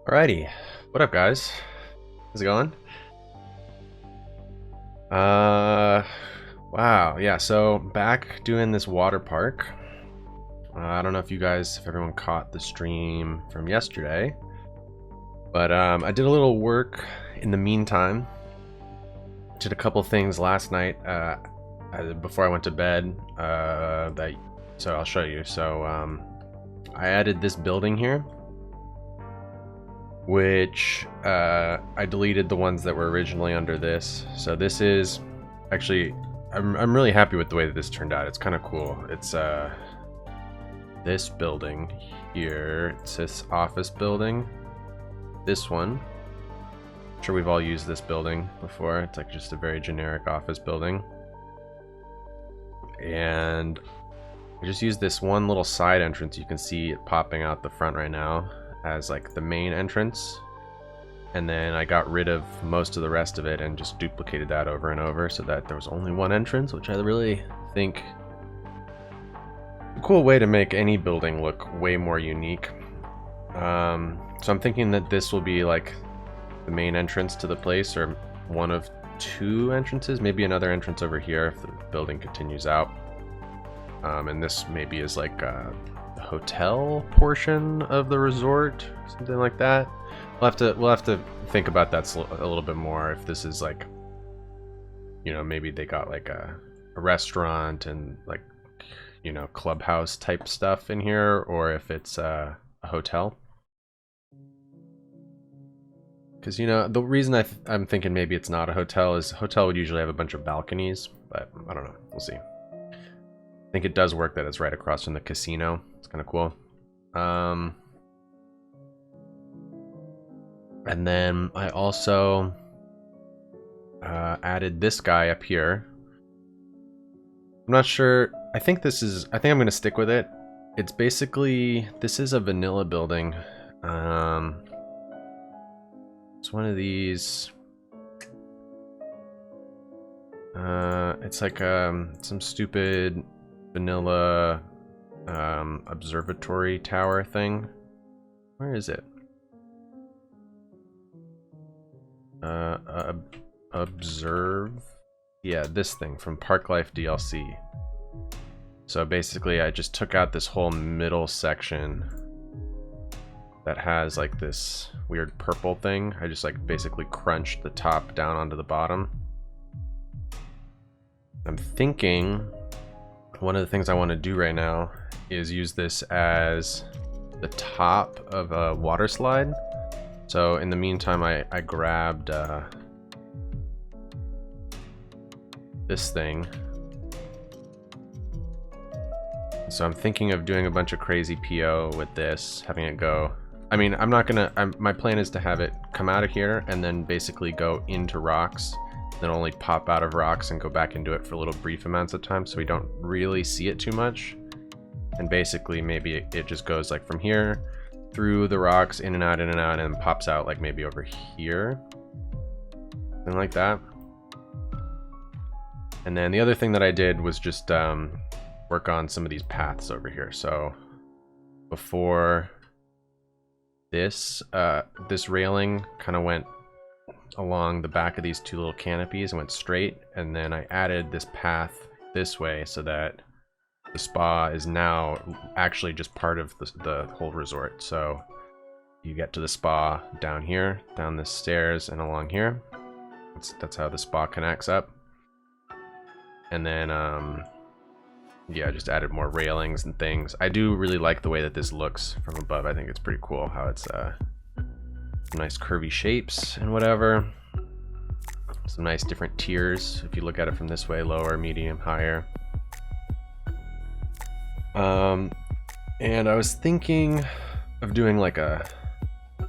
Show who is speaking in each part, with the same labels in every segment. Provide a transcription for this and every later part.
Speaker 1: Alrighty, what up guys? How's it going? Wow, yeah, so back doing this water park. I don't know if everyone caught the stream from yesterday, but I did a little work in the meantime. Did a couple things last night before I went to bed. So I'll show you. So I added this building here, which I deleted the ones that were originally under this. So this is actually, I'm really happy with the way that this turned out. It's kind of cool. It's this building here. It's this office building. This one. I'm sure we've all used this building before. It's like just a very generic office building. And I just used this one little side entrance. You can see it popping out the front right now as like the main entrance, and then I got rid of most of the rest of it and just duplicated that over and over so that there was only one entrance, which I really think a cool way to make any building look way more unique. So I'm thinking that this will be like the main entrance to the place, or one of two entrances, maybe another entrance over here if the building continues out. And this maybe is like the hotel portion of the resort, something like that. We'll have to think about that a little bit more. If this is like, you know, maybe they got like a restaurant and like, you know, clubhouse type stuff in here, or if it's a hotel. Because, you know, the reason I'm thinking maybe it's not a hotel is a hotel would usually have a bunch of balconies, but I don't know. We'll see. I think it does work that it's right across from the casino. It's kind of cool. And then I also added this guy up here. I'm not sure. I think I'm going to stick with it. It's basically, this is a vanilla building. It's one of these. It's like some stupid vanilla observatory tower thing. Where is it? Observe. Yeah, this thing from Park Life DLC. So basically I just took out this whole middle section that has like this weird purple thing. I just like basically crunched the top down onto the bottom. I'm thinking one of the things I want to do right now is use this as the top of a water slide. So in the meantime, I grabbed this thing. So I'm thinking of doing a bunch of crazy PO with this, having it go. I mean, my plan is to have it come out of here and then basically go into rocks, then only pop out of rocks and go back into it for little brief amounts of time so we don't really see it too much. And basically maybe it just goes like from here through the rocks, in and out, and pops out like maybe over here. Something like that. And then the other thing that I did was just work on some of these paths over here. So before this, this railing kind of went along the back of these two little canopies and went straight, and then I added this path this way so that the spa is now actually just part of the whole resort. So you get to the spa down here, down the stairs, and along here. That's how the spa connects up. And then yeah, I just added more railings and things. I do really like the way that this looks from above. I think it's pretty cool how it's some nice curvy shapes and whatever. Some nice different tiers if you look at it from this way: lower, medium, higher. And I was thinking of doing like a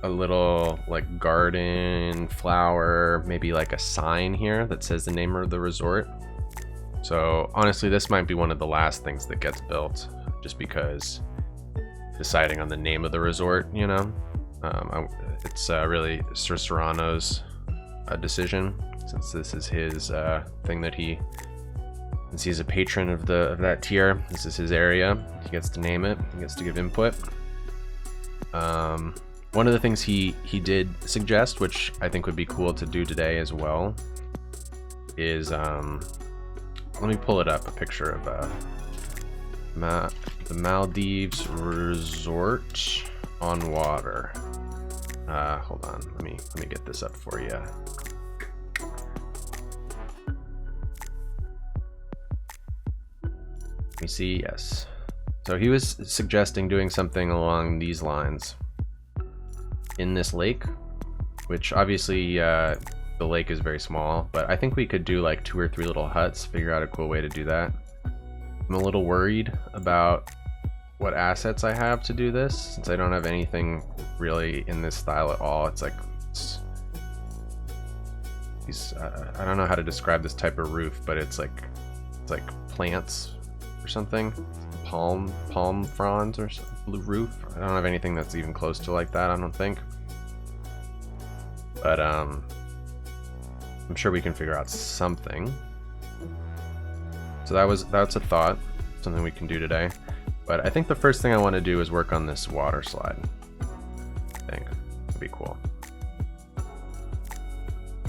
Speaker 1: little like garden flower, maybe like a sign here that says the name of the resort. So honestly, this might be one of the last things that gets built, just because deciding on the name of the resort, you know, it's really Serrano's decision, since this is his thing that since he's a patron of that tier. This is his area. He gets to name it. He gets to give input. One of the things he did suggest, which I think would be cool to do today as well, is let me pull it up, a picture of the Maldives resort on water. Hold on, let me get this up for you. Let me see. Yes. So he was suggesting doing something along these lines in this lake, which obviously the lake is very small, but I think we could do like 2 or 3 little huts, figure out a cool way to do that. I'm a little worried about what assets I have to do this, since I don't have anything really in this style at all. It's like I don't know how to describe this type of roof, but it's like plants or something, palm fronds or roof. I don't have anything that's even close to like that, I don't think. But I'm sure we can figure out something. So that's a thought, something we can do today. But I think the first thing I want to do is work on this water slide. I think it'd be cool.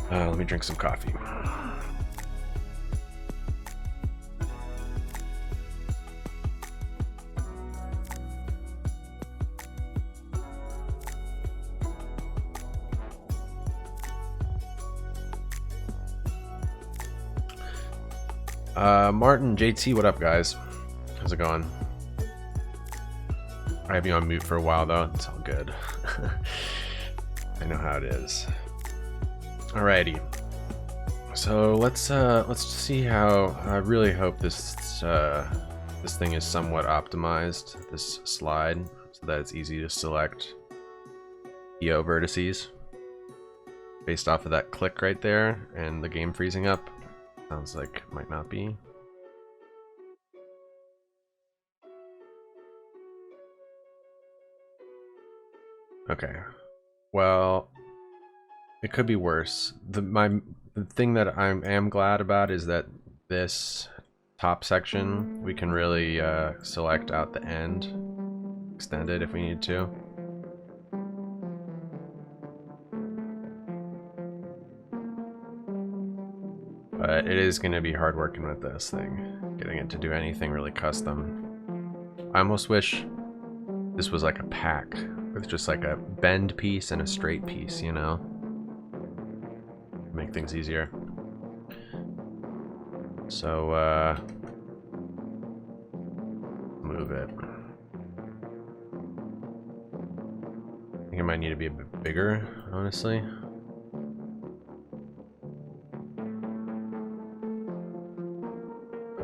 Speaker 1: Let me drink some coffee. Martin, JT, what up, guys? How's it going? I have you on mute for a while though. It's all good. I know how it is. Alrighty. So let's see how. I really hope this thing is somewhat optimized. This slide, so that it's easy to select EO vertices based off of that click right there and the game freezing up. Sounds like it might not be. Okay. Well, it could be worse. The thing that I am glad about is that this top section we can really select out the end, extend it if we need to. But it is going to be hard working with this thing, getting it to do anything really custom. I almost wish this was like a pack with just like a bend piece and a straight piece, you know? Make things easier. So, move it. I think it might need to be a bit bigger, honestly.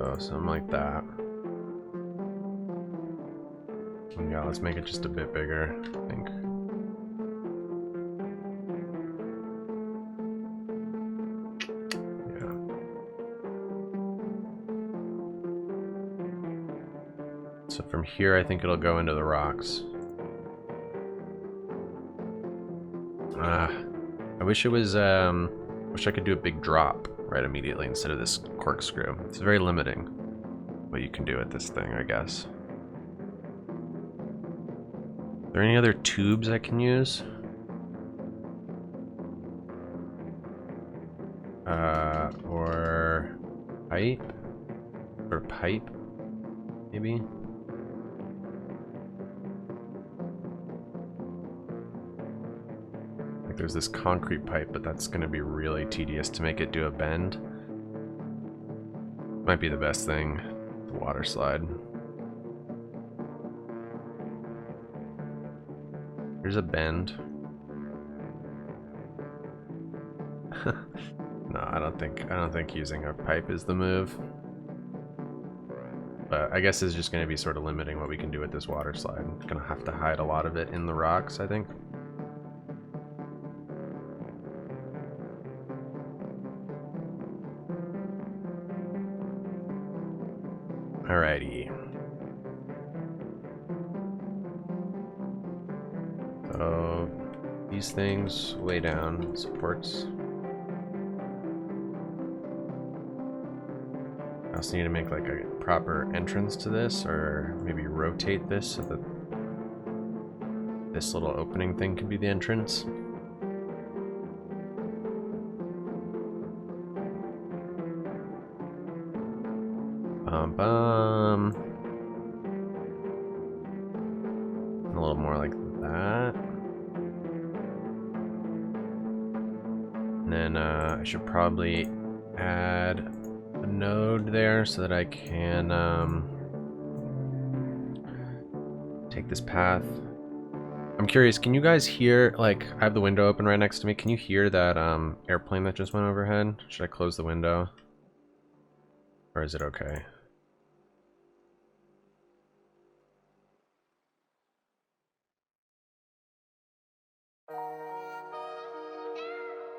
Speaker 1: Oh, something like that. Yeah, let's make it just a bit bigger, I think. Yeah. So from here, I think it'll go into the rocks. I wish it was, wish I could do a big drop right immediately instead of this corkscrew. It's very limiting what you can do with this thing, I guess. Are there any other tubes I can use? Or pipe? Or pipe, maybe? Like there's this concrete pipe, but that's gonna be really tedious to make it do a bend. Might be the best thing, the water slide. Here's a bend. No, I don't think using a pipe is the move. But I guess it's just going to be sort of limiting what we can do with this water slide. I'm going to have to hide a lot of it in the rocks, I think. Alrighty. So these things lay down supports. I also need to make like a proper entrance to this, or maybe rotate this so that this little opening thing could be the entrance. Bum. A little more like that. And then I should probably add a node there so that I can take this path. I'm curious, can you guys hear, like, I have the window open right next to me. Can you hear that airplane that just went overhead? Should I close the window? Or is it okay?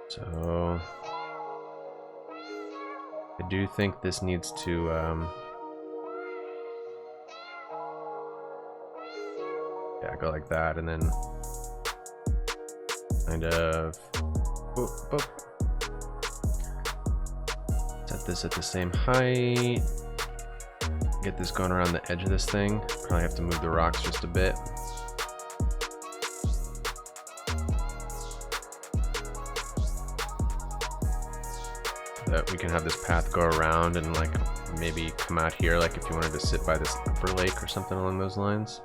Speaker 1: So I do think this needs to yeah, go like that, and then kind of boop, boop. Set this at the same height. Get this going around the edge of this thing. Probably have to move the rocks just a bit. That we can have this path go around and like maybe come out here, like if you wanted to sit by this upper lake or something along those lines.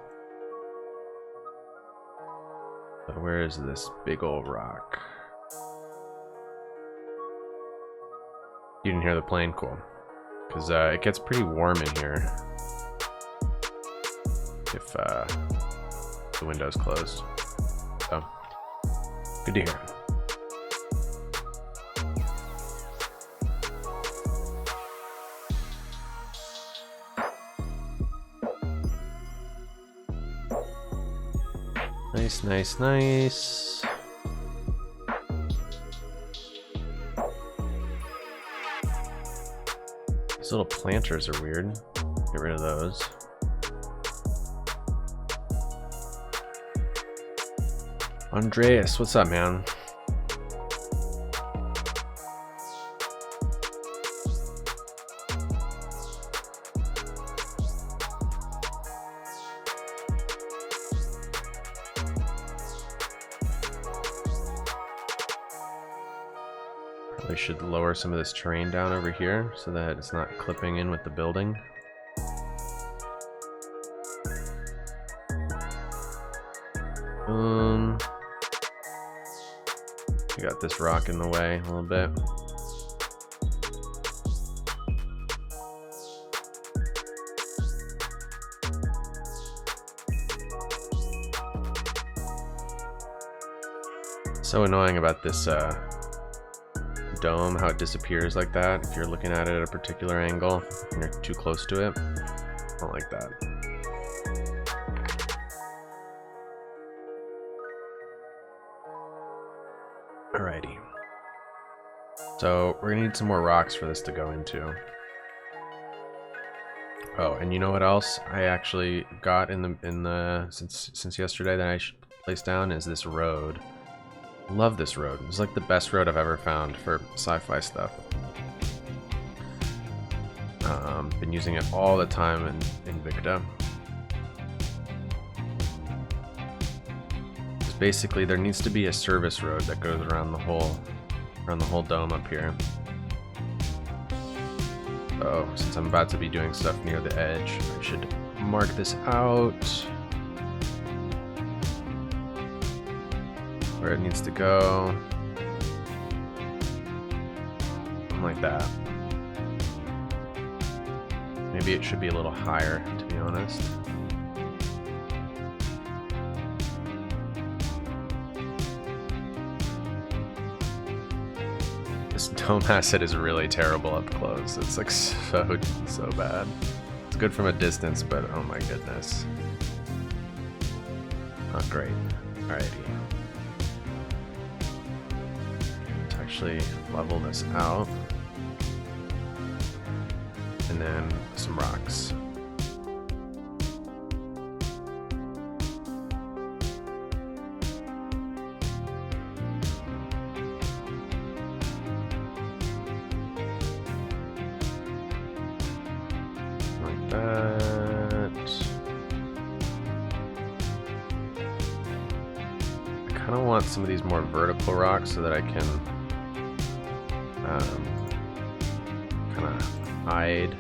Speaker 1: But where is this big old rock? You didn't hear the plane? Cool. Because it gets pretty warm in here if the window's closed. So, good to hear. Nice, nice, nice. These little planters are weird. Get rid of those. Andreas, what's up, man? Probably should lower some of this terrain down over here so that it's not clipping in with the building. We got this rock in the way a little bit. So annoying about this dome, how it disappears like that if you're looking at it at a particular angle and you're too close to it. I don't like that. Alrighty. So we're gonna need some more rocks for this to go into. Oh, and you know what else I actually got in the since yesterday that I should place down is this road. Love this road. It's like the best road I've ever found for sci-fi stuff. Been using it all the time in Invicta. Just basically, there needs to be a service road that goes around the whole dome up here. So since I'm about to be doing stuff near the edge, I should mark this out. Where it needs to go. Something like that. Maybe it should be a little higher, to be honest. This dome asset is really terrible up close. It's like so bad. It's good from a distance, but oh my goodness. Not great. Alrighty. Actually level this out, and then some rocks. Like that. kind of want some of these more vertical rocks so that I can kind of hide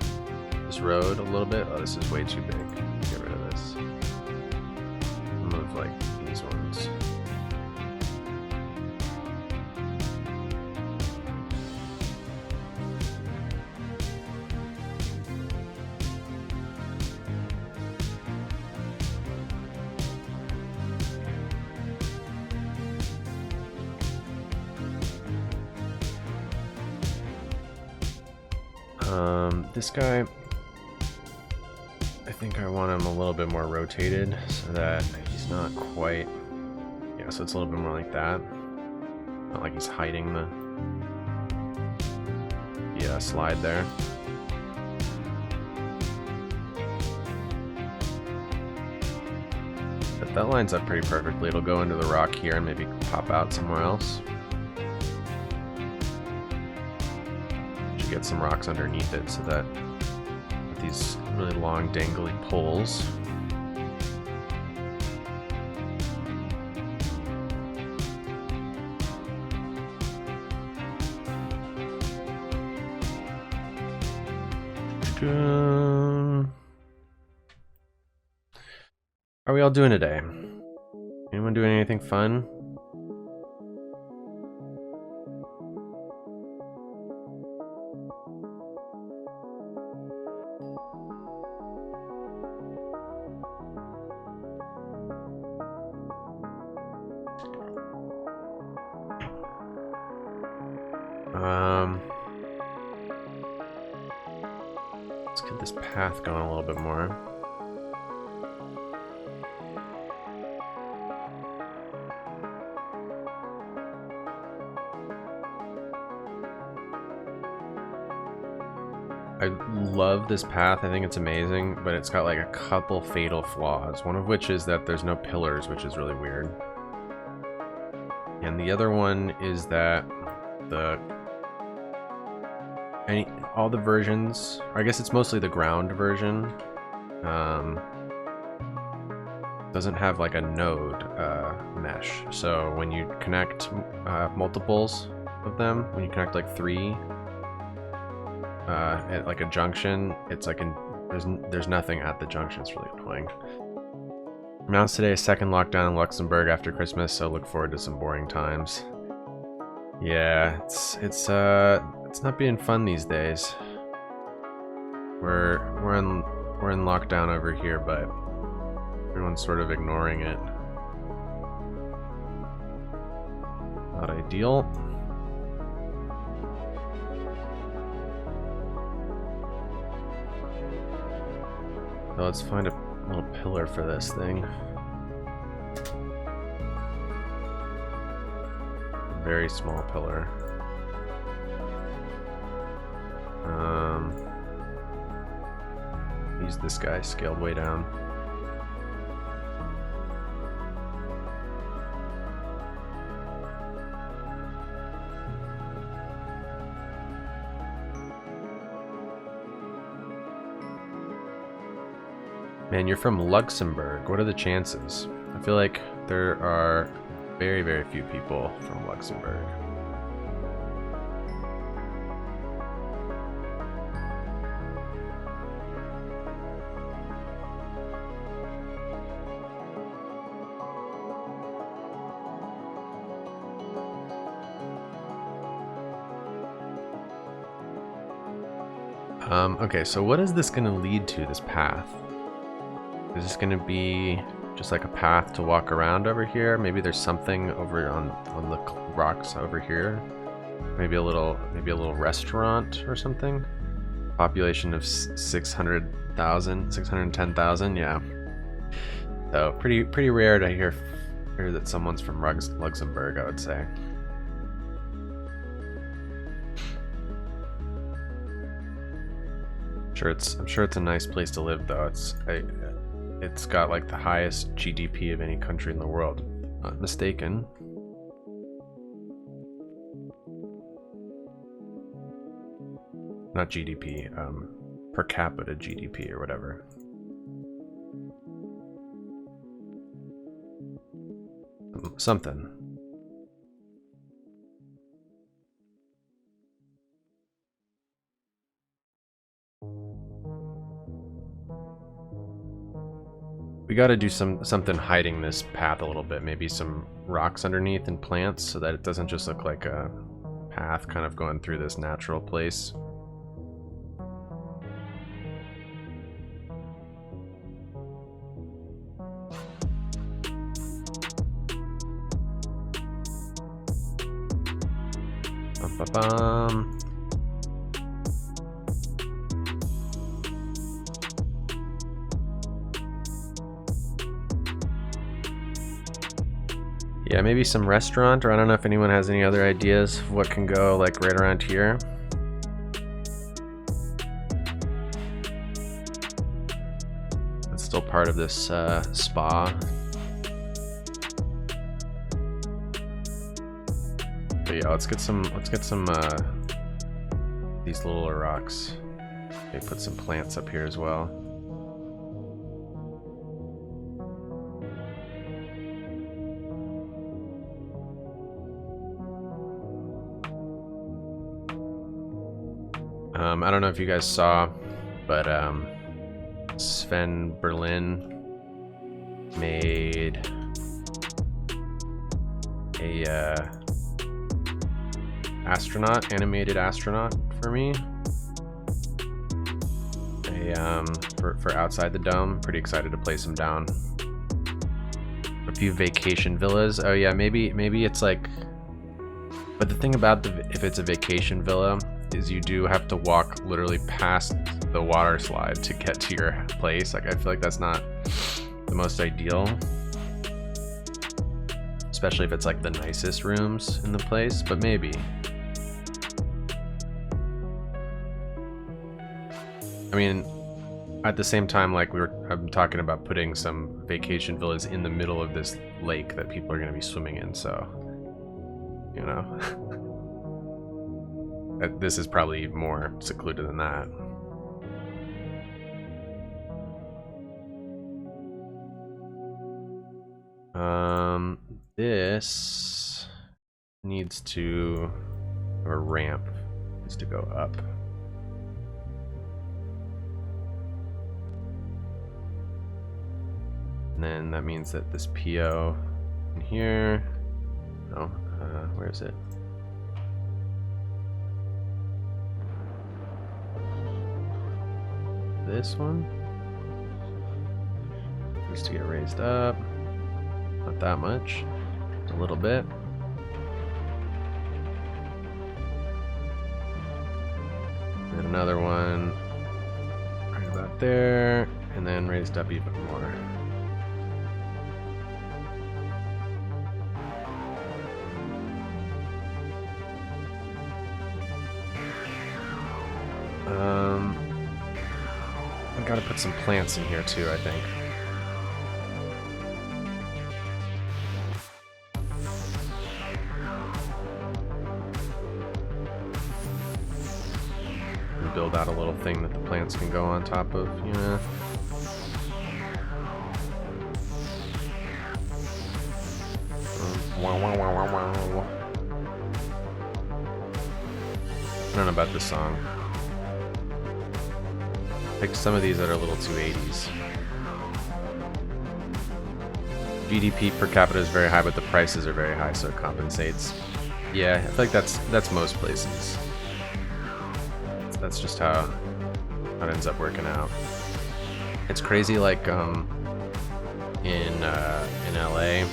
Speaker 1: this road a little bit. Oh, this is way too big. Get rid of this. Move like these ones. This guy, I think I want him a little bit more rotated so that he's not quite, yeah, so it's a little bit more like that. Not like he's hiding the slide there. But that lines up pretty perfectly. It'll go into the rock here and maybe pop out somewhere else. Get some rocks underneath it so that with these really long dangly poles, how are we all doing today? Anyone doing anything fun? Let's get this path going a little bit more. I love this path. I think it's amazing, but it's got like a couple fatal flaws. One of which is that there's no pillars, which is really weird. And the other one is that all the versions, or I guess it's mostly the ground version, doesn't have like a node mesh. So when you connect multiples of them, when you connect like 3 at like a junction, it's like there's nothing at the junction. It's really annoying. Announced today a second lockdown in Luxembourg after Christmas, so look forward to some boring times. Yeah, it's not being fun these days. We're in lockdown over here, but everyone's sort of ignoring it. Not ideal. So let's find a little pillar for this thing. Very small pillar. Use this guy scaled way down. Man, you're from Luxembourg. What are the chances? I feel like there are very, very few people from Luxembourg. Okay, so what is this going to lead to, this path? Is this going to be just like a path to walk around over here? Maybe there's something over on the rocks over here. Maybe a little restaurant or something. Population of 600,000, 610,000. Yeah. So pretty rare to hear that someone's from Luxembourg, I would say. I'm sure it's a nice place to live, though. It's got like the highest GDP of any country in the world. Not mistaken. Not GDP, per capita GDP or whatever. Something. got to do something hiding this path a little bit. Maybe some rocks underneath and plants so that it doesn't just look like a path kind of going through this natural place. Bum. Yeah, maybe some restaurant, or I don't know if anyone has any other ideas of what can go like right around here. It's still part of this spa. But yeah, let's get some these little rocks. Maybe put some plants up here as well. I don't know if you guys saw, but Sven Berlin made a animated astronaut for me. For outside the dome. Pretty excited to place him down. A few vacation villas. Oh yeah, maybe it's like. But the thing about if it's a vacation villa is you do have to walk literally past the water slide to get to your place. Like I feel like that's not the most ideal, especially if it's like the nicest rooms in the place. But maybe. I mean, at the same time, like I'm talking about putting some vacation villas in the middle of this lake that people are going to be swimming in, so you know. This is probably more secluded than that. This needs to have a ramp. Needs to go up. And then that means that this PO in here. No, where is it? This one needs to get raised up. Not that much, a little bit. And another one right about there, and then raised up even more. I gotta put some plants in here too, I think. And build out a little thing that the plants can go on top of, you know. I don't know about this song. Picked some of these that are a little too 80s. GDP per capita is very high, but the prices are very high, so it compensates. Yeah, I feel like that's most places. That's just how it ends up working out. It's crazy, like in LA,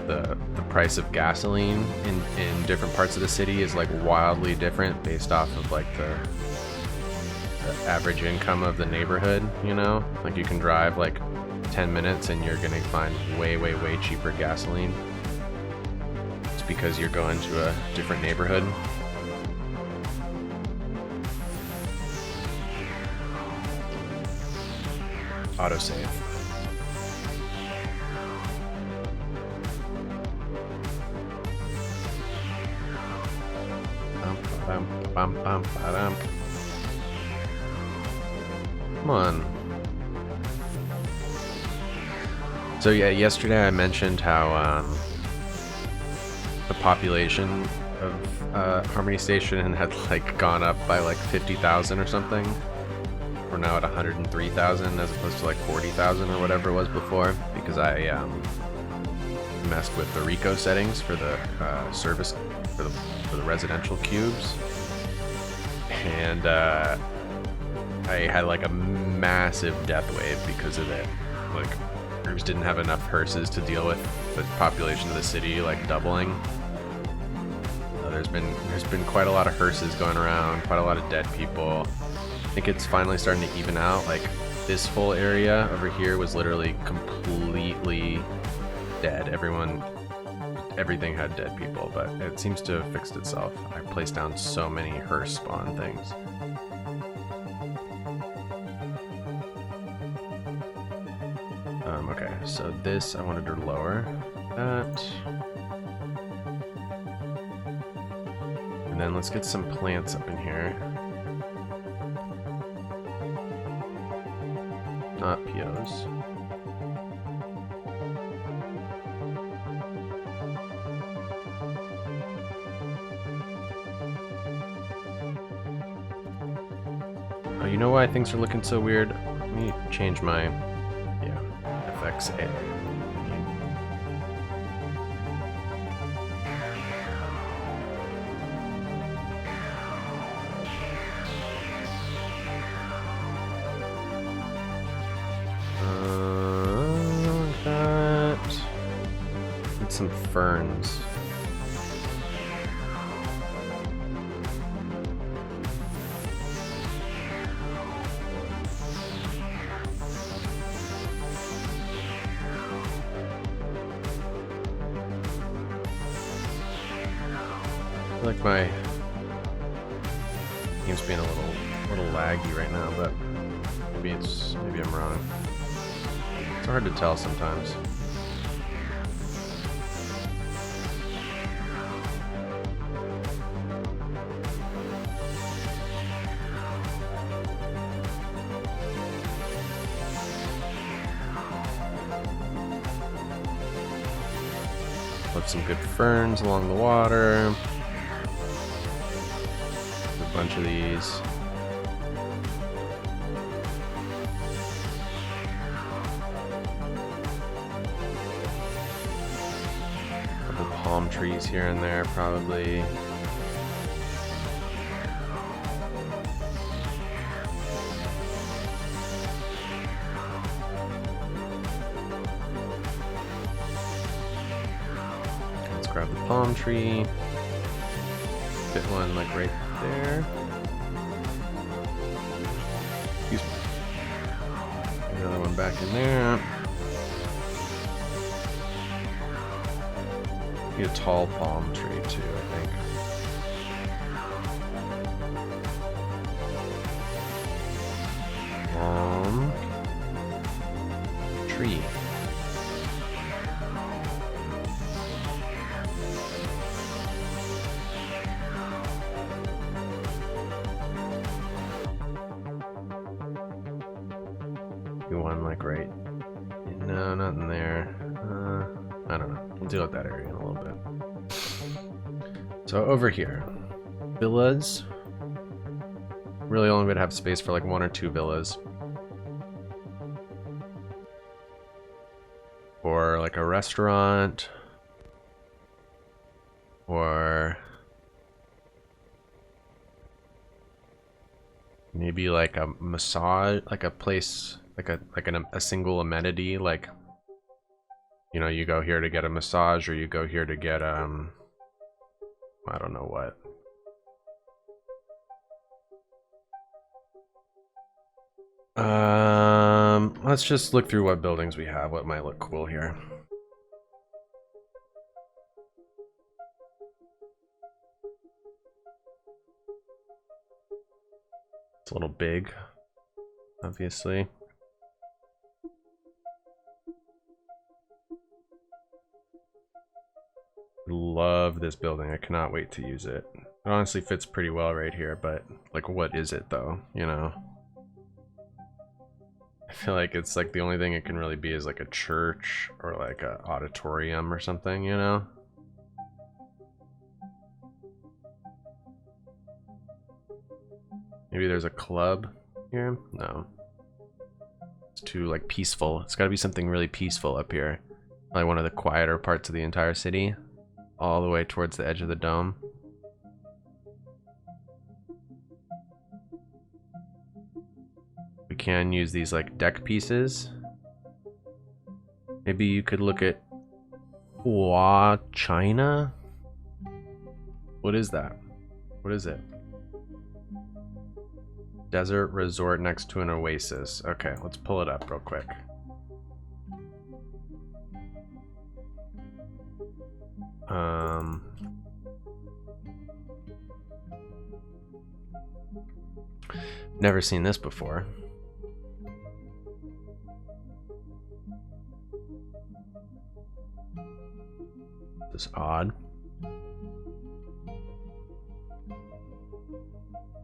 Speaker 1: the price of gasoline in different parts of the city is like wildly different based off of like the average income of the neighborhood, you know? Like you can drive like 10 minutes and you're gonna find way cheaper gasoline. It's because you're going to a different neighborhood. Autosave. Come on. So yeah, yesterday I mentioned how the population of Harmony Station had like gone up by like 50,000 or something, we're now at 103,000 as opposed to like 40,000 or whatever it was before, because I messed with the Rico settings for the service for the residential cubes, and I had like a massive death wave because of it. Like, groups didn't have enough hearses to deal with the population of the city like doubling. There's been quite a lot of hearses going around, quite a lot of dead people. I think it's finally starting to even out. Like, this whole area over here was literally completely dead. Everything had dead people, but it seems to have fixed itself. I placed down so many hearse spawn things. Okay, so this I wanted to lower that. And then let's get some plants up in here. Not POs. Oh, you know why things are looking so weird? Let me change my FXA. Some ferns. I feel like my game's being a little laggy right now, but maybe I'm wrong. It's hard to tell sometimes. Put some good ferns along the water. A bunch of these. A couple palm trees here and there, probably. Grab the palm tree, fit one like right there. Excuse me. Another one back in there. Need a tall palm tree too, I think. Palm tree. One like right, no, not in there. I don't know, we'll deal with that area in a little bit. So over here, villas, really only would have space for like 1 or 2 villas, or like a restaurant, or maybe like a massage, like a place, like a single amenity, like, you know, you go here to get a massage, or you go here to get I don't know what. Let's just look through what buildings we have, what might look cool here. It's a little big, obviously. Love this building. I cannot wait to use it. It honestly fits pretty well right here, but like, what is it though, you know? I feel like it's like the only thing it can really be is like a church or like a auditorium or something, you know? Maybe there's a club. here? No. It's too like peaceful. It's gotta be something really peaceful up here. Like one of the quieter parts of the entire city. All the way towards the edge of the dome. We can use these like deck pieces. Maybe you could look at China? What is that? What is it? Desert resort next to an oasis. Okay, let's pull it up real quick. Never seen this before. This is odd.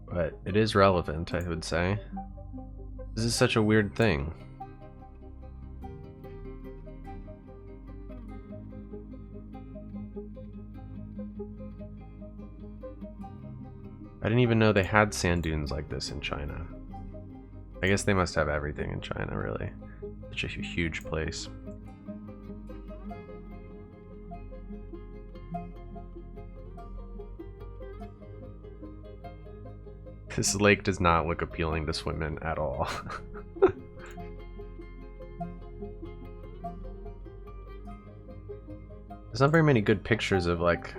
Speaker 1: But it is relevant, I would say. This is such a weird thing. I didn't even know they had sand dunes like this in China. I guess they must have everything in China, really. Such a huge place. This lake does not look appealing to swim in at all. There's not very many good pictures of like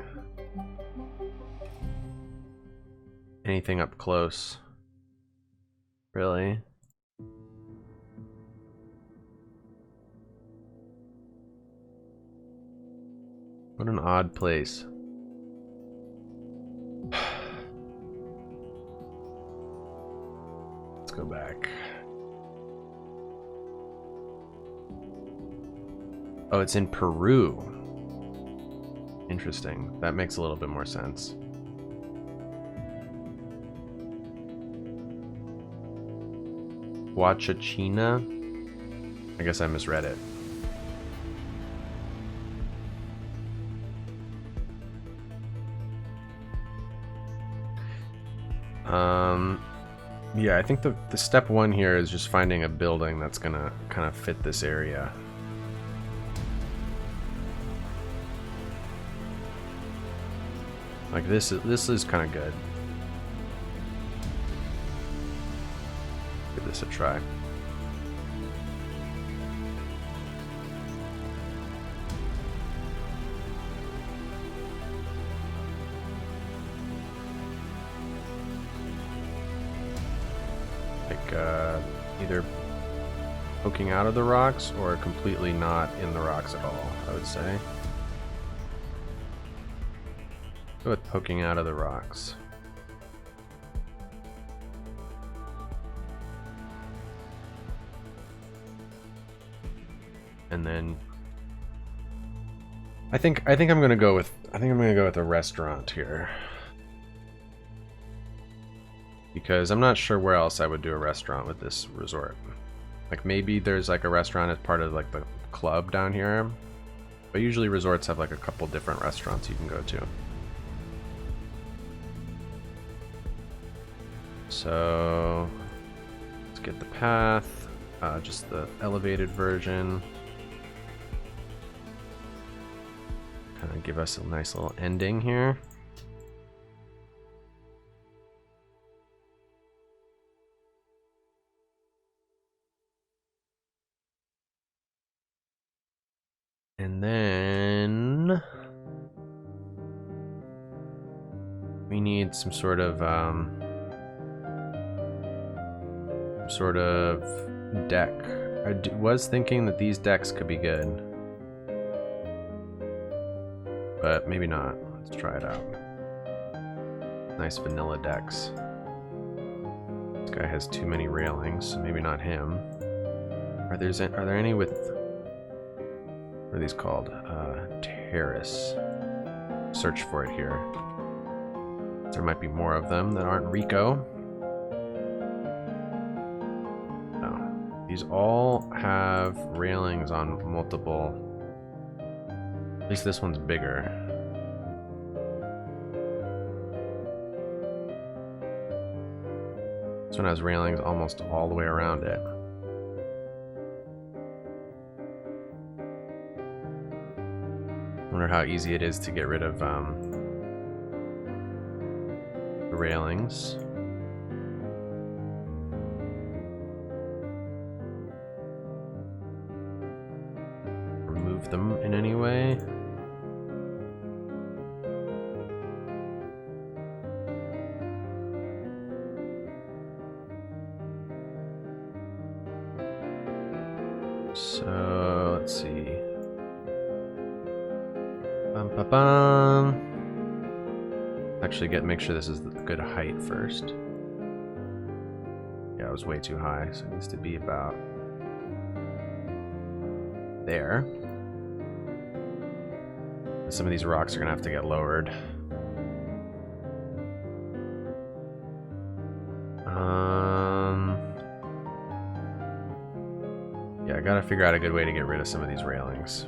Speaker 1: anything up close. Really? What an odd place. Let's go back. Oh, it's in Peru. Interesting. That makes a little bit more sense. Huachachina? I guess I misread it. Yeah, I think the step one here is just finding a building that's gonna kind of fit this area. Like this is kind of good. Give this a try. Either poking out of the rocks or completely not in the rocks at all, I would say. Go with poking out of the rocks. And then I think I'm gonna go with a restaurant here. Because I'm not sure where else I would do a restaurant with this resort. Like maybe there's like a restaurant as part of like the club down here. But usually resorts have like a couple different restaurants you can go to. So let's get the path, just the elevated version. Kind of give us a nice little ending here. And then we need some sort of deck. I was thinking that these decks could be good, but maybe not. Let's try it out. Nice vanilla decks. This guy has too many railings, so maybe not him. Are there any with, what are these called? Terrace. Search for it here. There might be more of them that aren't Rico. No. These all have railings on multiple. At least this one's bigger. This one has railings almost all the way around it. Wonder how easy it is to get rid of the railings. Remove them in any way. So let's see. Actually, make sure this is the good height first. Yeah, it was way too high, so it needs to be about there. Some of these rocks are gonna have to get lowered. Yeah, I gotta figure out a good way to get rid of some of these railings.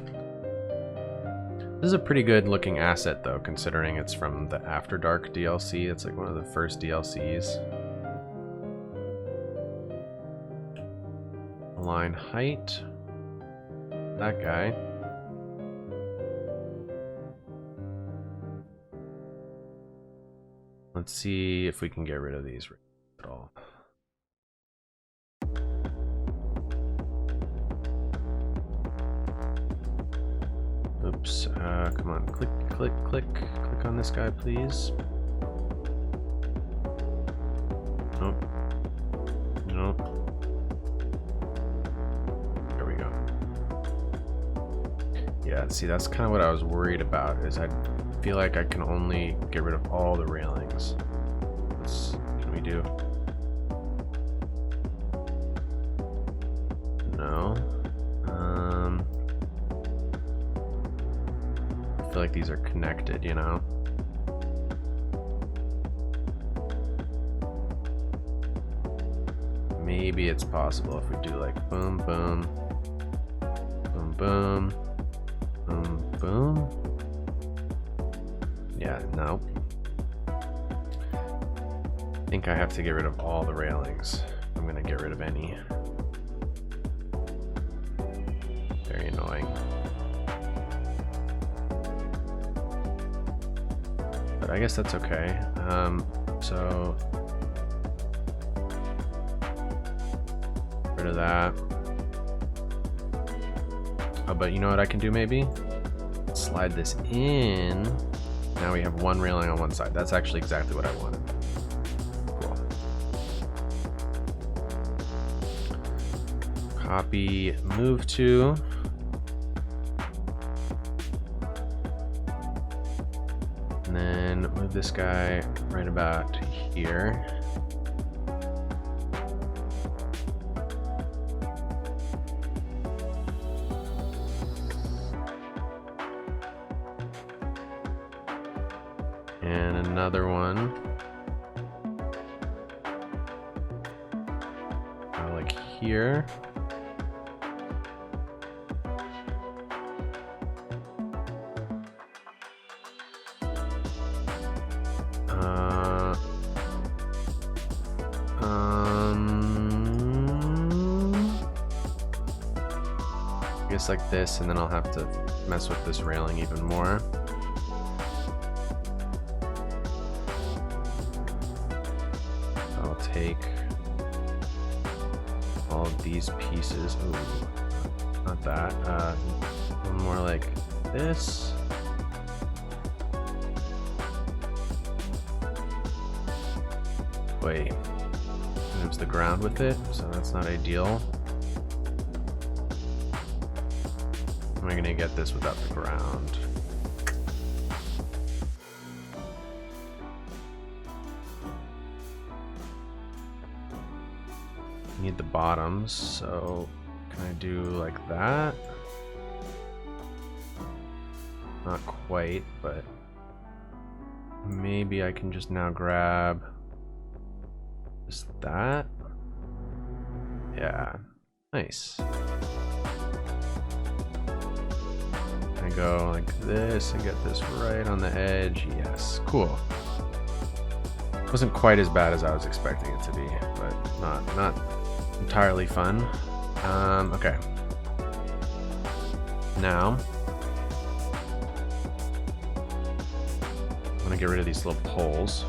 Speaker 1: This is a pretty good looking asset though, considering it's from the After Dark DLC. It's like one of the first DLCs. Align height. That guy. Let's see if we can get rid of these at all. Oops, come on, click on this guy, please. Nope. Nope. There we go. Yeah, see, that's kind of what I was worried about, is I feel like I can only get rid of all the railings. What can we do? No. I feel like these are connected, you know? Maybe it's possible if we do like boom, boom, boom, boom, boom, boom. Yeah, no. I think I have to get rid of all the railings. I'm gonna get rid of any. Very annoying. But I guess that's okay. So rid of that. Oh, but you know what I can do maybe? Slide this in. Now we have one railing on one side. That's actually exactly what I wanted. Cool. Copy, move to. And then move this guy right about here. And another one. Like here. I guess like this, and then I'll have to mess with this railing even more. I'll take all of these pieces. Ooh, not that. More like this. Wait, moves the ground with it, so that's not ideal. How am I gonna get this without the ground? Need the bottoms, so can I do like that? Not quite, but maybe I can just now grab just that. Yeah, nice. I go like this and get this right on the edge. Yes, cool. Wasn't quite as bad as I was expecting it to be, but not entirely fun. Okay. Now, I'm gonna get rid of these little poles.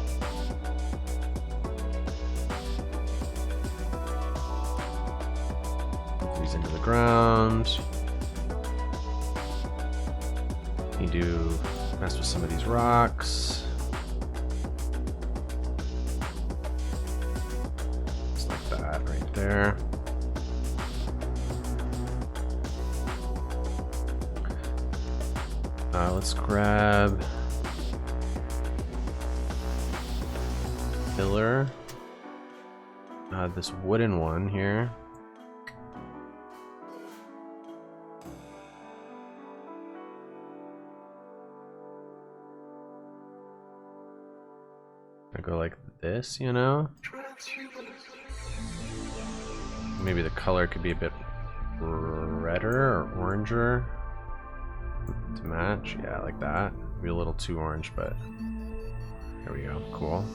Speaker 1: Put these into the ground. Need to mess with some of these rocks. Just like that right there. Let's grab pillar. This wooden one here. I go like this, you know? Maybe the color could be a bit redder or oranger to match. Yeah, like that. Maybe a little too orange, but there we go. Cool.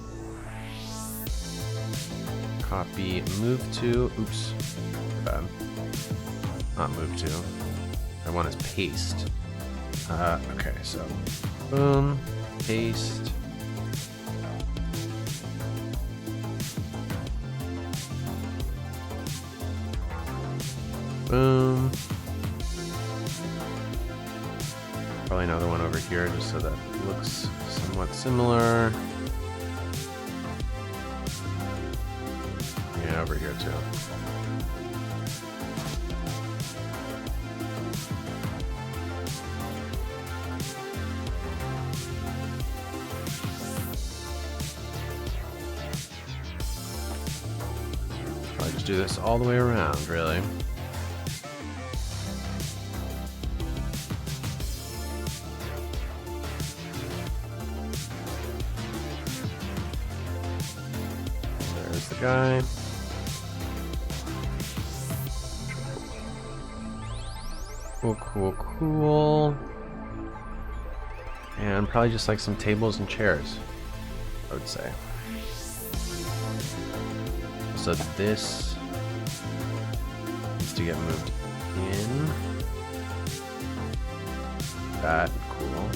Speaker 1: Copy, move to, oops, bad. Not move to. I want is paste. Okay, so boom, paste. Boom. Probably another one over here just so that it looks somewhat similar. Yeah, over here too. Probably just do this all the way around, really. There's the guy. Cool, cool, cool. And probably just like some tables and chairs, I would say. So this needs to get moved in. That, cool.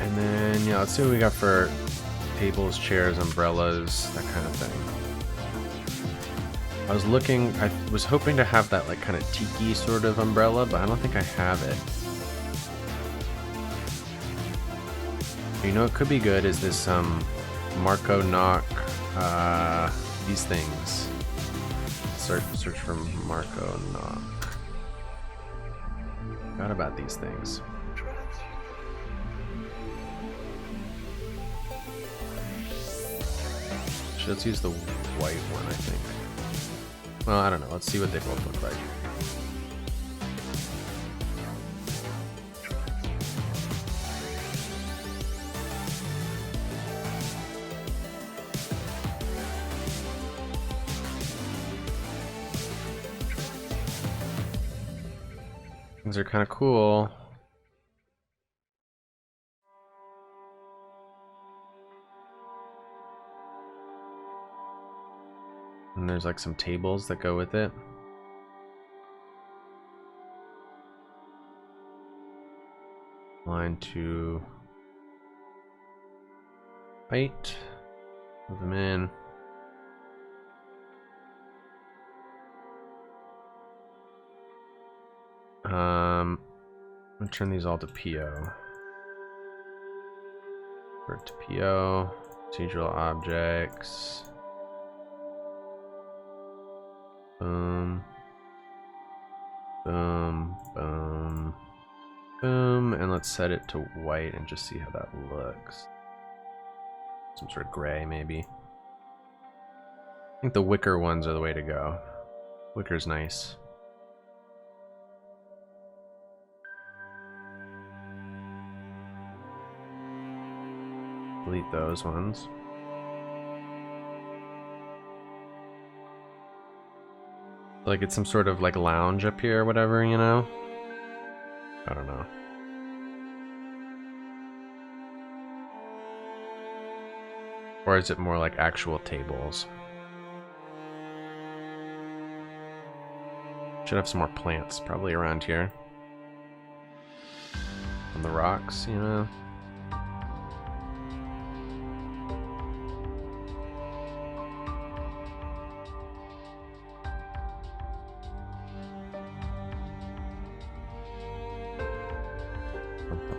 Speaker 1: And then, yeah, let's see what we got for tables, chairs, umbrellas, that kind of thing. I was hoping to have that like kind of tiki sort of umbrella, but I don't think I have it. You know, it could be good is this Marco knock, these things. Search for Marco knock. Forgot about these things. Let's use the white one, I think. Well, I don't know. Let's see what they both look like. Things are kind of cool. And there's like some tables that go with it. Line to white. Move them in. I'm gonna turn these all to PO. Convert to PO. Procedural objects. Boom. Boom. Boom. Boom. And let's set it to white and just see how that looks. Some sort of gray, maybe. I think the wicker ones are the way to go. Wicker's nice. Delete those ones. Like it's some sort of like lounge up here or whatever, you know? I don't know. Or is it more like actual tables? Should have some more plants probably around here. On the rocks, you know?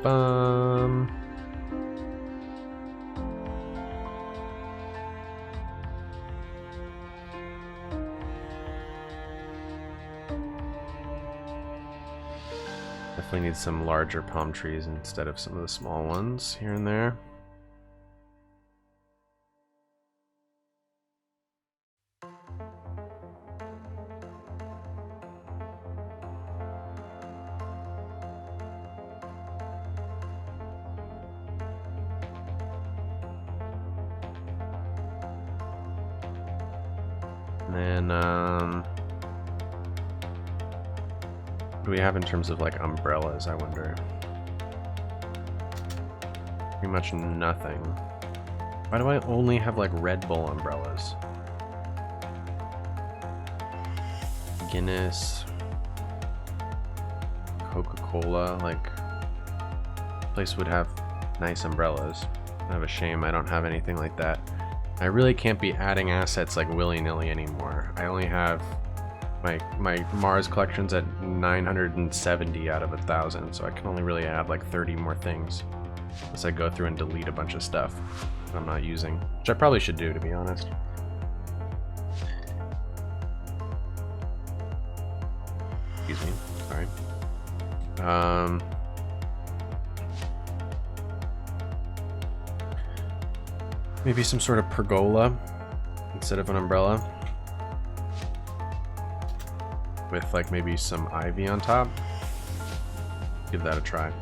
Speaker 1: Bum. Definitely need some larger palm trees instead of some of the small ones here and there. And then, what do we have in terms of like umbrellas, I wonder? Pretty much nothing. Why do I only have like Red Bull umbrellas? Guinness, Coca-Cola, like, this place would have nice umbrellas. Kind of a shame I don't have anything like that. I really can't be adding assets like willy-nilly anymore. I only have my Mars collection's at 970 out of 1,000, so I can only really add like 30 more things unless I go through and delete a bunch of stuff that I'm not using, which I probably should do, to be honest. Excuse me, sorry. Maybe some sort of pergola instead of an umbrella, with like maybe some ivy on top. Give that a try.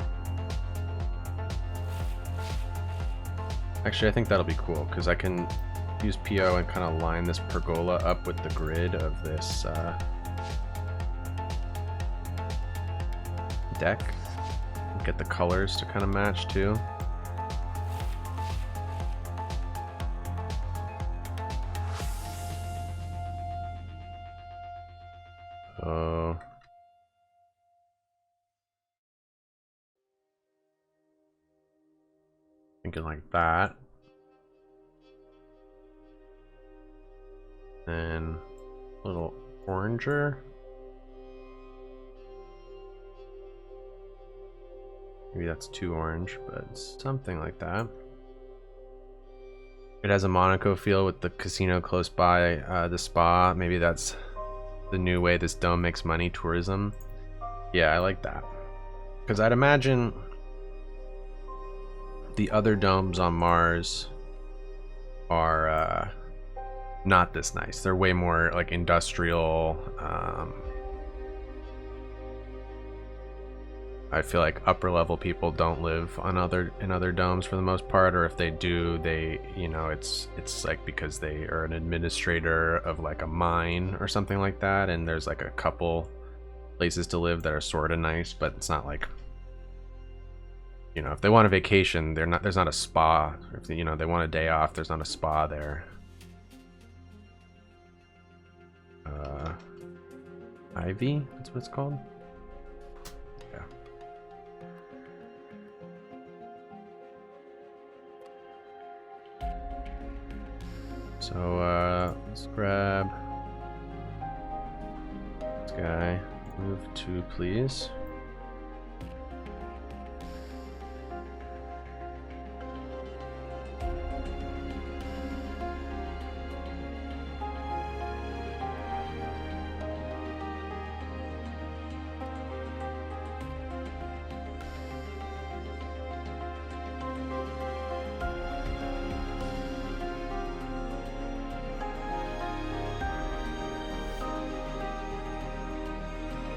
Speaker 1: Actually, I think that'll be cool because I can use PO and kind of line this pergola up with the grid of this deck. Get the colors to kind of match too. Oh. Thinking like that. And a little oranger. Maybe that's too orange, but something like that. It has a Monaco feel with the casino close by the spa. Maybe that's the new way this dome makes money, tourism. Yeah, I like that. Because I'd imagine the other domes on Mars are not this nice. They're way more like industrial. I feel like upper level people don't live on in other domes for the most part, or if they do, they, you know, it's like because they are an administrator of like a mine or something like that, and there's like a couple places to live that are sort of nice, but it's not like, you know, if they want a vacation, there's not a spa. If they, you know, they want a day off, there's not a spa there. Ivy, that's what it's called. Yeah. So let's grab this guy. Move 2, please.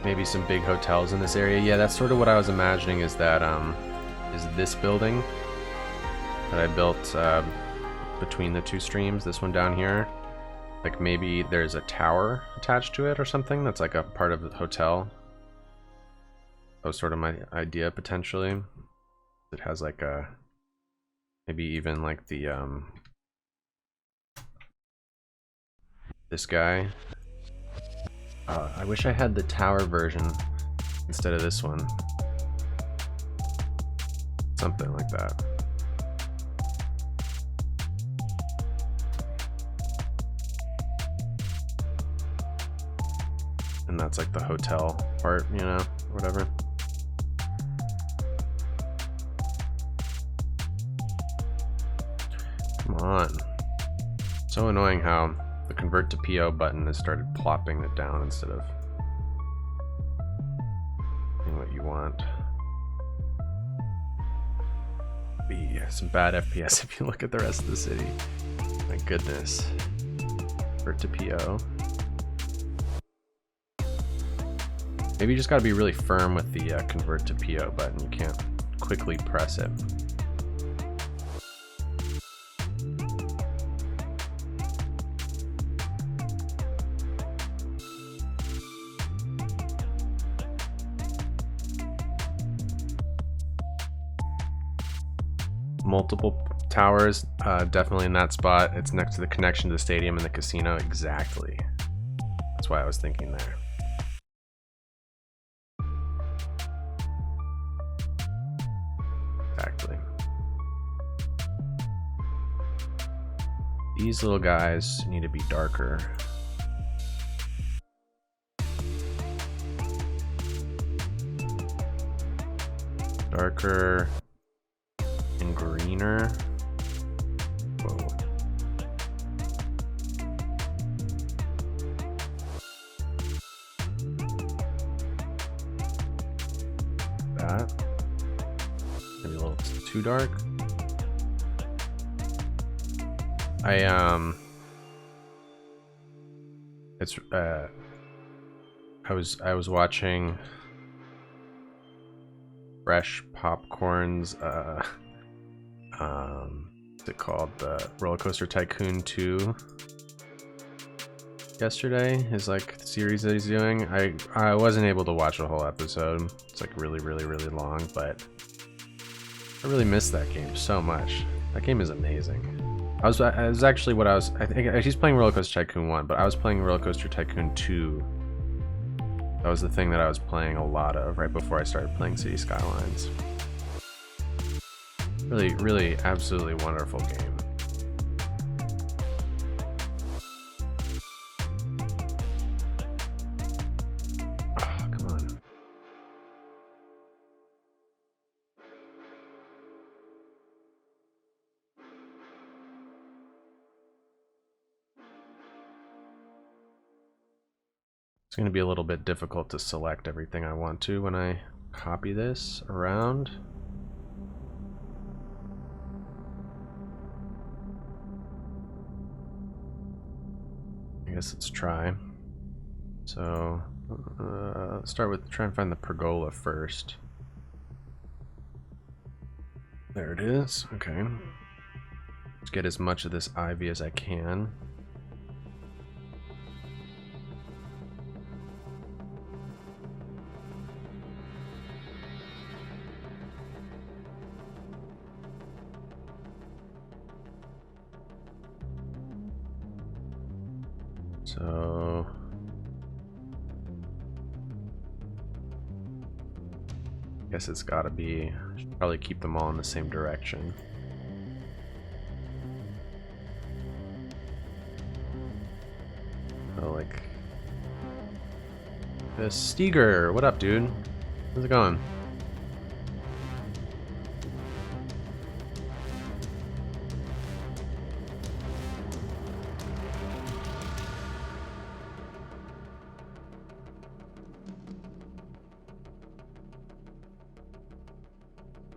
Speaker 1: Maybe some big hotels in this area. Yeah, that's sort of what I was imagining, is that is this building that I built between the two streams, this one down here. Like maybe there's a tower attached to it or something that's like a part of the hotel. That was sort of my idea potentially. It has like a, maybe even like the this guy. I wish I had the tower version instead of this one. Something like that. And that's like the hotel part, you know, whatever. Come on. So annoying how the convert to PO button has started plopping it down instead of doing what you want. Be some bad FPS if you look at the rest of the city. My goodness. Convert to PO. Maybe you just gotta be really firm with the convert to PO button. You can't quickly press it. Multiple towers, definitely in that spot. It's next to the connection to the stadium and the casino. Exactly. That's why I was thinking there. Exactly. These little guys need to be darker. Darker and greener. Whoa. That. Maybe a little too dark. I was watching Fresh Popcorn's what's it called, the Roller Coaster Tycoon 2 yesterday, his like series that he's doing. I wasn't able to watch a whole episode. It's like really long, but I really missed that game so much. That game is amazing. I was actually what I was, I think he's playing Roller Coaster Tycoon 1, but I was playing Roller Coaster Tycoon 2. That was the thing that I was playing a lot of right before I started playing City Skylines. Really absolutely wonderful game. Oh, come on. It's going to be a little bit difficult to select everything I want to when I copy this around. I guess let's try. So let's start with try and find the pergola first. There it is. Okay. Let's get as much of this ivy as I can. So I guess it's gotta be, should probably keep them all in the same direction. So like this Steger, what up, dude? How's it going?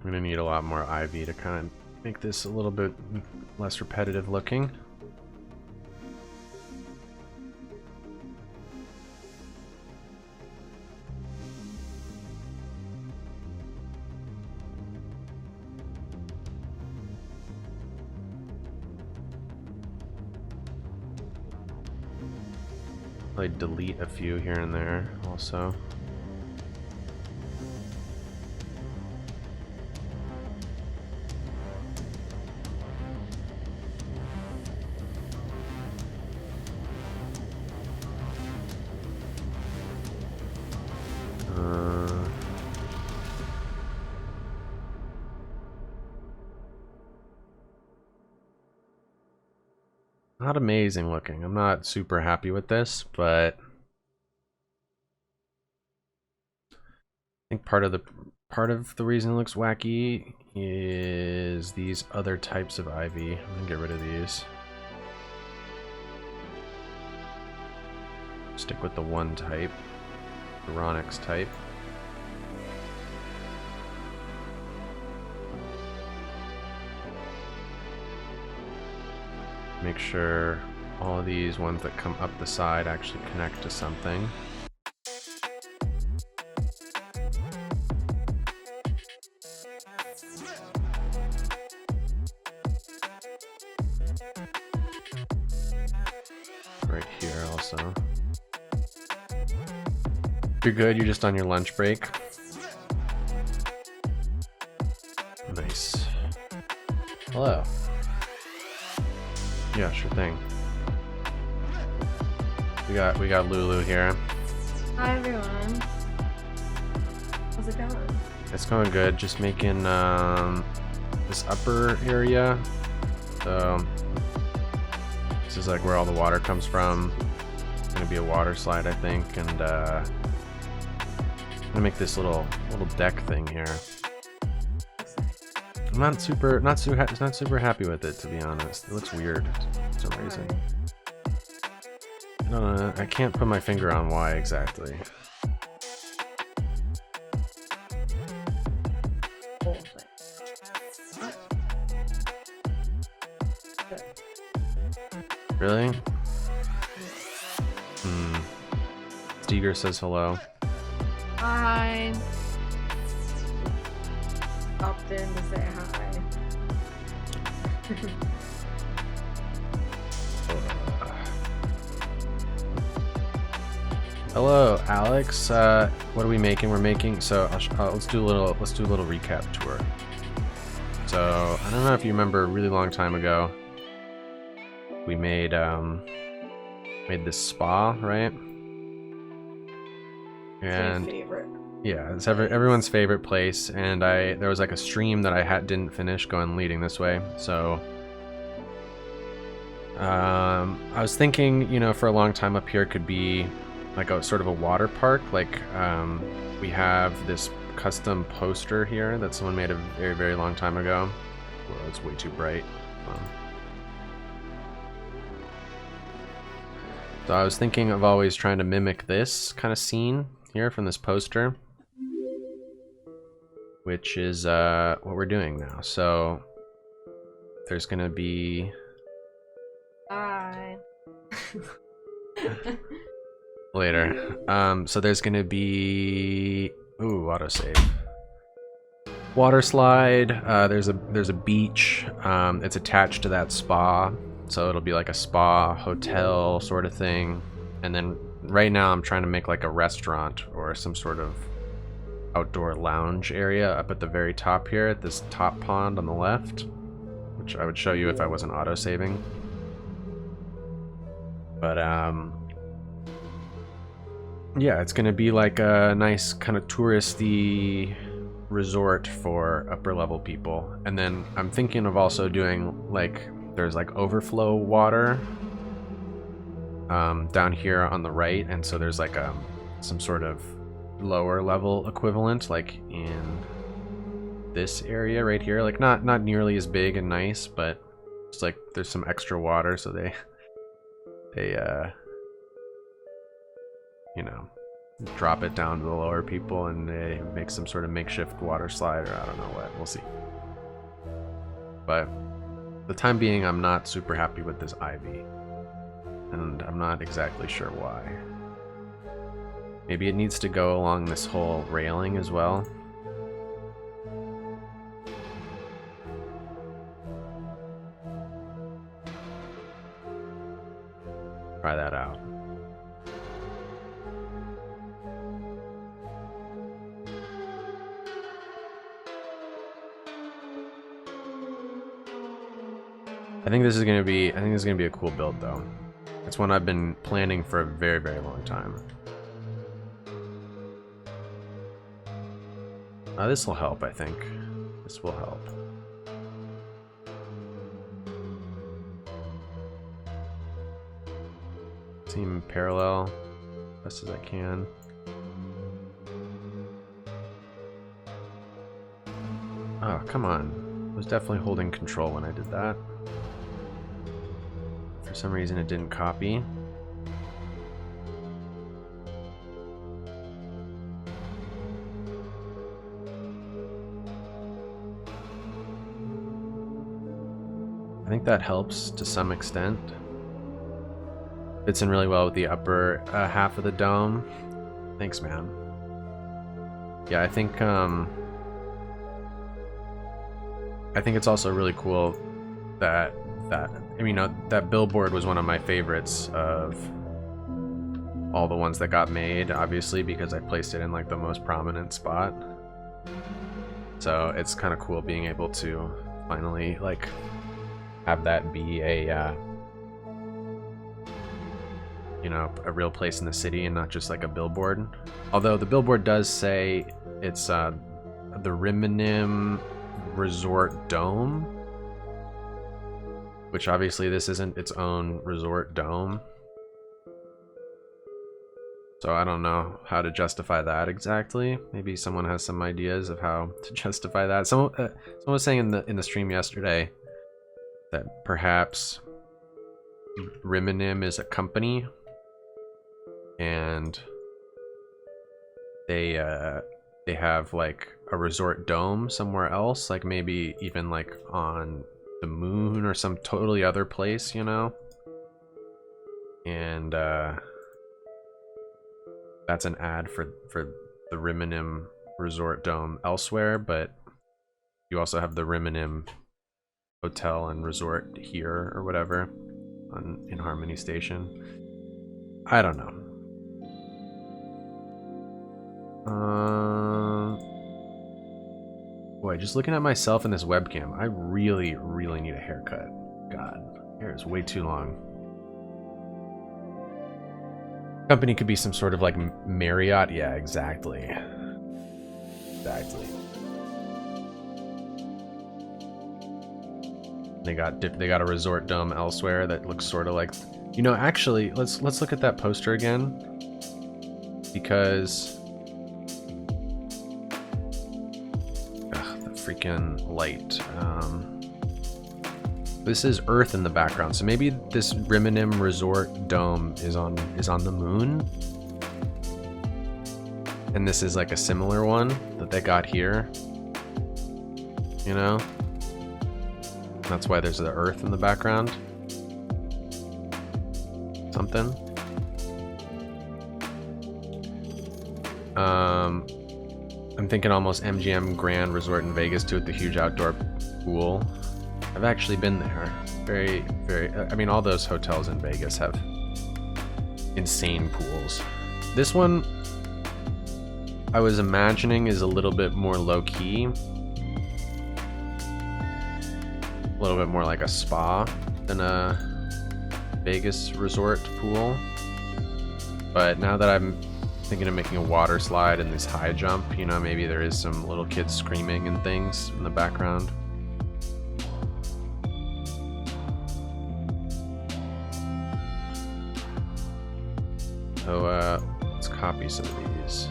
Speaker 1: I'm gonna need a lot more ivy to kind of make this a little bit less repetitive looking. Probably delete a few here and there also. Not amazing looking. I'm not super happy with this, but I think part of the reason it looks wacky is these other types of ivy. I'm gonna get rid of these. Stick with the one type, the Onyx type. Make sure all of these ones that come up the side actually connect to something. Right here also. You're good, you're just on your lunch break. Nice. Hello. Yeah, sure thing. We got Lulu here.
Speaker 2: Hi everyone. How's it going?
Speaker 1: It's going good. Just making this upper area. So this is like where all the water comes from. It's gonna be a water slide, I think, and I'm gonna make this little deck thing here. I'm not super happy with it, to be honest. It looks weird for some reason. I don't know. I can't put my finger on why exactly. Really? Steger says hello.
Speaker 2: Hi. Popped in to say hi.
Speaker 1: Hello, Alex. What are we making? We're making. So let's do a little recap tour. So I don't know if you remember, a really long time ago, we made this spa, right? And
Speaker 2: it's my favorite.
Speaker 1: Yeah, it's everyone's favorite place. And there was like a stream that I didn't finish leading this way. So I was thinking, you know, for a long time up here could be like a sort of a water park. Like we have this custom poster here that someone made a very, very long time ago. Well, it's way too bright. So I was thinking of always trying to mimic this kind of scene here from this poster, which is what we're doing now. So there's gonna be
Speaker 2: Bye.
Speaker 1: later. So there's gonna be autosave. Water slide. There's a beach. It's attached to that spa, so it'll be like a spa hotel sort of thing. And then right now I'm trying to make like a restaurant or some sort of outdoor lounge area up at the very top here at this top pond on the left, which I would show you if I wasn't autosaving. But yeah, it's gonna be like a nice kind of touristy resort for upper level people. And then I'm thinking of also doing like, there's like overflow water down here on the right, and so there's like some sort of lower level equivalent like in this area right here, like not nearly as big and nice, but it's like there's some extra water, so they you know, drop it down to the lower people and they make some sort of makeshift water slide, or I don't know what, we'll see. But for the time being, I'm not super happy with this ivy, and I'm not exactly sure why. Maybe it needs to go along this whole railing as well. Try that out. I think this is gonna be a cool build though. It's one I've been planning for a very, very long time. This will help, I think. This will help. Seam parallel best as I can. Oh, come on. I was definitely holding control when I did that. For some reason it didn't copy. I think that helps to some extent. Fits in really well with the upper half of the dome. Thanks, man. Yeah, I think it's also really cool that that billboard was one of my favorites of all the ones that got made, obviously, because I placed it in like the most prominent spot. So it's kind of cool being able to finally like have that be a a real place in the city and not just like a billboard. Although the billboard does say it's the Rimini Resort Dome, which obviously this isn't its own resort dome. So I don't know how to justify that exactly. Maybe someone has some ideas of how to justify that. Someone was saying in the stream yesterday that perhaps Rimini is a company and they have like a resort dome somewhere else, like maybe even like on the moon or some totally other place, you know? And that's an ad for the Rimini Resort Dome elsewhere, but you also have the Rimini Hotel and Resort here or whatever in Harmony Station. I don't know. Boy, just looking at myself in this webcam, I really, really need a haircut. God, hair is way too long. Company could be some sort of like Marriott. Yeah, exactly. Exactly. They got a resort dome elsewhere that looks sort of like, actually, let's look at that poster again, because freaking light. This is Earth in the background, so maybe this Rimini Resort Dome is on the moon, and this is like a similar one that they got here. That's why there's the Earth in the background. Something. I'm thinking almost MGM Grand Resort in Vegas too, with the huge outdoor pool. I've actually been there. Very, very, I mean, all those hotels in Vegas have insane pools. This one, I was imagining, is a little bit more low-key. A little bit more like a spa than a Vegas resort pool. But now that I'm thinking of making a water slide and this high jump, maybe there is some little kids screaming and things in the background. So let's copy some of these.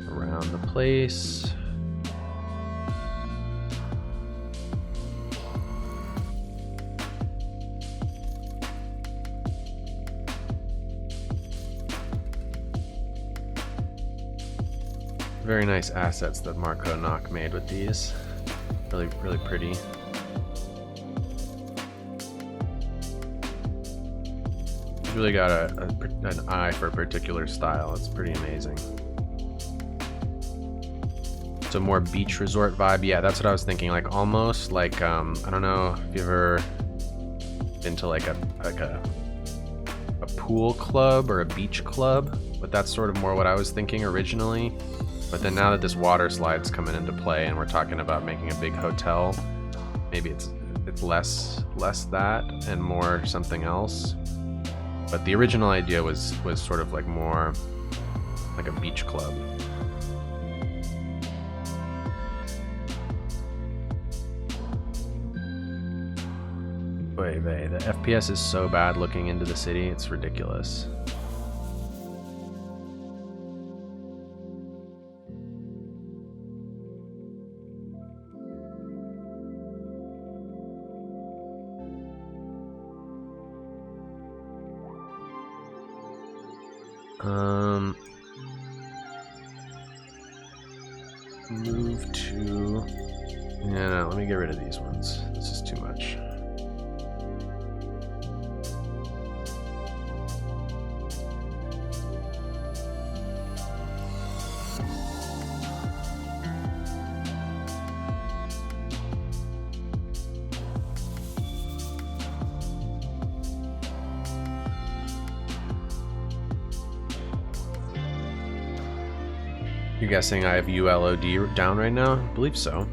Speaker 1: Around the place. Very nice assets that Marco Knock made with these. Really, really pretty. He's really got an eye for a particular style. It's pretty amazing. It's a more beach resort vibe. Yeah, that's what I was thinking. Like almost like I don't know if you've ever been to like a pool club or a beach club, but that's sort of more what I was thinking originally. But then now that this water slide's coming into play and we're talking about making a big hotel, maybe it's less that and more something else. But the original idea was sort of like more like a beach club. Wait, the FPS is so bad looking into the city, it's ridiculous. Move to... Yeah, no, let me get rid of these ones. This is too much. You're guessing I have ULOD down right now? I believe so.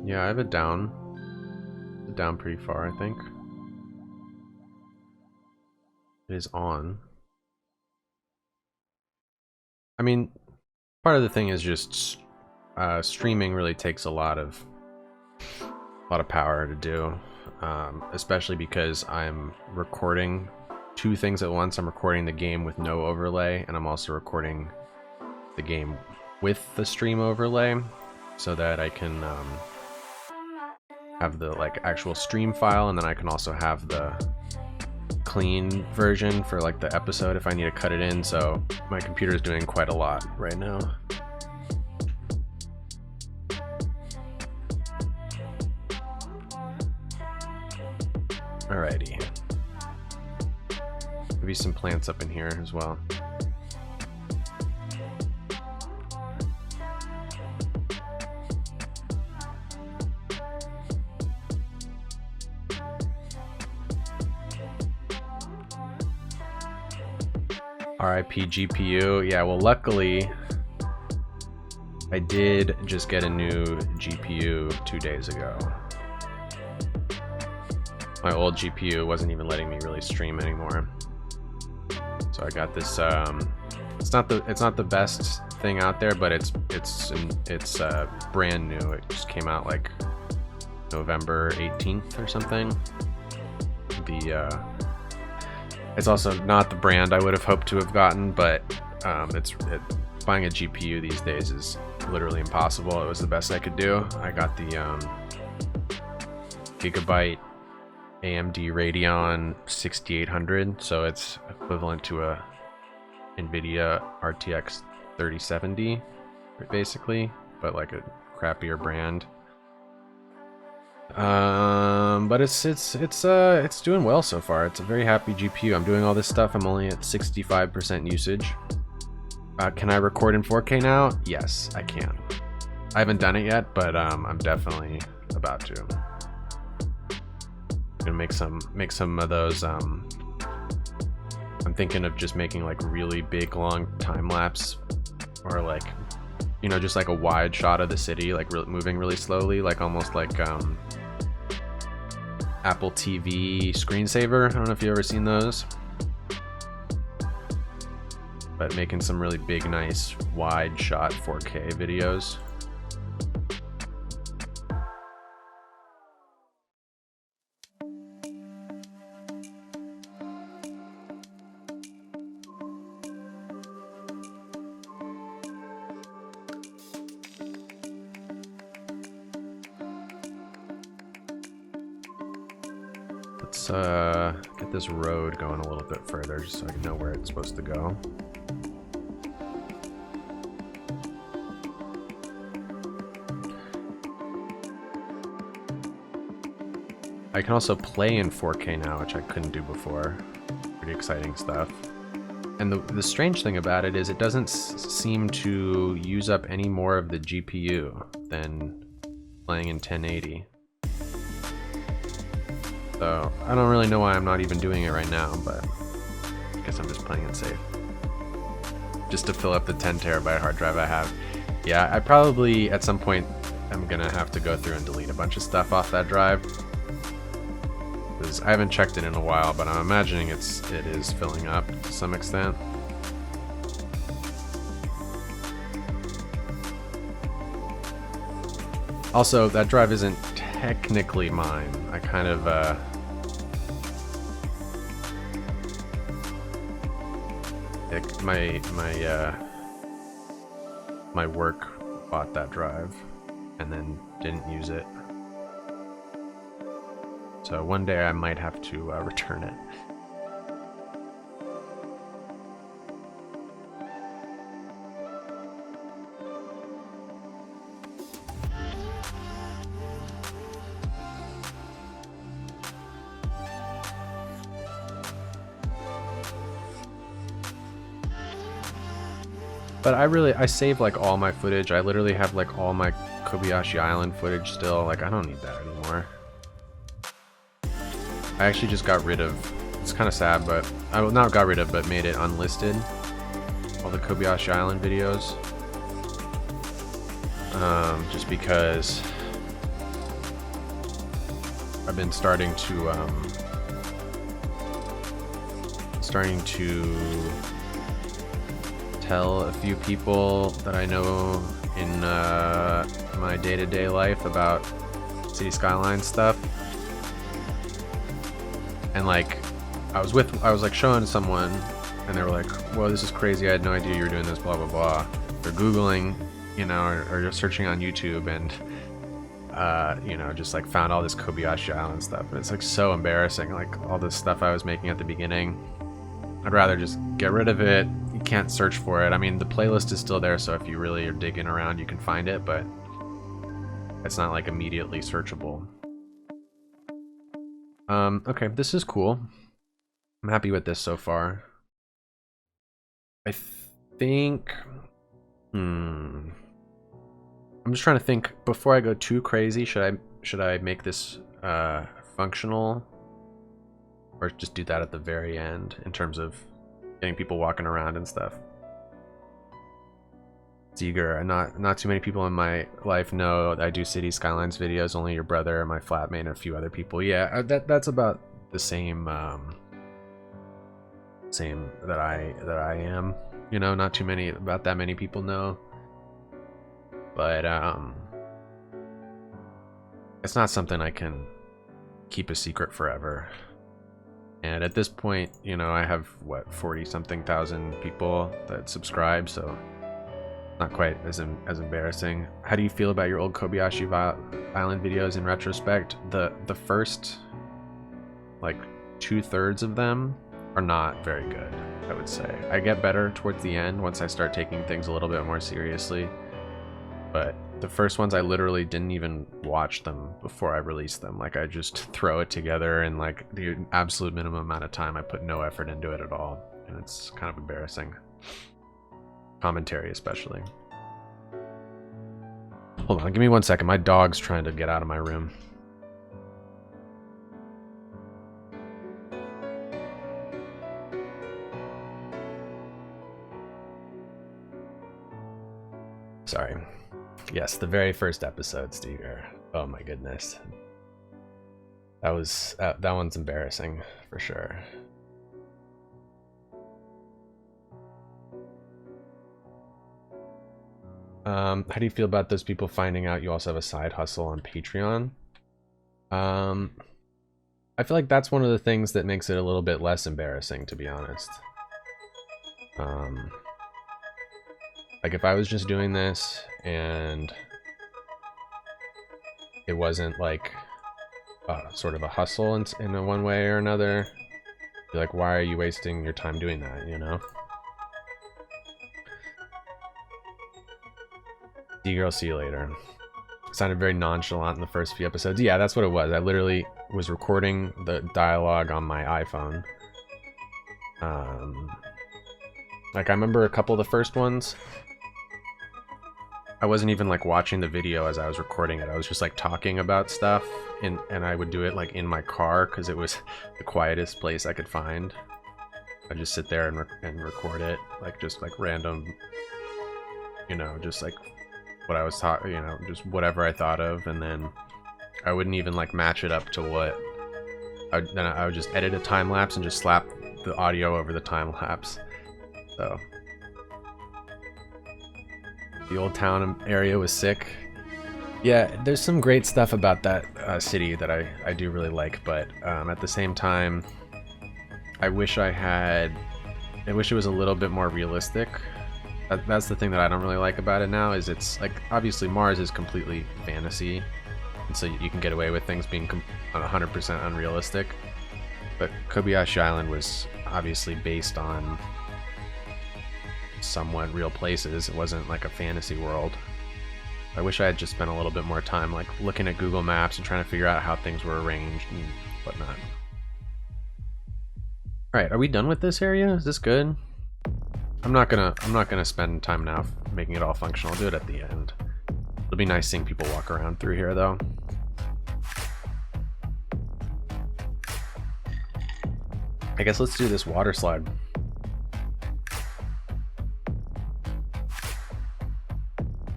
Speaker 1: Yeah, I have it down. Down pretty far, I think. It is on. I mean, part of the thing is just streaming really takes a lot of power to do. Especially because I'm recording two things at once. I'm recording the game with no overlay, and I'm also recording the game with the stream overlay, so that I can have the like actual stream file, and then I can also have the clean version for like the episode if I need to cut it in. So my computer is doing quite a lot right now. Alrighty. Maybe some plants up in here as well. RIP GPU. Yeah, well, luckily I did just get a new GPU 2 days ago. My old GPU wasn't even letting me really stream anymore, so I got this. It's not the best thing out there, but it's brand new. It just came out like November 18th or something. It's also not the brand I would have hoped to have gotten, but buying a GPU these days is literally impossible. It was the best I could do. I got the Gigabyte AMD Radeon 6800, so it's equivalent to a Nvidia RTX 3070 basically, but like a crappier brand. But it's doing well so far. It's a very happy GPU. I'm doing all this stuff. I'm only at 65% usage. Can I record in 4K now? Yes, I can. I haven't done it yet, but I'm definitely about to. Gonna make some of those. I'm thinking of just making like really big long time lapse, or like, you know, just like a wide shot of the city, like moving really slowly, like almost like Apple TV screensaver. I don't know if you've ever seen those, but making some really big, nice wide shot 4K videos. Let's get this road going a little bit further just so I know where it's supposed to go. I can also play in 4K now, which I couldn't do before. Pretty exciting stuff. And the strange thing about it is it doesn't seem to use up any more of the GPU than playing in 1080. So I don't really know why I'm not even doing it right now, but I guess I'm just playing it safe. Just to fill up the 10 terabyte hard drive I have. Yeah, I probably at some point I'm gonna have to go through and delete a bunch of stuff off that drive. Because I haven't checked it in a while, but I'm imagining it is filling up to some extent. Also, that drive isn't technically mine. I kind of my work bought that drive and then didn't use it. So one day I might have to return it. But I save like all my footage. I literally have like all my Kobayashi Island footage still. Like I don't need that anymore. I actually just got rid of, it's kind of sad, but I not got rid of, but made it unlisted. All the Kobayashi Island videos. Just because I've been starting to tell a few people that I know in my day-to-day life about City Skylines stuff. And like I was like showing someone and they were like, whoa, this is crazy, I had no idea you were doing this, blah blah blah. They're Googling, you know, or just searching on YouTube and you know, just like found all this Kobayashi Island stuff. And it's like so embarrassing, like all this stuff I was making at the beginning. I'd rather just get rid of it. You can't search for it. I mean, the playlist is still there, so if you really are digging around, you can find it, but it's not like immediately searchable. Okay, this is cool. I'm happy with this so far. I think... I'm just trying to think, before I go too crazy, should I make this functional? Or just do that at the very end, in terms of getting people walking around and stuff? Zeger, not too many people in my life know that I do City Skylines videos. Only your brother, my flatmate, and a few other people. Yeah, that's about the same same that I am. You know, not too many, about that many people know. But it's not something I can keep a secret forever. And at this point, you know, I have what, 40-something thousand people that subscribe, so not quite as embarrassing. How do you feel about your old Kobayashi Island videos in retrospect? The first like 2/3 of them are not very good, I would say. I get better towards the end once I start taking things a little bit more seriously. But the first ones, I literally didn't even watch them before I released them. Like, I just throw it together in like the absolute minimum amount of time. I put no effort into it at all, and it's kind of embarrassing. Commentary especially. Hold on, give me 1 second. My dog's trying to get out of my room. Sorry. Yes, the very first episode, Steger. Oh my goodness. That one's embarrassing for sure. How do you feel about those people finding out you also have a side hustle on Patreon? I feel like that's one of the things that makes it a little bit less embarrassing, to be honest. Like, if I was just doing this and it wasn't like sort of a hustle in a one way or another, be like, why are you wasting your time doing that, you know? D-girl, see you later. Sounded very nonchalant in the first few episodes. Yeah, that's what it was. I literally was recording the dialogue on my iPhone. Like, I remember a couple of the first ones. I wasn't even like watching the video as I was recording it. I was just like talking about stuff, and I would do it like in my car because it was the quietest place I could find. I'd just sit there and record it, like just like random, you know, just like what I was talking, you know, just whatever I thought of, and then I wouldn't even like match it up to what. Then I would just edit a time lapse and just slap the audio over the time lapse. So. The old town area was sick. Yeah, there's some great stuff about that city that I do really like, but at the same time, I wish it was a little bit more realistic. That's the thing that I don't really like about it now, is it's like, obviously Mars is completely fantasy, and so you can get away with things being 100% unrealistic, but Kobayashi Island was obviously based on somewhat real places. It wasn't like a fantasy world. I wish I had just spent a little bit more time like looking at Google Maps and trying to figure out how things were arranged and whatnot. Alright, are we done with this area? Is this good? I'm not gonna spend time now making it all functional. I'll do it at the end. It'll be nice seeing people walk around through here though. I guess let's do this water slide.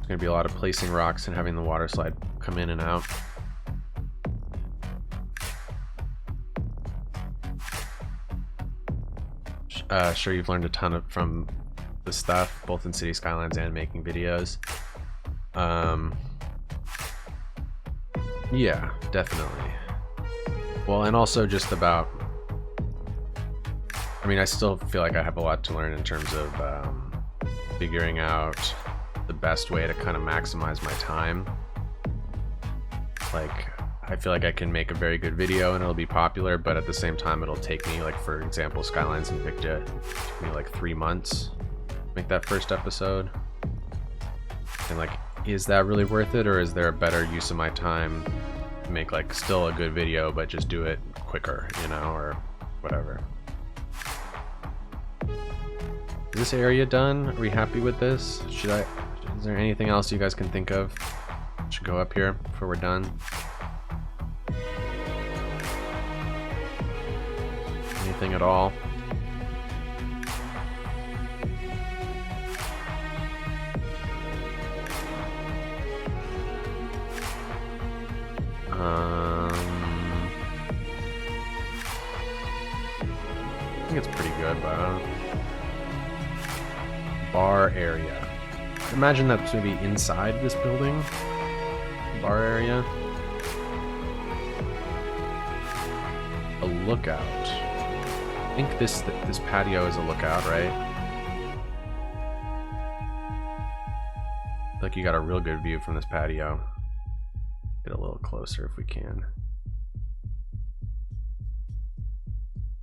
Speaker 1: Gonna be a lot of placing rocks and having the water slide come in and out. Sure, you've learned a ton from the stuff, both in City Skylines and making videos. Yeah, definitely. Well, and also just about, I mean, I still feel like I have a lot to learn in terms of figuring out the best way to kind of maximize my time. Like, I feel like I can make a very good video and it'll be popular, but at the same time it'll take me, like for example Skylines Invicta, it took me like 3 months to make that first episode. And like, is that really worth it, or is there a better use of my time to make like still a good video but just do it quicker, you know, or whatever. Is this area done? Are we happy with this? Is there anything else you guys can think of? Should go up here before we're done. Anything at all? I think it's pretty good, but I don't... Bar area. Imagine that's maybe inside this building. Bar area. A lookout. I think this patio is a lookout, right? Like, you got a real good view from this patio. Get a little closer if we can.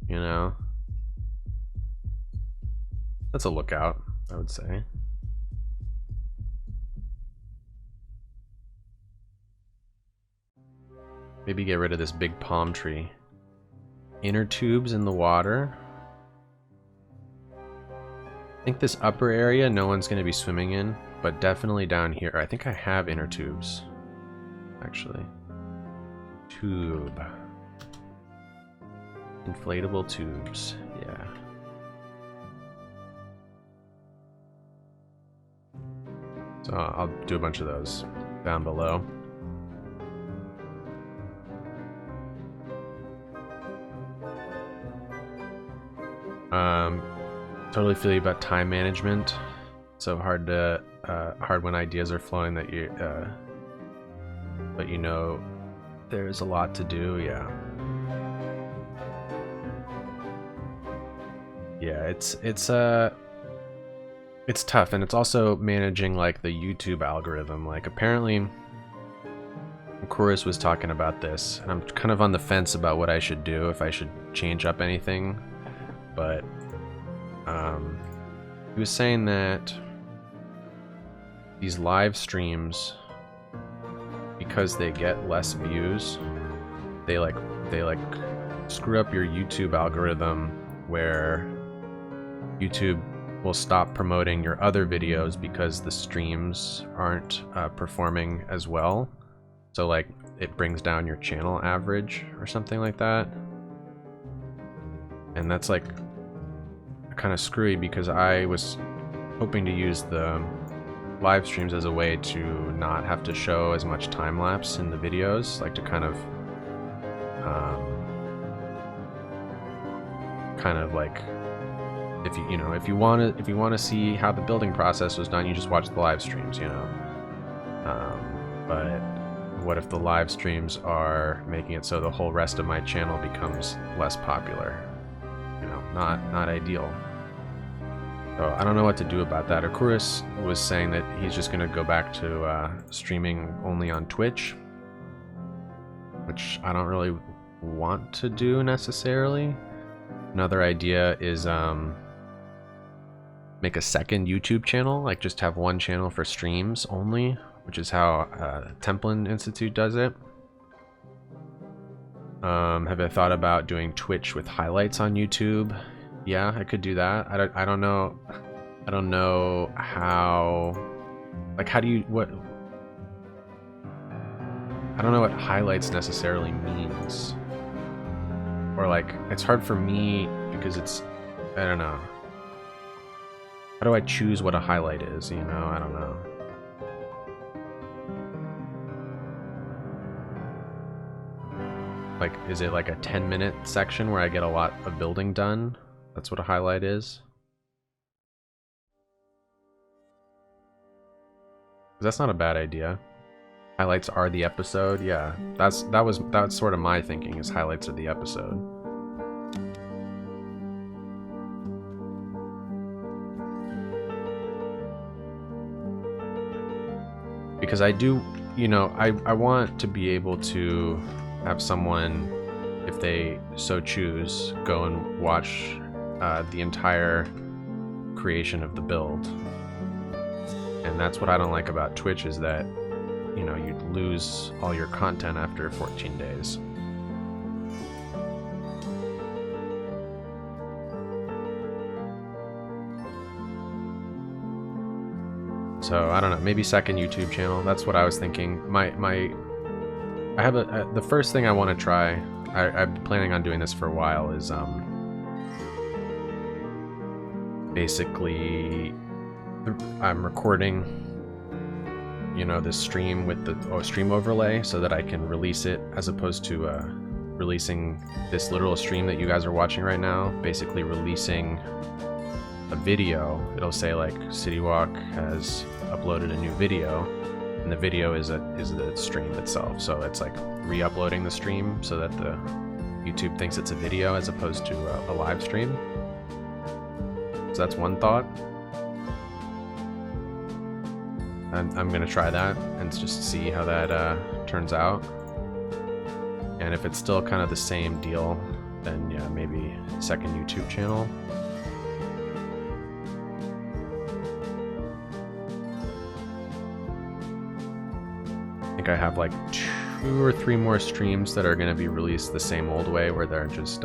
Speaker 1: You know? That's a lookout, I would say. Maybe get rid of this big palm tree. Inner tubes in the water. I think this upper area no one's going to be swimming in, but definitely down here. I think I have inner tubes, actually. Tube. Inflatable tubes, yeah. So I'll do a bunch of those down below. Totally feel you about time management. So hard when ideas are flowing that you, but you know there's a lot to do. Yeah. Yeah, it's tough, and it's also managing like the YouTube algorithm. Like apparently, Chorus was talking about this, and I'm kind of on the fence about what I should do, if I should change up anything, but he was saying that these live streams, because they get less views, they like screw up your YouTube algorithm, where YouTube will stop promoting your other videos because the streams aren't performing as well. So like it brings down your channel average or something like that. And that's like kind of screwy because I was hoping to use the live streams as a way to not have to show as much time lapse in the videos, like to kind of like if you want to see how the building process was done, you just watch the live streams, you know. But what if the live streams are making it so the whole rest of my channel becomes less popular? You know, not ideal. So I don't know what to do about that. Akuris was saying that he's just going to go back to streaming only on Twitch, which I don't really want to do necessarily. Another idea is make a second YouTube channel, like just have one channel for streams only, which is how Templin Institute does it. Have I thought about doing Twitch with highlights on YouTube? Yeah, I could do that. I don't know how, like, how do you, what, I don't know what highlights necessarily means. Or like, it's hard for me because it's, I don't know. How do I choose what a highlight is, you know? I don't know. Like, is it like a 10-minute section where I get a lot of building done? That's what a highlight is? That's not a bad idea. Highlights are the episode, yeah. That's sort of my thinking, is highlights are the episode. Because I do, you know, I want to be able to have someone, if they so choose, go and watch the entire creation of the build. And that's what I don't like about Twitch, is that, you know, you lose all your content after 14 days. So I don't know, maybe second YouTube channel. That's what I was thinking. I have the first thing I want to try. I'm planning on doing this for a while. Is basically I'm recording, you know, this stream with the stream overlay so that I can release it, as opposed to releasing this literal stream that you guys are watching right now. Basically releasing a video. It'll say like Citywok has uploaded a new video, and the video is the stream itself. So it's like re-uploading the stream so that the YouTube thinks it's a video as opposed to a live stream. So that's one thought. I'm gonna try that and just see how that turns out. And if it's still kind of the same deal, then yeah, maybe second YouTube channel. I think I have like 2 or 3 more streams that are gonna be released the same old way, where they're just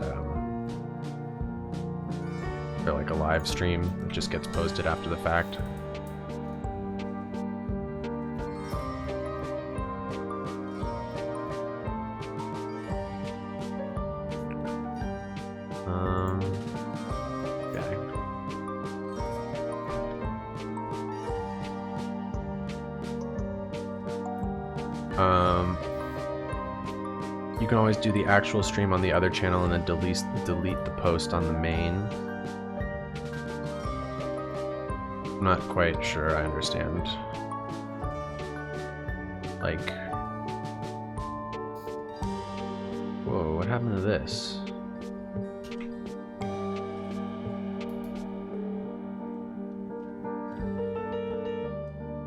Speaker 1: they're like a live stream that just gets posted after the fact. You can always do the actual stream on the other channel and then delete the post on the main. I'm not quite sure I understand. Like, whoa, what happened to this?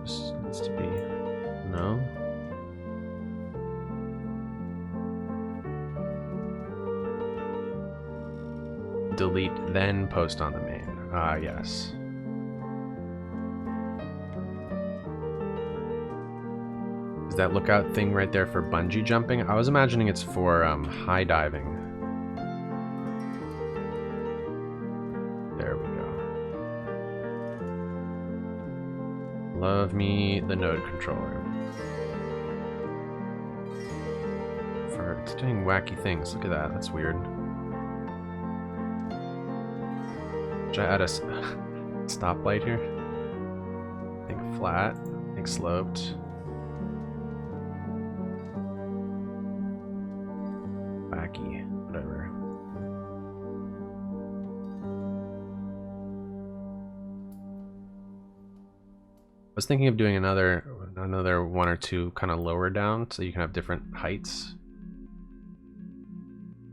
Speaker 1: This needs to be, no? Delete, then post on the main. Ah, yes. Is that lookout thing right there for bungee jumping? I was imagining it's for high diving. There we go. Love me the node controller. It's doing wacky things. Look at that. That's weird. Should I add a stoplight here? Think flat. Think sloped. Wacky. Whatever. I was thinking of doing another one or two kind of lower down so you can have different heights.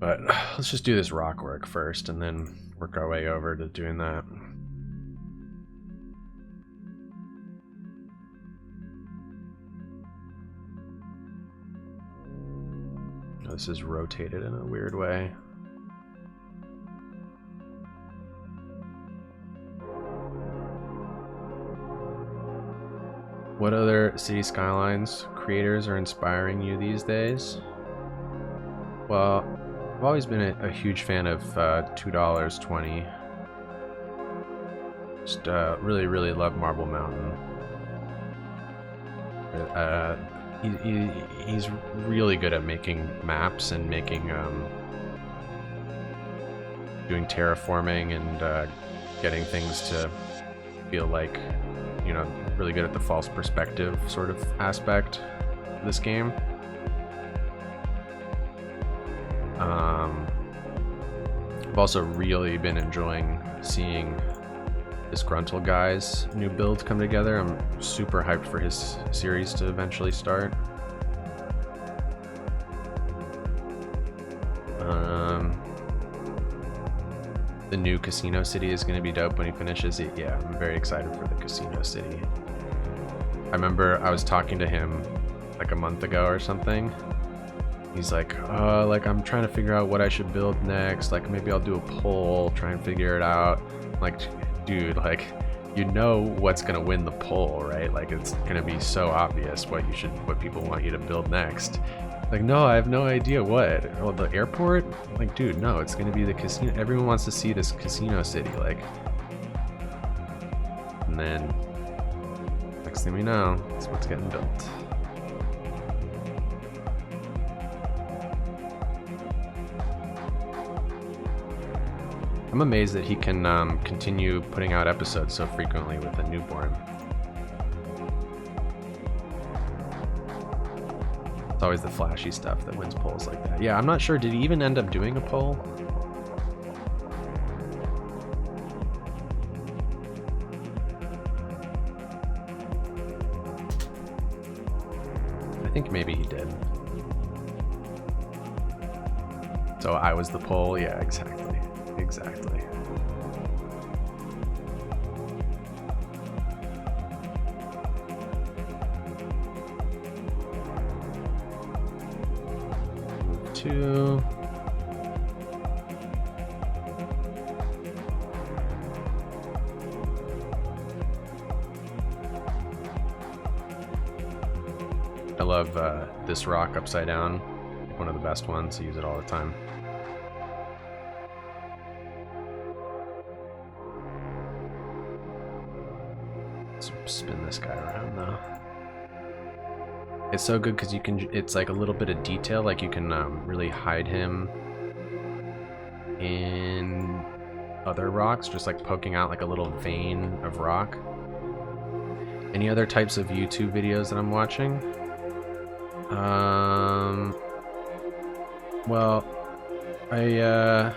Speaker 1: But let's just do this rock work first and then work our way over to doing that. This is rotated in a weird way. What other City Skylines creators are inspiring you these days? Well, I've always been a huge fan of $2.20. Just really love Marble Mountain. He's really good at making maps and making doing terraforming and getting things to feel like, you know, really good at the false perspective sort of aspect of this game. I've also really been enjoying seeing Disgruntled Guy's new build come together. I'm super hyped for his series to eventually start. The new Casino City is going to be dope when he finishes it. Yeah, I'm very excited for the Casino City. I remember I was talking to him like a month ago or something. He's like, I'm trying to figure out what I should build next. Like, maybe I'll do a poll, try and figure it out. I'm like, dude, like, you know what's gonna win the poll, right? Like, it's gonna be so obvious what people want you to build next. Like, no, I have no idea what. Oh, the airport? Like, dude, no, it's gonna be the casino. Everyone wants to see this Casino City, like. And then, next thing we know, it's what's getting built. I'm amazed that he can continue putting out episodes so frequently with a newborn. It's always the flashy stuff that wins polls like that. Yeah, I'm not sure. Did he even end up doing a poll? I think maybe he did. So I was the poll? Yeah, exactly. Exactly. Move 2. I love this rock upside down. One of the best ones. I use it all the time. Spin this guy around though. It's so good because you can, it's like a little bit of detail, like you can really hide him in other rocks, just like poking out like a little vein of rock. Any other types of YouTube videos that I'm watching? Well, I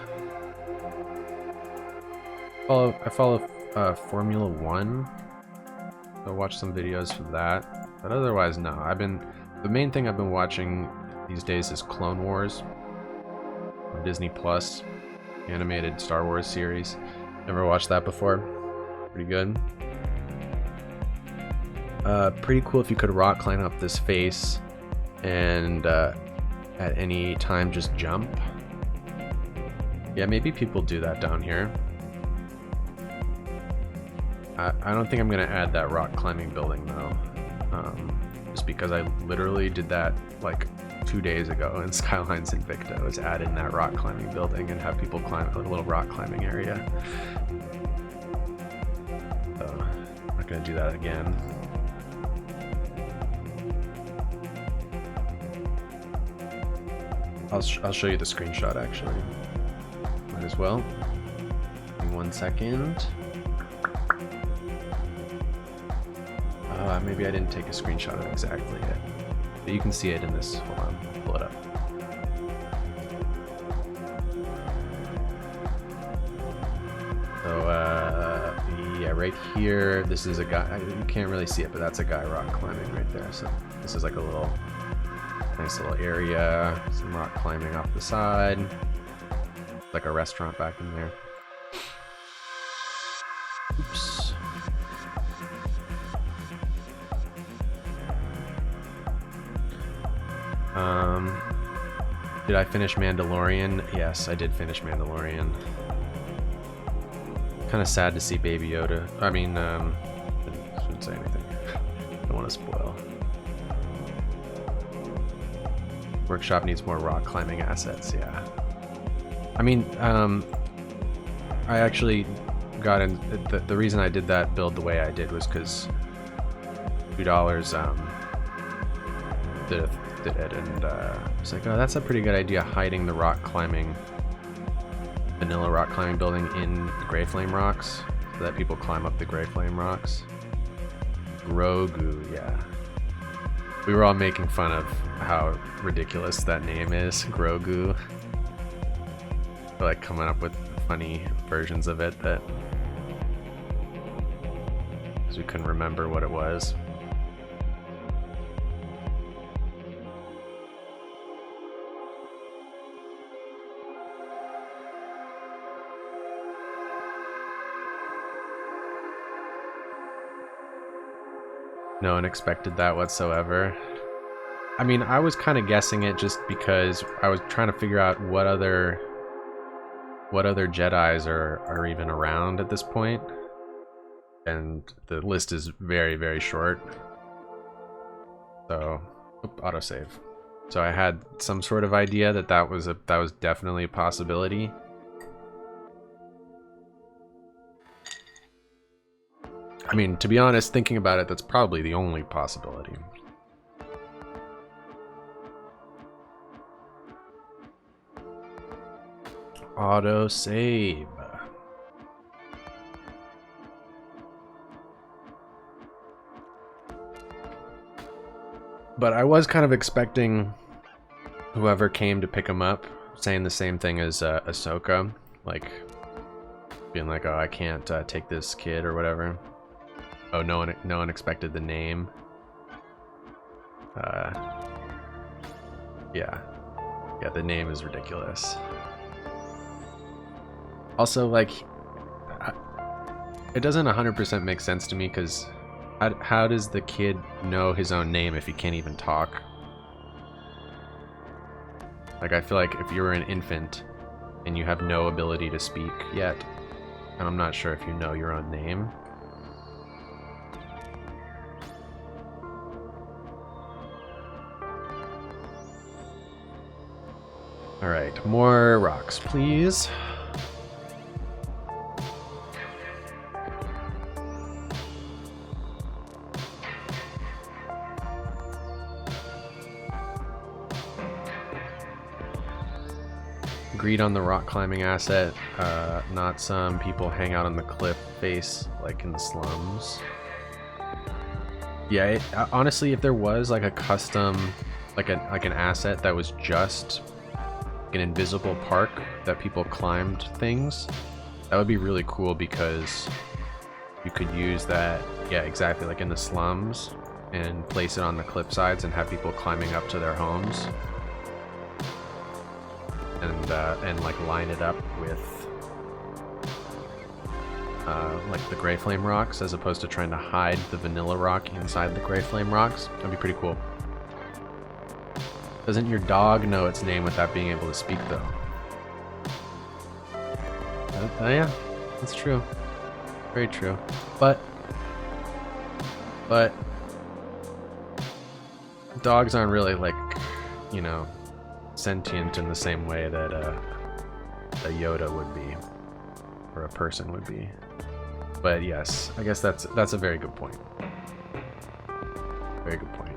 Speaker 1: follow Formula 1. I'll watch some videos for that, but otherwise no. The main thing I've been watching these days is Clone Wars on Disney Plus, animated Star Wars series. Never watched that before. Pretty good. Pretty cool if you could rock climb up this face and at any time just jump. Yeah, maybe people do that down here. I don't think I'm gonna add that rock climbing building though, just because I literally did that like 2 days ago in Skylines Invicta. I was adding that rock climbing building and have people climb a little rock climbing area. So I'm not gonna do that again. I'll show you the screenshot actually. Might as well. In 1 second. Maybe I didn't take a screenshot of it exactly yet. But you can see it in this. Hold on, pull it up. So, yeah, right here, this is a guy. You can't really see it, but that's a guy rock climbing right there. So this is like a little, nice little area. Some rock climbing off the side. Like a restaurant back in there. Oops. Did I finish Mandalorian? Yes, I did finish Mandalorian. Kind of sad to see Baby Yoda. I mean, shouldn't say anything. Don't want to spoil. Workshop needs more rock climbing assets, yeah. I mean, I actually got in. The reason I did that build the way I did was because $2 did it, and it's like, oh, that's a pretty good idea, hiding the rock climbing, vanilla rock climbing building in the Gray Flame rocks, so that people climb up the Gray Flame rocks. Grogu, yeah. We were all making fun of how ridiculous that name is, Grogu. We're like coming up with funny versions of it that, because we couldn't remember what it was. No one expected that whatsoever. I mean, I was kind of guessing it just because I was trying to figure out what other Jedis are even around at this point. And the list is very, very short. So, autosave. So I had some sort of idea that was definitely a possibility. I mean, to be honest, thinking about it, that's probably the only possibility. Auto save. But I was kind of expecting whoever came to pick him up saying the same thing as Ahsoka, like being like, "Oh, I can't take this kid" or whatever. Oh, no one expected the name. Yeah, the name is ridiculous. Also, like, it doesn't 100% make sense to me, because how does the kid know his own name if he can't even talk? Like, I feel like if you're an infant and you have no ability to speak yet, and I'm not sure if you know your own name. Alright, more rocks, please. Agreed on the rock climbing asset, not some people hang out on the cliff face like in the slums. Yeah, honestly, if there was like a custom, like an asset that was just an invisible park that people climbed things, that would be really cool, because you could use that, yeah, exactly, like in the slums, and place it on the cliff sides and have people climbing up to their homes, and like line it up with like the Gray Flame rocks, as opposed to trying to hide the vanilla rock inside the Gray Flame rocks. That'd be pretty cool. Doesn't your dog know its name without being able to speak, though? Yeah, that's true. Very true. But dogs aren't really, like, you know, sentient in the same way that a Yoda would be, or a person would be. But yes, I guess that's a very good point. Very good point.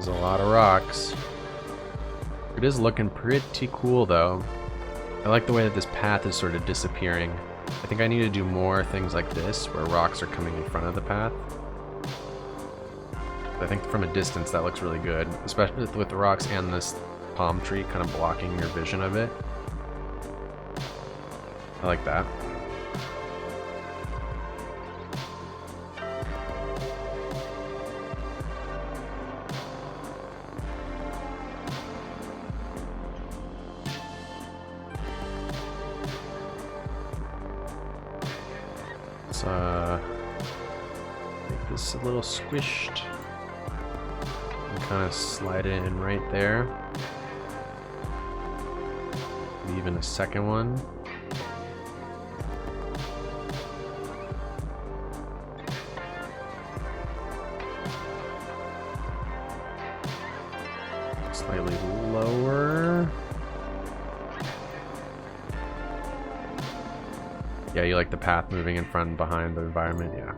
Speaker 1: There's a lot of rocks. It is looking pretty cool though. I like the way that this path is sort of disappearing. I think I need to do more things like this where rocks are coming in front of the path. I think from a distance that looks really good, especially with the rocks and this palm tree kind of blocking your vision of it. I like that. Let's make this a little squished. Kind of slide it in right there. Even a second one. Slightly lower. Yeah, you like the path moving in front and behind the environment, yeah.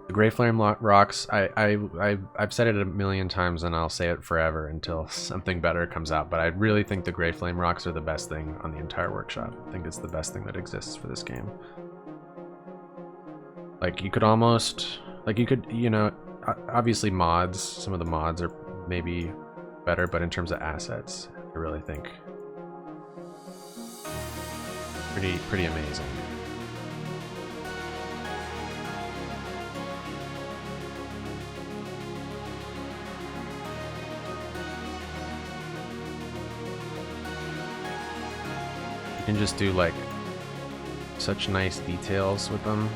Speaker 1: The Gray Flame rocks, I've said it a million times and I'll say it forever until something better comes out, but I really think the Gray Flame rocks are the best thing on the entire workshop. I think it's the best thing that exists for this game. Like, you could almost, like, you could, you know, obviously mods, some of the mods are maybe better, but in terms of assets, I really think pretty amazing. You can just do like such nice details with them.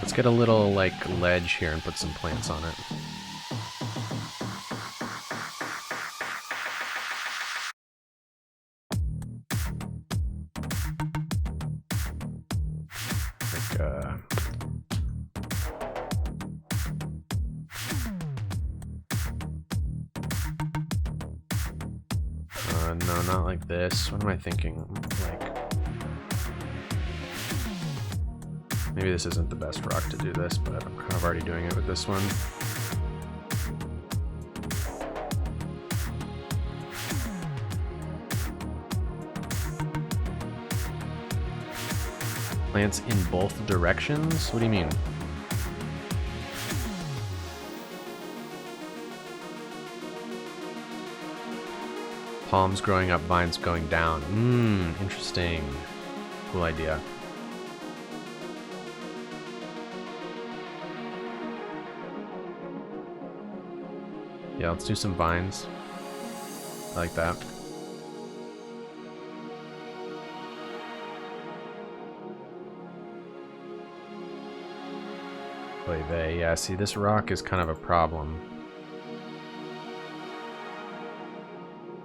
Speaker 1: Let's get a little like ledge here and put some plants on it. No, not like this. What am I thinking? Like, maybe this isn't the best rock to do this, but I'm kind of already doing it with this one. Plants in both directions? What do you mean? Palms growing up, vines going down. Interesting. Cool idea. Yeah, let's do some vines. I like that. Oy vey. Yeah, see, this rock is kind of a problem.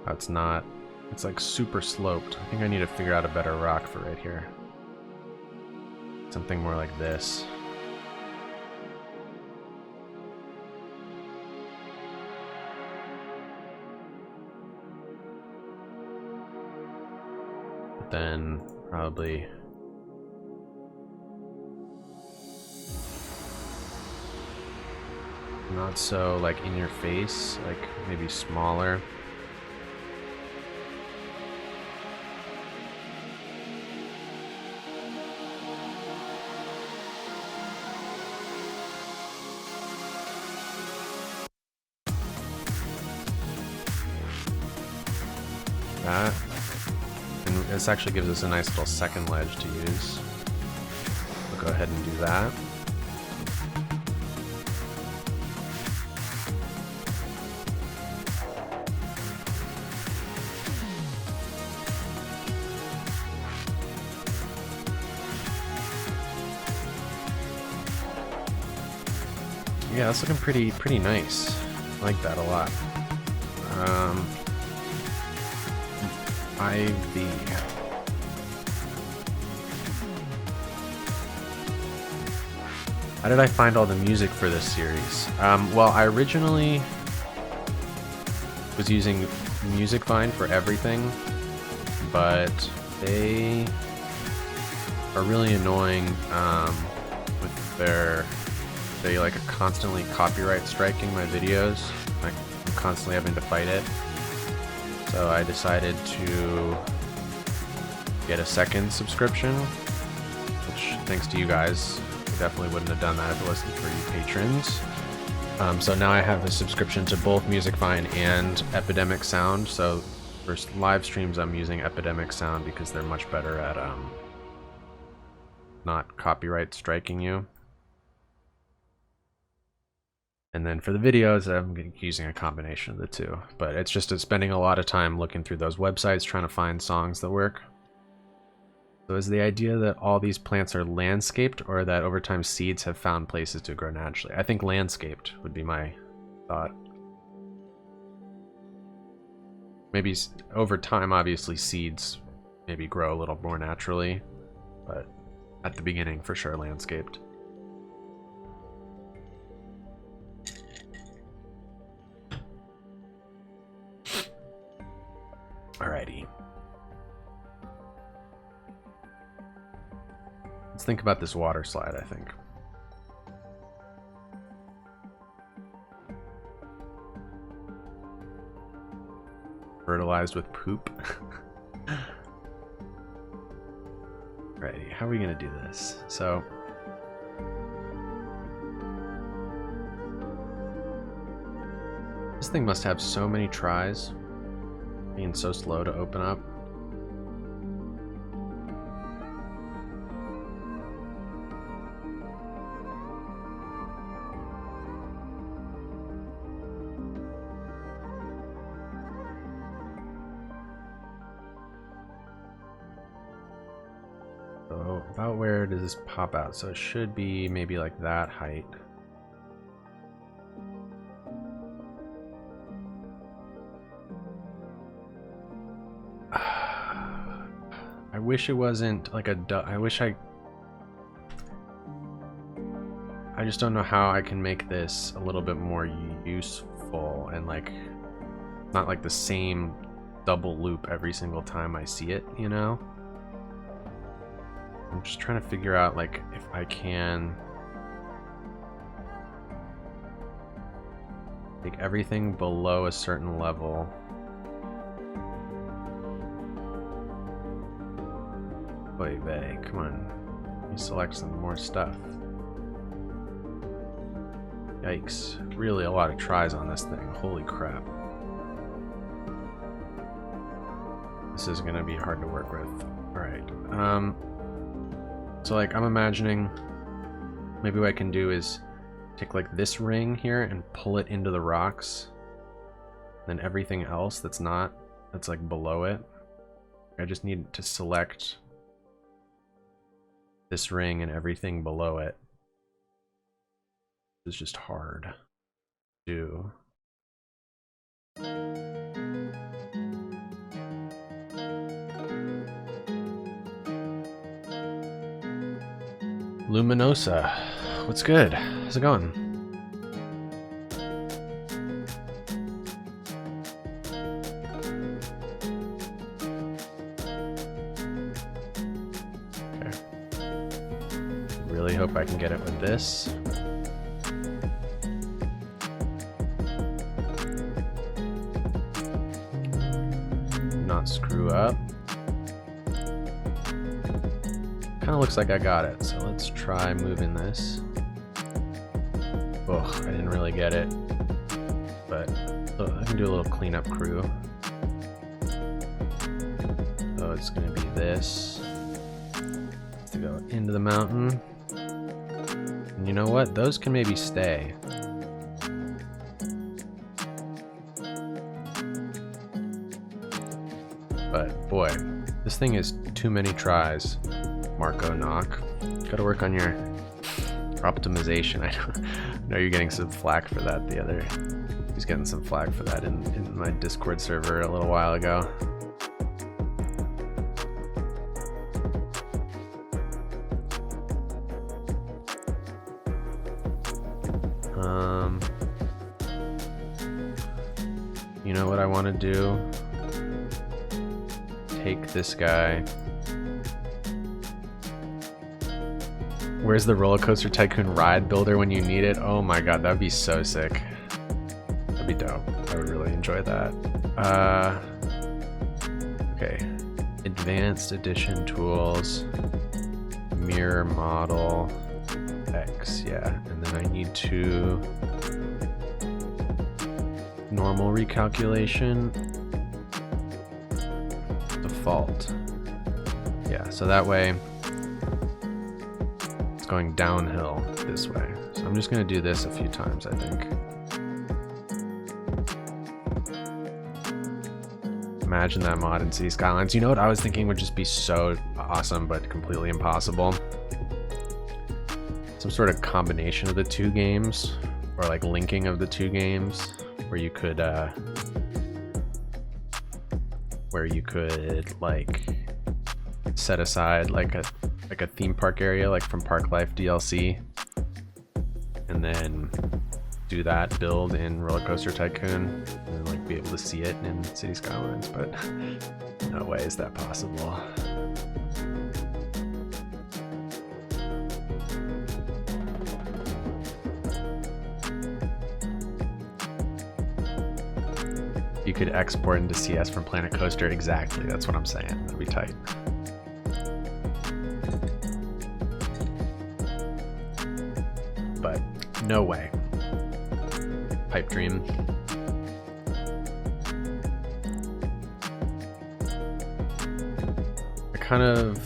Speaker 1: It's not, it's like super sloped. I think I need to figure out a better rock for right here. Something more like this. But then probably not so like in your face, like maybe smaller. That. And this actually gives us a nice little second ledge to use. We'll go ahead and do that. Yeah, that's looking pretty nice. I like that a lot. Ivy. How did I find all the music for this series? Well, I originally was using Musicvine for everything, but they are really annoying with they like are constantly copyright striking my videos. Like, I'm constantly having to fight it. So I decided to get a second subscription, which, thanks to you guys, I definitely wouldn't have done that if it wasn't for you patrons. So now I have a subscription to both MusicFine and Epidemic Sound. So for live streams, I'm using Epidemic Sound because they're much better at not copyright striking you. And then for the videos, I'm using a combination of the two. But it's just spending a lot of time looking through those websites trying to find songs that work. So is the idea that all these plants are landscaped, or that over time seeds have found places to grow naturally? I think landscaped would be my thought. Maybe over time, obviously, seeds maybe grow a little more naturally, but at the beginning, for sure, landscaped. Alrighty. Let's think about this water slide, I think. Fertilized with poop. Alrighty, how are we gonna do this? So this thing must have so many tries, being so slow to open up. So about where does this pop out? So it should be maybe like that height. I wish it wasn't like a I just don't know how I can make this a little bit more useful and like not like the same double loop every single time I see it, you know? I'm just trying to figure out like if I can take everything below a certain level. Oy vey, come on. You select some more stuff. Yikes. Really a lot of tries on this thing. Holy crap. This is gonna be hard to work with. Alright. So like I'm imagining maybe what I can do is take like this ring here and pull it into the rocks. Then everything else that's like below it. I just need to select this ring and everything below it. It's just hard to do. Luminosa, what's good? How's it going? Okay. Really hope I can get it with this. Not screw up. Kind of looks like I got it, so let's try moving this. Ugh, I didn't really get it, but I can do a little cleanup crew. So it's gonna be this to go into the mountain. And you know what? Those can maybe stay. But boy, this thing is too many tries. Marco Knock. Gotta work on your optimization. I know you're getting some flack for that. He's getting some flack for that in my Discord server a little while ago. You know what I want to do? take this guy. Where's the Roller Coaster Tycoon ride builder when you need it? Oh my god, that'd be so sick. That'd be dope. I would really enjoy that. Okay. Advanced Edition tools. Mirror model. X, yeah. And then I need to... normal recalculation. Default. Yeah, so that way it's going downhill this way. So I'm just gonna do this a few times, I think. Imagine that mod in City Skylines. You know what I was thinking would just be so awesome, but completely impossible? Some sort of combination of the two games, or like linking of the two games, where you could like set aside like a theme park area, like from Park Life DLC, and then do that build in Roller Coaster Tycoon, and then like be able to see it in City Skylines. But no way is that possible. You could export into CS from Planet Coaster. Exactly, that's what I'm saying. That'd be tight. But no way. Pipe dream. I kind of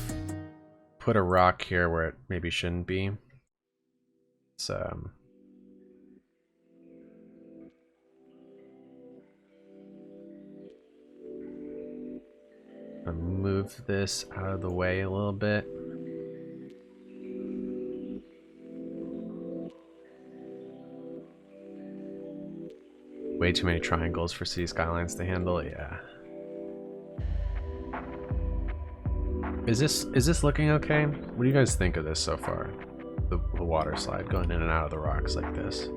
Speaker 1: put a rock here where it maybe shouldn't be. It's move this out of the way a little bit. Way too many triangles for City Skylines to handle, yeah. Is this looking okay? What do you guys think of this so far? The water slide going in and out of the rocks like this.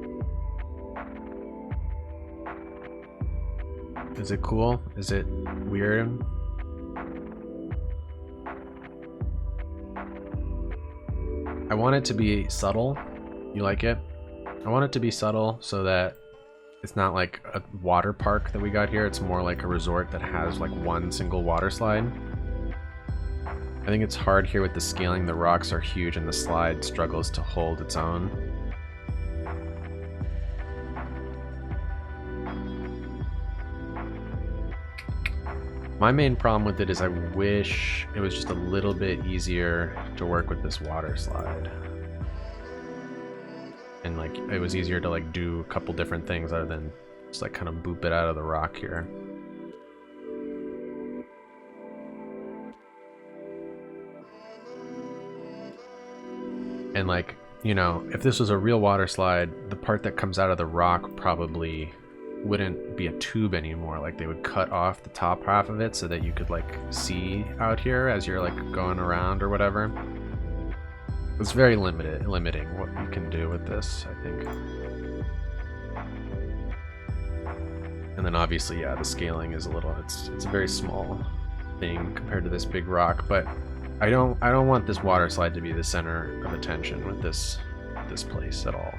Speaker 1: Is it cool? Is it weird? I want it to be subtle. You like it? I want it to be subtle so that it's not like a water park that we got here. It's more like a resort that has like one single water slide. I think it's hard here with the scaling. The rocks are huge and the slide struggles to hold its own. My main problem with it is I wish it was just a little bit easier to work with this water slide. And like it was easier to like do a couple different things other than just like kind of boop it out of the rock here. And like, you know, if this was a real water slide, the part that comes out of the rock probably wouldn't be a tube anymore. Like they would cut off the top half of it so that you could like see out here as you're like going around or whatever. It's very limiting what you can do with this, I think. And then obviously, yeah, the scaling is a little, it's a very small thing compared to this big rock, but I don't want this water slide to be the center of attention with this place at all.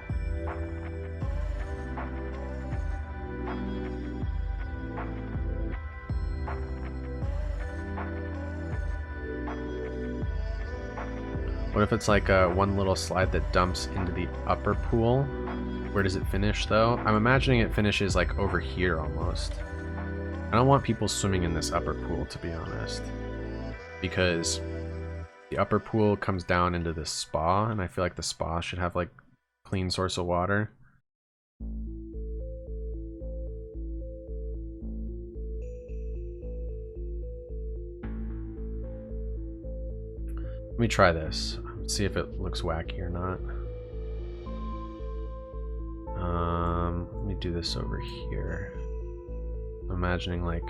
Speaker 1: What if it's like one little slide that dumps into the upper pool? Where does it finish though? I'm imagining it finishes like over here almost. I don't want people swimming in this upper pool, to be honest, because the upper pool comes down into this spa, and I feel like the spa should have like clean source of water. Let me try this. See if it looks wacky or not. Let me do this over here. I'm imagining like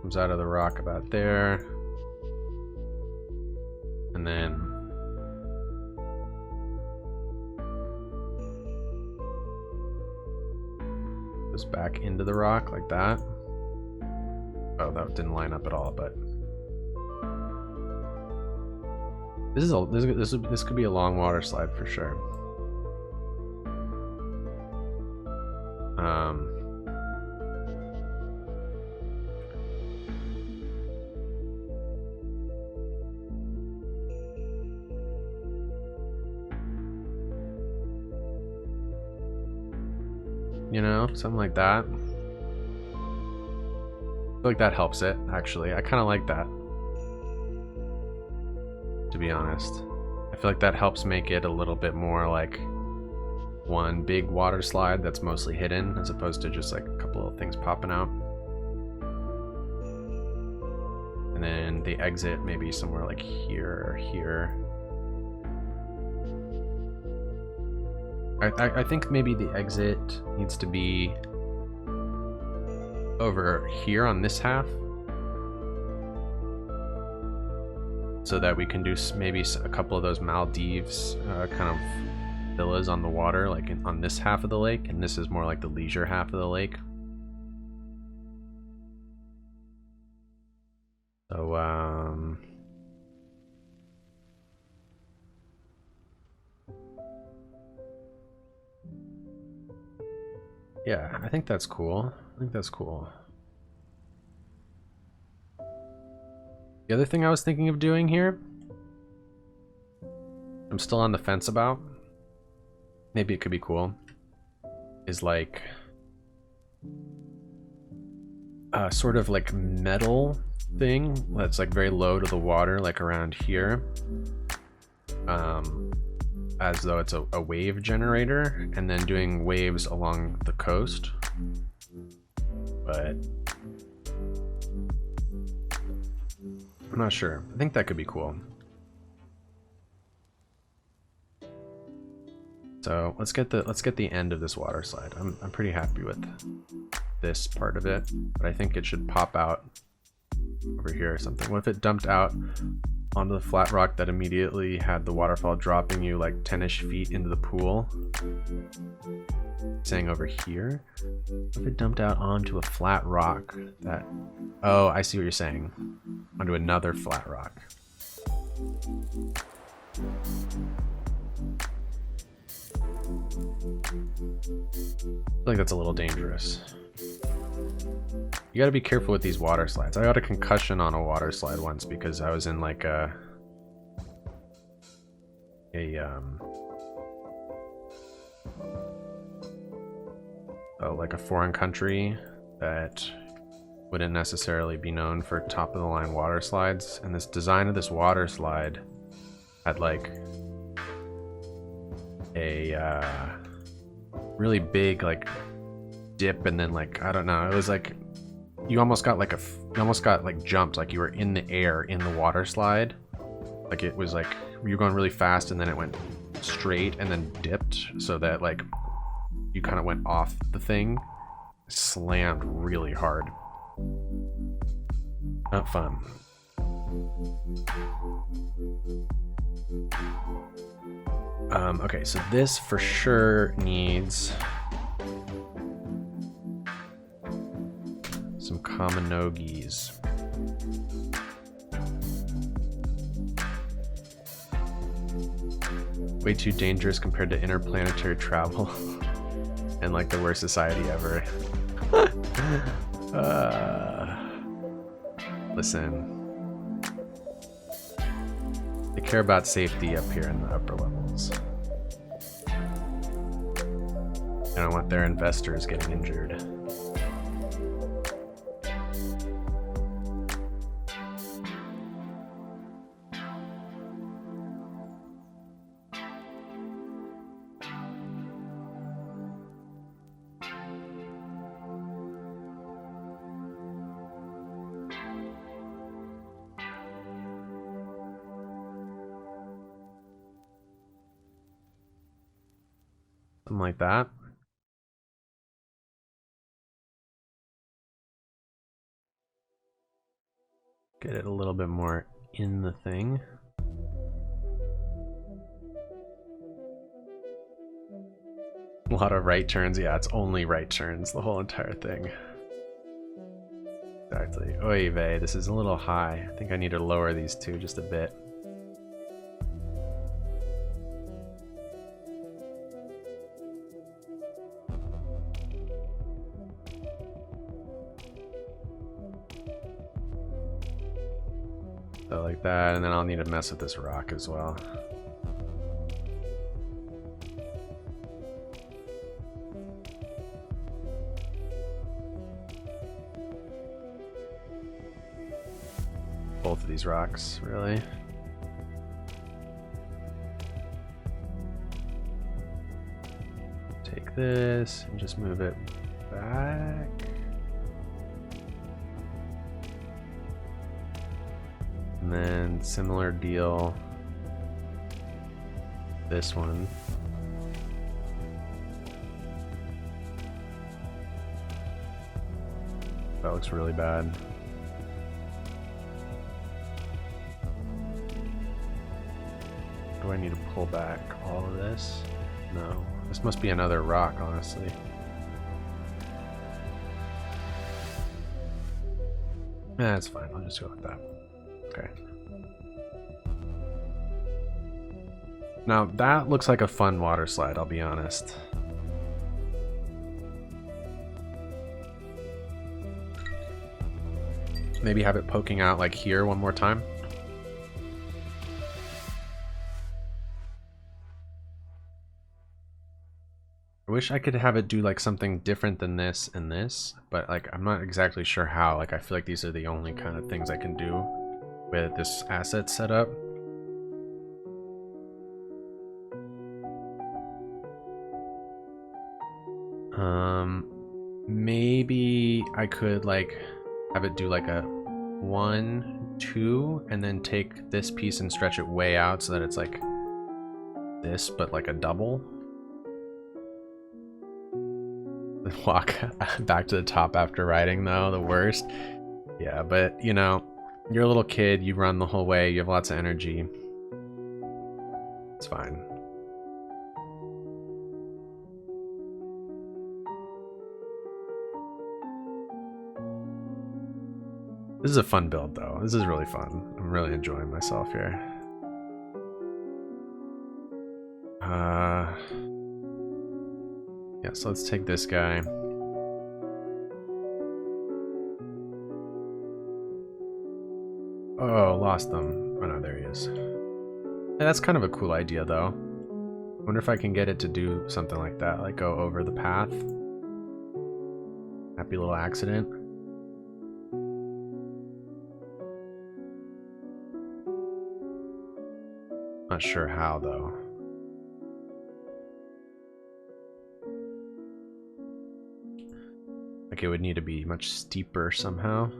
Speaker 1: comes out of the rock about there, and then goes back into the rock like that. Oh, that didn't line up at all, but this could be a long water slide for sure. You know, something like that. I feel like that helps it, actually. I kind of like that, to be honest. I feel like that helps make it a little bit more like one big water slide that's mostly hidden, as opposed to just like a couple of things popping out. And then the exit maybe somewhere like here or here. I think maybe the exit needs to be over here on this half, so that we can do maybe a couple of those Maldives kind of villas on the water, like on this half of the lake, and this is more like the leisure half of the lake. So yeah, I think that's cool. I think that's cool. The other thing I was thinking of doing here, I'm still on the fence about, maybe it could be cool, is like a sort of like metal thing that's like very low to the water, like around here, as though it's a wave generator, and then doing waves along the coast. But I'm not sure. I think that could be cool. So let's get the end of this water slide. I'm pretty happy with this part of it, but I think it should pop out over here or something. What if it dumped out onto the flat rock that immediately had the waterfall dropping you like 10-ish feet into the pool? Saying over here. What if it dumped out onto a flat rock that... Oh, I see what you're saying. Onto another flat rock. I feel like that's a little dangerous. You gotta be careful with these water slides. I got a concussion on a water slide once because I was in like like a foreign country that wouldn't necessarily be known for top of the line water slides, and this design of this water slide had like a really big like dip, and then like I don't know, it was like you almost got like jumped, like you were in the air in the water slide. Like it was like you were going really fast and then it went straight and then dipped, so that like you kind of went off the thing, slammed really hard. Not fun. Okay, so this for sure needs some Kaminogies. Way too dangerous compared to interplanetary travel and like the worst society ever. Listen, they care about safety up here in the upper levels. They don't want their investors getting injured. Something like that. Get it a little bit more in the thing. A lot of right turns. Yeah, it's only right turns, the whole entire thing. Exactly. Oy vey, this is a little high. I think I need to lower these two just a bit. So like that, and then I'll need to mess with this rock as well. Both of these rocks, really. Take this and just move it back. And then similar deal. This one. That looks really bad. Do I need to pull back all of this? No. This must be another rock, honestly. That's fine. I'll just go with that. Okay. Now, that looks like a fun water slide, I'll be honest. Maybe have it poking out like here one more time. I wish I could have it do like something different than this and this, but like I'm not exactly sure how. Like I feel like these are the only kind of things I can do with this asset setup. Maybe I could like have it do like a 1, 2, and then take this piece and stretch it way out so that it's like this, but like a double. Walk back to the top after riding though, the worst. Yeah, but you know, you're a little kid, you run the whole way, you have lots of energy. It's fine. This is a fun build though. This is really fun. I'm really enjoying myself here. Yeah, so let's take this guy. Oh, lost them. Oh no, there he is. Yeah, that's kind of a cool idea though. I wonder if I can get it to do something like that, like go over the path. Happy little accident. Not sure how though. Like it would need to be much steeper somehow.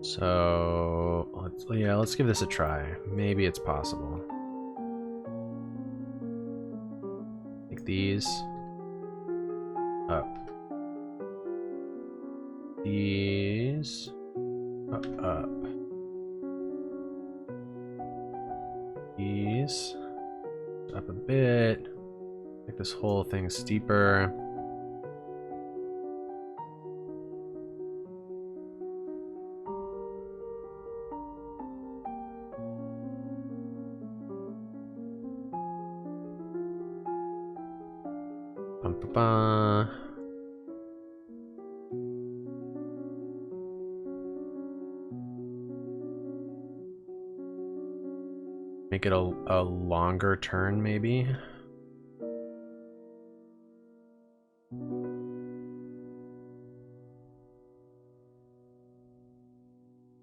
Speaker 1: So let's give this a try. Maybe it's possible. Take these up. These up. These up a bit. Make this whole thing steeper. Make it a longer turn, maybe.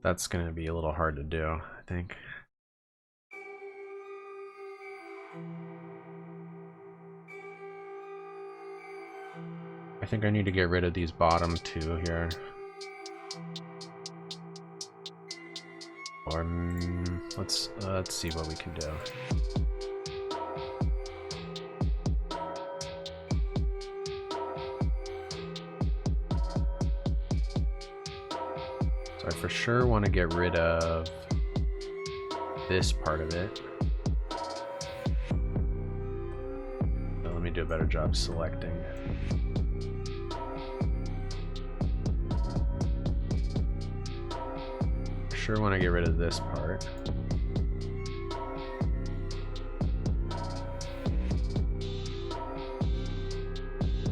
Speaker 1: That's gonna be a little hard to do, I think. I think I need to get rid of these bottom two here. Or let's see what we can do. So I for sure want to get rid of this part of it. do a better job selecting. Sure want to get rid of this part.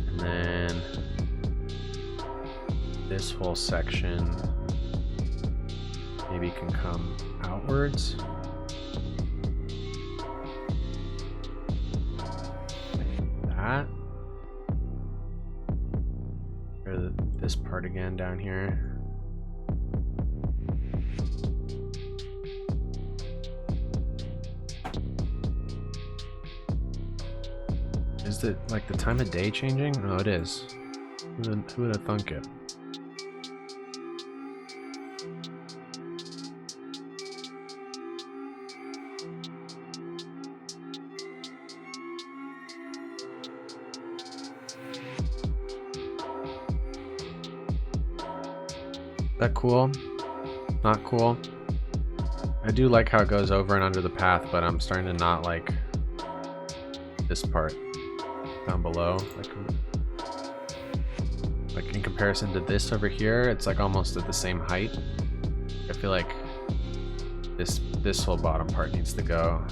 Speaker 1: And then this whole section maybe can come outwards. Like that. Or this part again down here. Is it like the time of day changing? No, it is. Who would have thunk it? That cool? Not cool? I do like how it goes over and under the path, but I'm starting to not like this part down below. Like in comparison to this over here, it's like almost at the same height. I feel like this whole bottom part needs to go.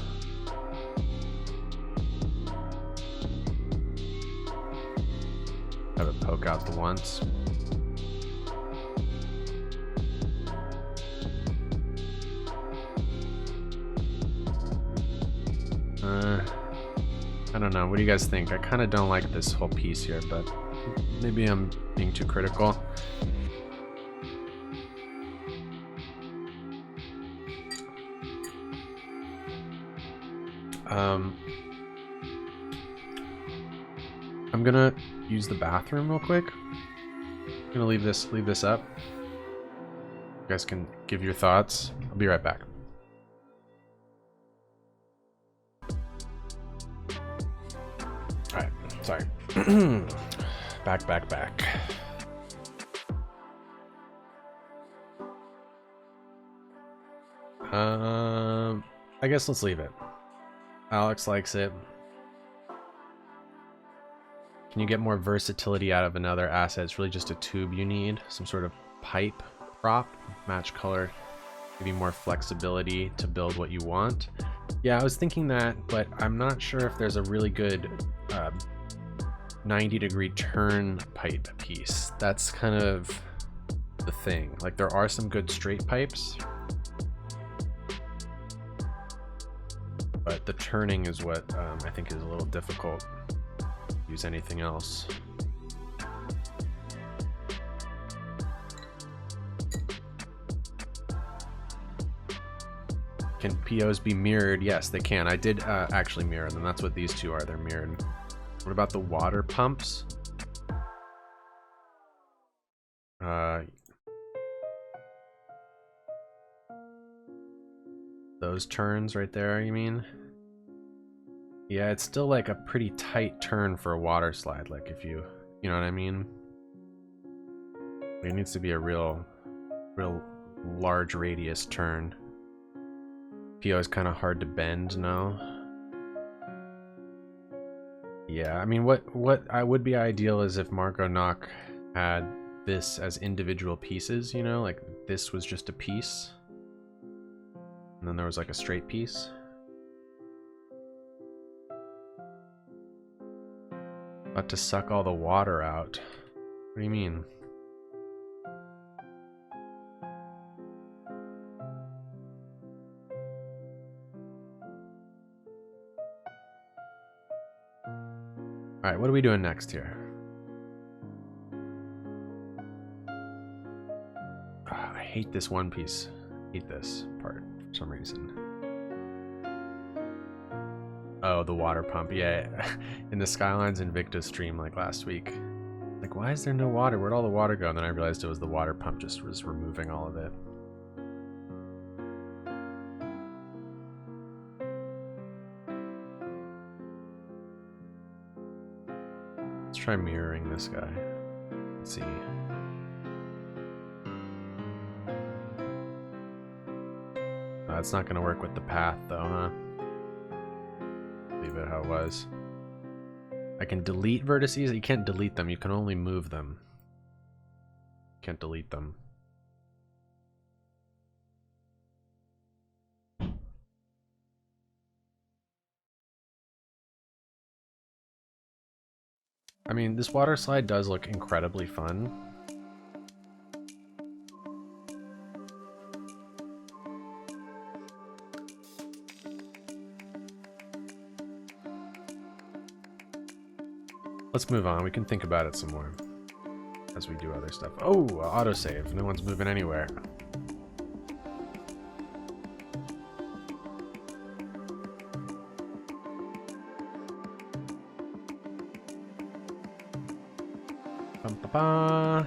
Speaker 1: Have it poke out the once. I don't know. What do you guys think? I kind of don't like this whole piece here, but maybe I'm being too critical. I'm gonna use the bathroom real quick. I'm gonna leave this up. You guys can give your thoughts. I'll be right back. Alright, sorry. back. I guess let's leave it. Alex likes it. Can you get more versatility out of another asset? It's really just a tube you need. Some sort of pipe prop, match color, maybe more flexibility to build what you want. Yeah, I was thinking that, but I'm not sure if there's a really good 90-degree turn pipe piece. That's kind of the thing. Like, there are some good straight pipes, but the turning is what I think is a little difficult. Use anything else. Can POs be mirrored? Yes, they can. I did actually mirror them. That's what these two are. They're mirrored. What about the water pumps? Those turns right there, you mean? Yeah, it's still like a pretty tight turn for a water slide. Like if you know what I mean? It needs to be a real large radius turn. PO is kind of hard to bend, no? Yeah, I mean, what would be ideal is if Marco Knock had this as individual pieces, you know? Like this was just a piece. And then there was like a straight piece. About to suck all the water out. What do you mean? Alright, what are we doing next here? I hate this one piece. I hate this part for some reason. Oh, the water pump. Yeah, in the Skylines Invicta stream like last week. Like, why is there no water? Where'd all the water go? And then I realized it was the water pump just was removing all of it. Let's try mirroring this guy. Let's see. That's not going to work with the path though, huh? Leave it how it was. I can delete vertices. You can't delete them. You can only move them. You can't delete them. I mean, this water slide does look incredibly fun. Let's move on. We can think about it some more as we do other stuff. Oh, autosave. No one's moving anywhere. Bum-ba-ba.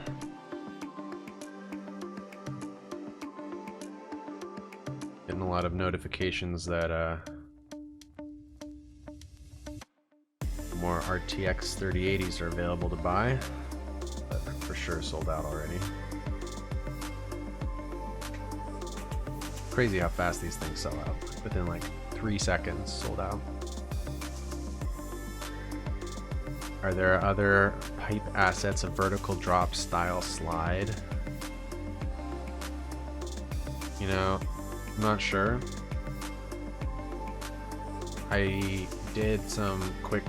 Speaker 1: Getting a lot of notifications that more RTX 3080s are available to buy, but they're for sure sold out already. Crazy how fast these things sell out. Within like 3 seconds, sold out. Are there other pipe assets, a vertical drop style slide? You know, I'm not sure. I did some quick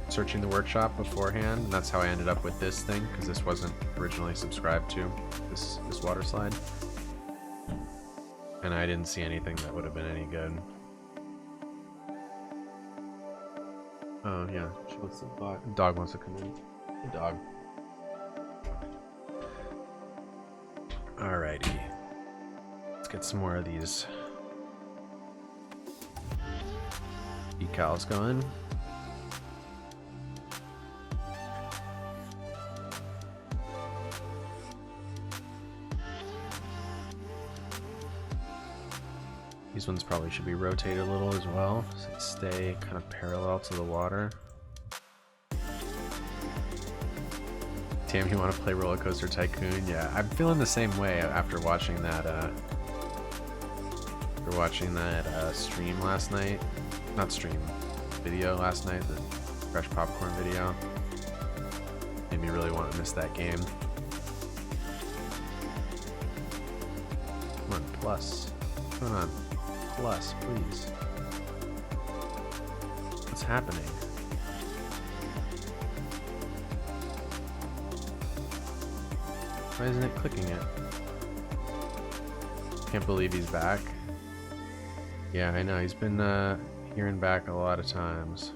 Speaker 1: searching the workshop beforehand, and that's how I ended up with this thing, because this wasn't originally subscribed to, this water slide. And I didn't see anything that would have been any good. Oh yeah, she wants the dog. Dog wants to come in. Good dog. Alrighty. Let's get some more of these decals going. These ones probably should be rotated a little as well, so they stay kind of parallel to the water. Damn, you want to play Roller Coaster Tycoon? Yeah, I'm feeling the same way after watching that. Stream last night. Not stream, video last night. The Fresh Popcorn video. Made me really want to miss that game. Come on, plus. What's going on? Plus, please. What's happening? Why isn't it clicking it? Can't believe he's back. Yeah, I know. He's been here and back a lot of times.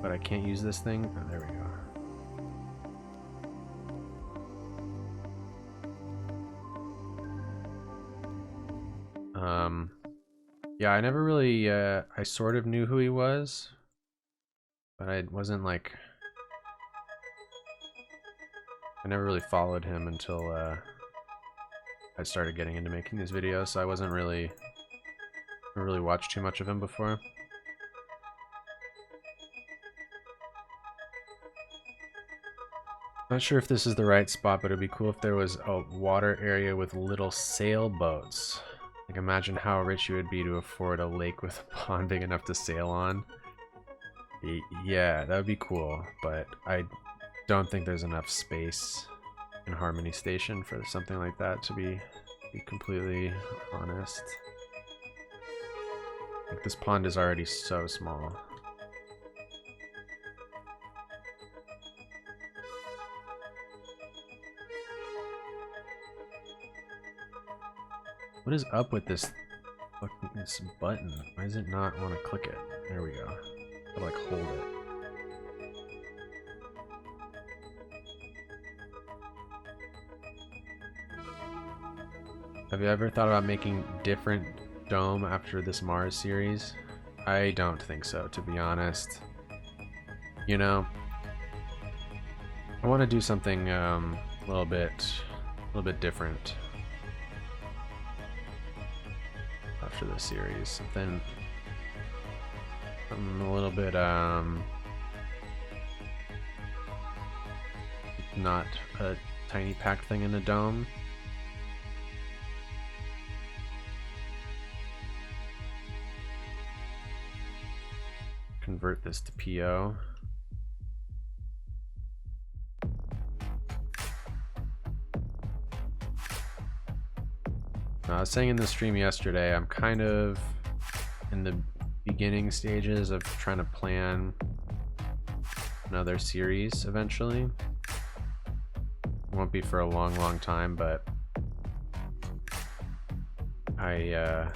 Speaker 1: But I can't use this thing. Oh, there we go. Yeah, I never really, I sort of knew who he was, but I wasn't like, I never really followed him until, I started getting into making these videos, so I wasn't really, I really watched too much of him before. Not sure if this is the right spot, but it'd be cool if there was a water area with little sailboats. Like, imagine how rich you would be to afford a lake with a pond big enough to sail on. Yeah, that would be cool, but I don't think there's enough space in Harmony Station for something like that, to be completely honest. Like, this pond is already so small. What is up with this button? Why does it not want to click it? There we go. I'll like hold it. Have you ever thought about making different dome after this Mars series? I don't think so, to be honest. You know, I want to do something a little bit different after this series. Something a little bit not a tiny packed thing in a dome. this to PO. I was saying in the stream yesterday, I'm kind of in the beginning stages of trying to plan another series eventually. It won't be for a long time, but I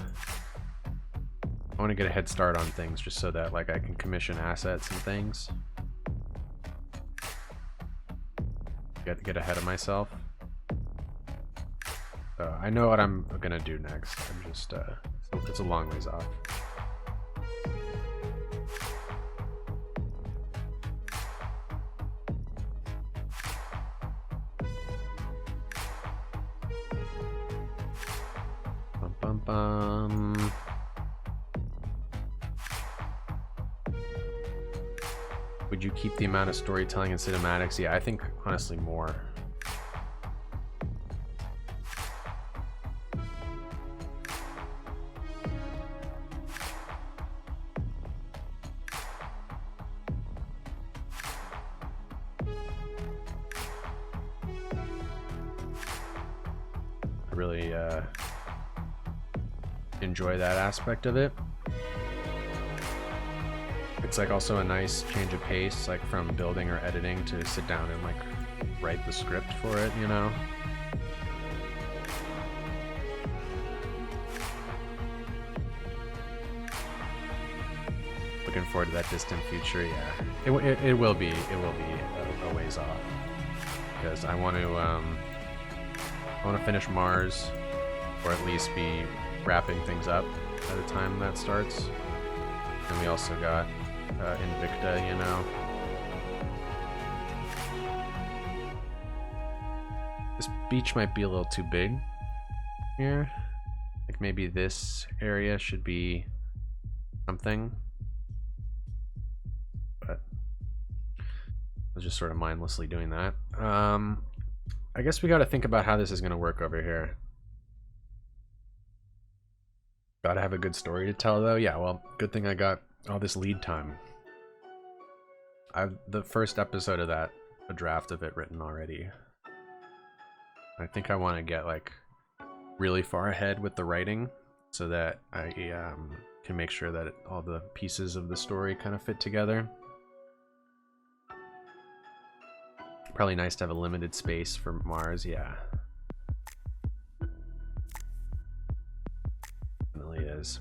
Speaker 1: want to get a head start on things just so that like I can commission assets and things. Get ahead of myself. I know what I'm gonna do next. I'm just it's a long ways off. Bum, bum, bum. Would you keep the amount of storytelling and cinematics? Yeah, I think honestly more. I really enjoy that aspect of it. It's like also a nice change of pace, like from building or editing to sit down and like write the script for it, you know? Looking forward to that distant future. Yeah, it will be a ways off, because I want to finish Mars, or at least be wrapping things up by the time that starts. And we also got Invicta, you know. This beach might be a little too big here. Like maybe this area should be something. But I was just sort of mindlessly doing that. I guess we got to think about how this is going to work over here. Gotta have a good story to tell though. Yeah, well, good thing I got all this lead time. I've the first episode of that, a draft of it written already. I think I want to get like really far ahead with the writing so that I can make sure that all the pieces of the story kind of fit together. Probably nice to have a limited space for Mars, yeah. Definitely is.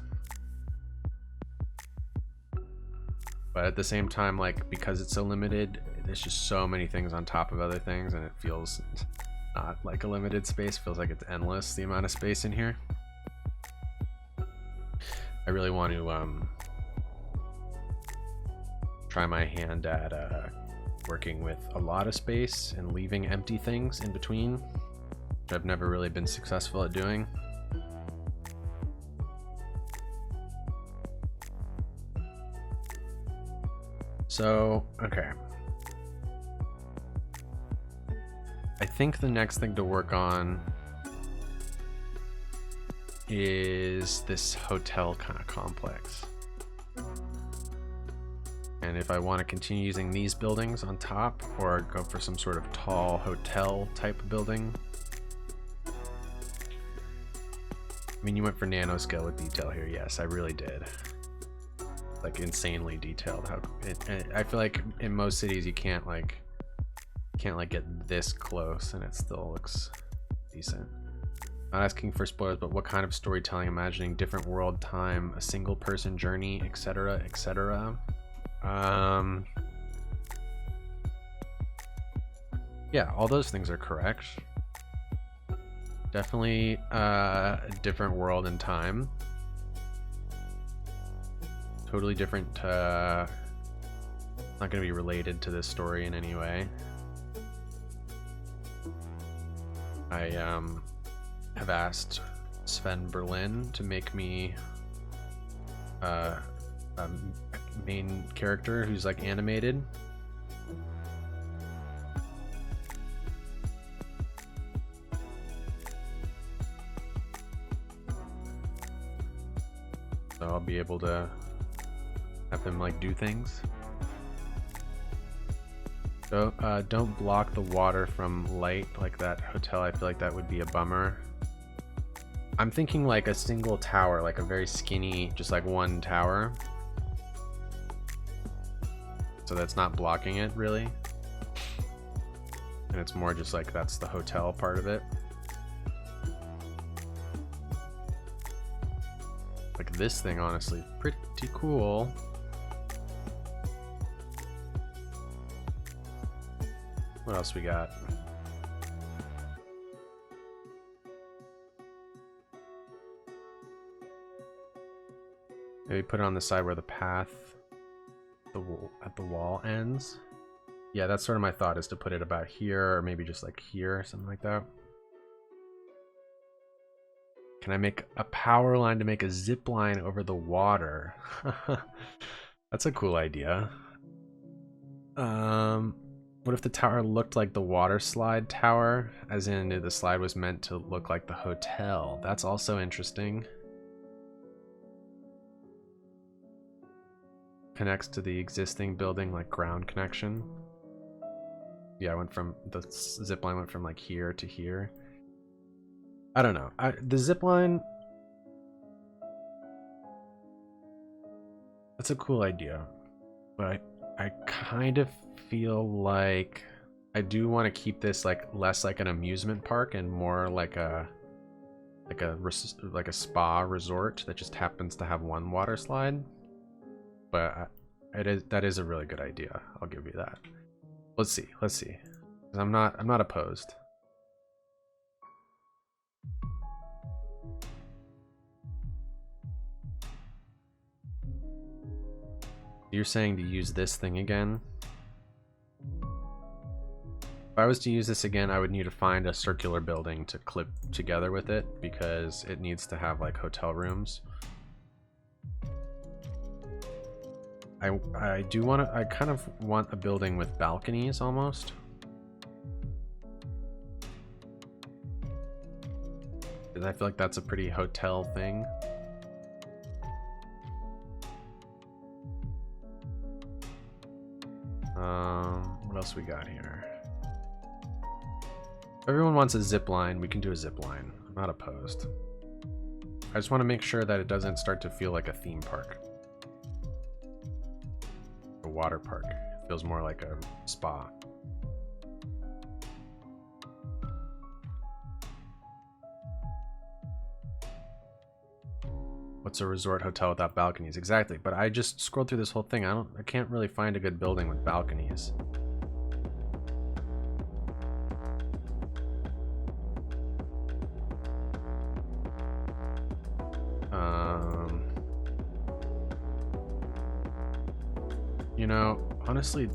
Speaker 1: But at the same time, like, because it's so limited, there's just so many things on top of other things, and it feels not like a limited space. It feels like it's endless, the amount of space in here. I really want to try my hand at working with a lot of space and leaving empty things in between, which I've never really been successful at doing. So, okay. I think the next thing to work on is this hotel kind of complex. And if I want to continue using these buildings on top or go for some sort of tall hotel type building. I mean, you went for nanoscale with detail here. Yes, I really did. Like insanely detailed. I feel like in most cities you can't get this close and it still looks decent. Not asking for spoilers, but what kind of storytelling? Imagining different world, time, a single person journey, etc., etc. Yeah, all those things are correct. Definitely a different world and time. Totally different, not going to be related to this story in any way. I have asked Sven Berlin to make me a main character who's like animated. So I'll be able to have them like do things. Don't block the water from light like that hotel. I feel like that would be a bummer. I'm thinking like a single tower, like a very skinny, just like one tower. So that's not blocking it really. And it's more just like that's the hotel part of it. Like this thing, honestly, pretty cool. What else we got? Maybe put it on the side where the path at the wall ends. Yeah, that's sort of my thought, is to put it about here, or maybe just like here or something like that. Can I make a power line to make a zip line over the water? That's a cool idea. What if the tower looked like the water slide tower, as in the slide was meant to look like the hotel? That's also interesting. Connects to the existing building, like ground connection. Yeah, I went from the zip line went from like here to here. I don't know. The zip line, that's a cool idea, but I kind of feel like I do want to keep this like less like an amusement park and more like a spa resort that just happens to have one water slide. But that is a really good idea. I'll give you that. Let's see. 'Cause I'm not opposed. You're saying to use this thing again? If I was to use this again, I would need to find a circular building to clip together with it, because it needs to have like hotel rooms. I do want to, I kind of want a building with balconies almost. Because I feel like that's a pretty hotel thing. What else we got here? If everyone wants a zip line, we can do a zip line. I'm not opposed. I just want to make sure that it doesn't start to feel like a theme park. A water park. It feels more like a spa. What's a resort hotel without balconies? Exactly, but I just scrolled through this whole thing. I can't really find a good building with balconies. You know, honestly, I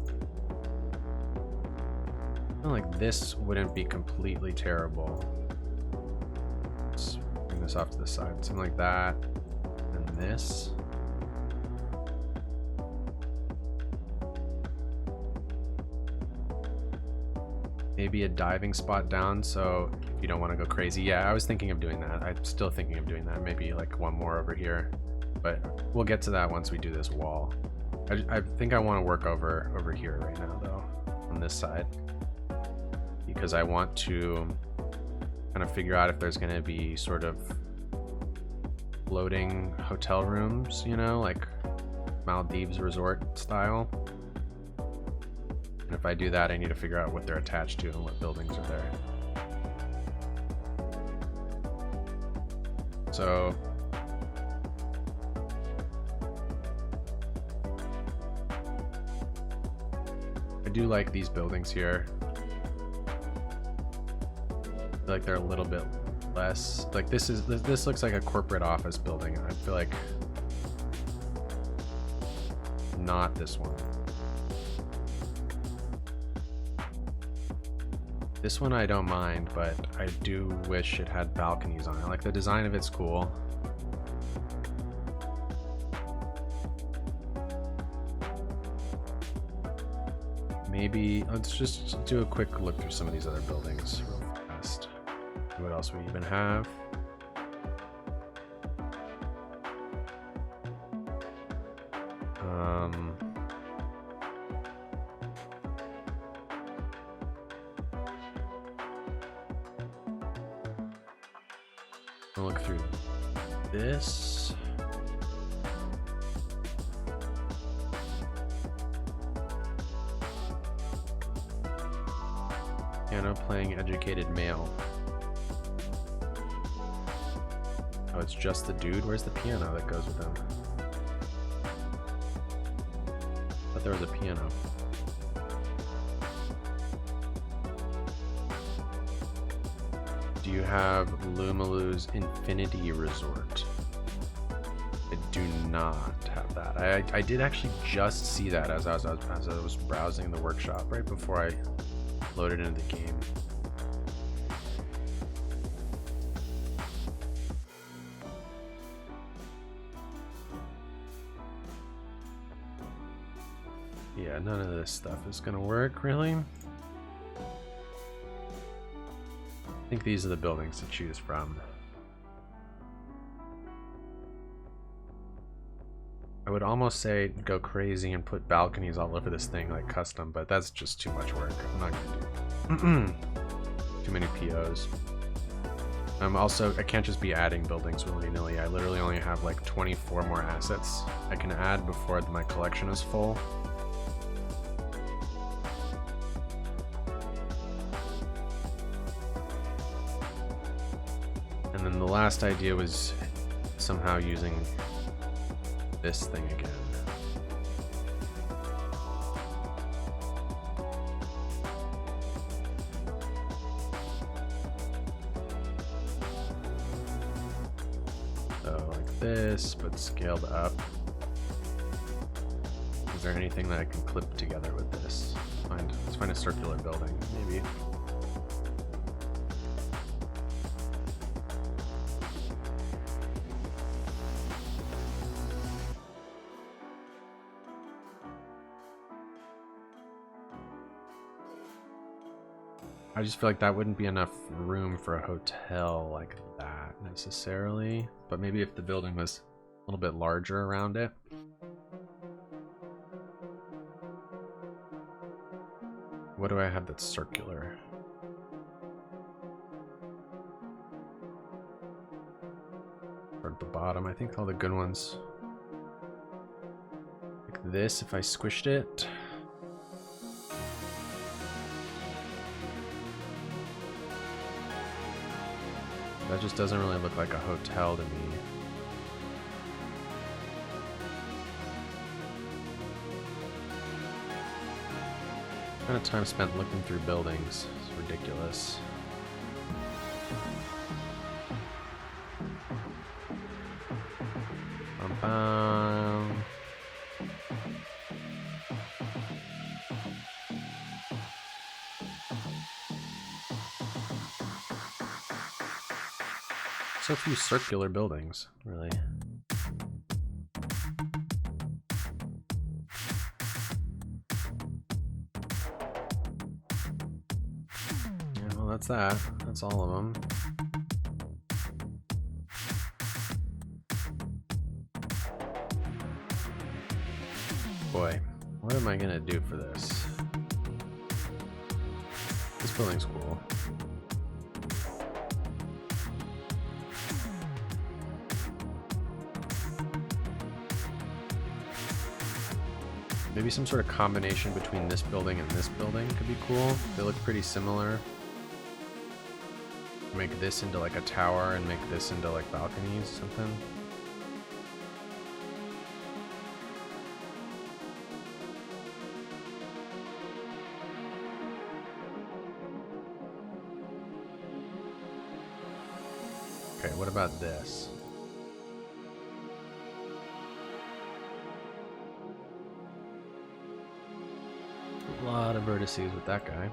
Speaker 1: feel like this wouldn't be completely terrible. Let's bring this off to the side. Something like that. And this. Maybe a diving spot down, so if you don't want to go crazy. Yeah, I was thinking of doing that. I'm still thinking of doing that. Maybe like one more over here. But we'll get to that once we do this wall. I think I want to work over here right now, though, on this side. Because I want to kind of figure out if there's going to be sort of floating hotel rooms, you know, like Maldives resort style. And if I do that, I need to figure out what they're attached to and what buildings are there. So I do like these buildings here. I feel like they're a little bit less, like this looks like a corporate office building. I feel like not this one. This one I don't mind, but I do wish it had balconies on it. Like the design of it's cool. Maybe let's just do a quick look through some of these other buildings real fast. See what else we even have. I'll look through this. Piano playing educated male. Oh, it's just the dude? Where's the piano that goes with him? I thought there was a piano. Do you have Lumalu's Infinity Resort? I do not have that. I did actually just see that as I was browsing the workshop right before I loaded into the game. Yeah, none of this stuff is gonna work, really. I think these are the buildings to choose from. I would almost say go crazy and put balconies all over this thing like custom, but that's just too much work. I'm not gonna do too many POs. I can't just be adding buildings willy-nilly. I literally only have like 24 more assets I can add before my collection is full. And then the last idea was somehow using this thing again. So like this, but scaled up. Is there anything that I can clip together with this? Let's find a circular building, maybe. I just feel like that wouldn't be enough room for a hotel like that necessarily, but maybe if the building was a little bit larger around it. What do I have that's circular? Or at the bottom, I think all the good ones. Like this, if I squished it. That just doesn't really look like a hotel to me. What kind of time spent looking through buildings? It's ridiculous. Bum-bum. So few circular buildings, really. Yeah, well, that's that. That's all of them. Boy, what am I gonna do for this? This building's cool. Maybe some sort of combination between this building and this building could be cool. They look pretty similar. Make this into like a tower and make this into like balconies, something. Okay, what about this? A lot of vertices with that guy.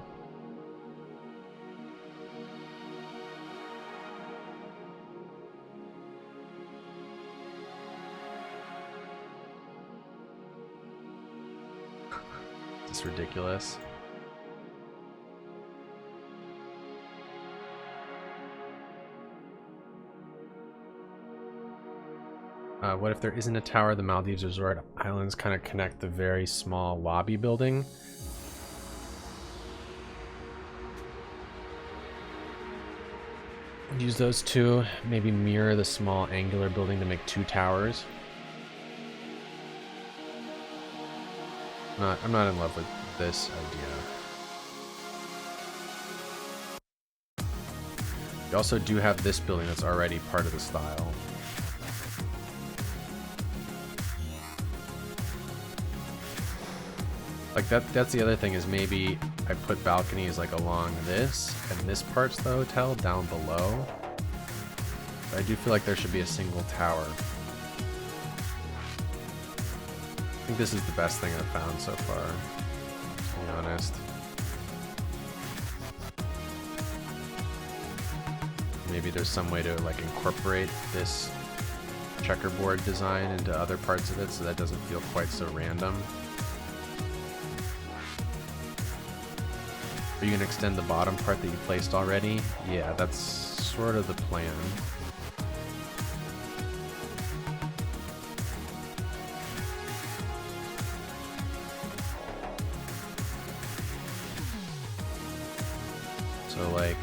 Speaker 1: Is this ridiculous? What if there isn't a tower? The Maldives Resort Islands kind of connect the very small lobby building. Use those two. Maybe mirror the small angular building to make 2 towers. I'm not in love with this idea. You also do have this building that's already part of the style. Like that's the other thing, is maybe I put balconies like along this, and this part's the hotel down below. But I do feel like there should be a single tower. I think this is the best thing I've found so far, to be honest. Maybe there's some way to like incorporate this checkerboard design into other parts of it so that doesn't feel quite so random. Are you gonna extend the bottom part that you placed already? Yeah, that's sort of the plan. So like,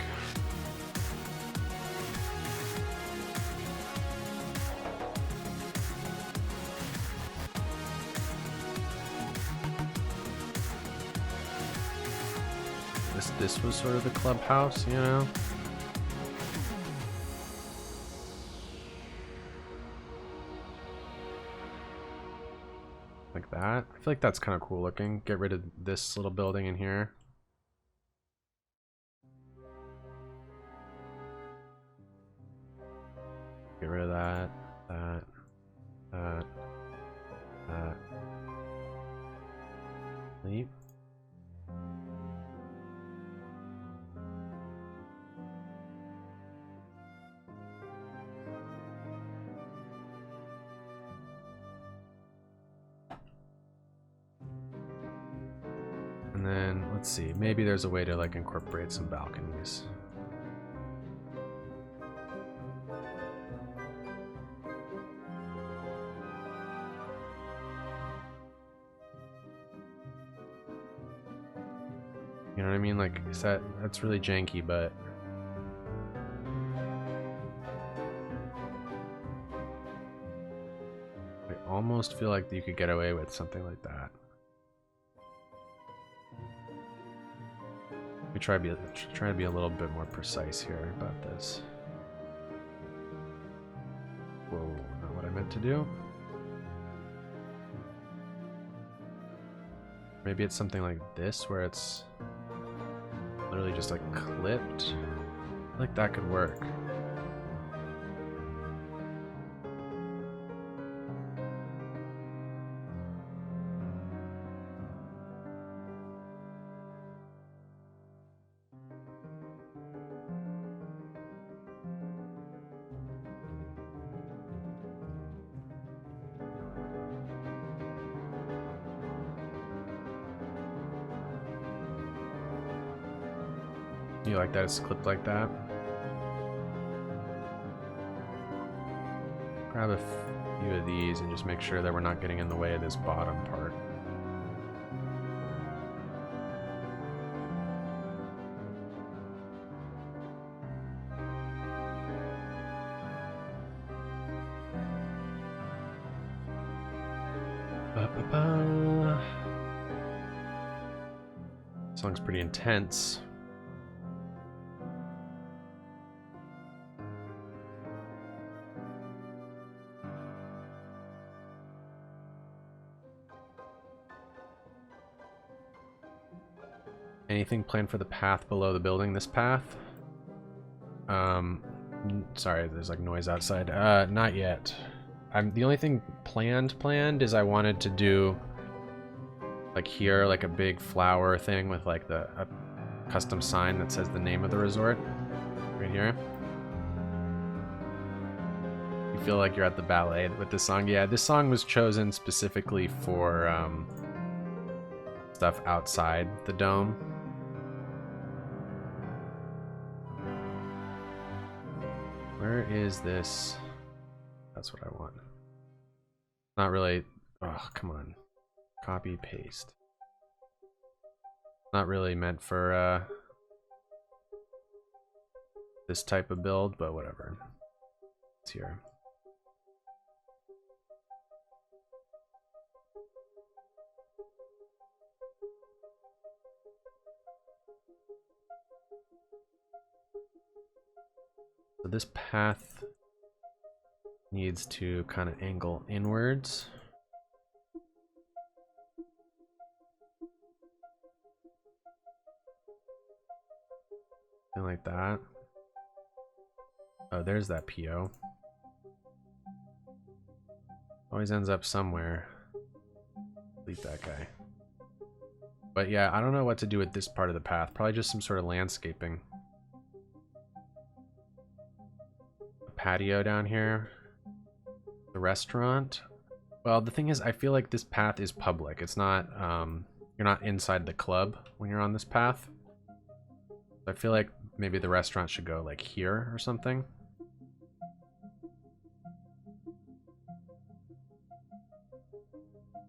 Speaker 1: this was sort of the clubhouse, you know? Like that. I feel like that's kind of cool looking. Get rid of this little building in here. Get rid of that, that. Leave. And then, let's see, maybe there's a way to like incorporate some balconies. You know what I mean? Like, that's really janky, but I almost feel like you could get away with something like that. We try to be a little bit more precise here about this. Whoa, not what I meant to do. Maybe it's something like this, where it's literally just like clipped. I feel like that could work. You like that it's clipped like that? Grab a few of these and just make sure that we're not getting in the way of this bottom part. Ba-ba-ba. Song's pretty intense. Anything planned for the path below the building? This path? Sorry, there's like noise outside. Not yet. The only thing planned is I wanted to do like here, like a big flower thing with like a custom sign that says the name of the resort right here. You feel like you're at the ballet with this song. Yeah, this song was chosen specifically for stuff outside the dome. Where is this? That's what I want. Not really. Oh, come on. Copy, paste. Not really meant for this type of build, but whatever. It's here. So this path needs to kind of angle inwards. Something like that. Oh, there's that PO. Always ends up somewhere. Delete that guy. But yeah, I don't know what to do with this part of the path. Probably just some sort of landscaping. A patio down here. The restaurant. Well, the thing is, I feel like this path is public. It's not, you're not inside the club when you're on this path. I feel like maybe the restaurant should go like here or something.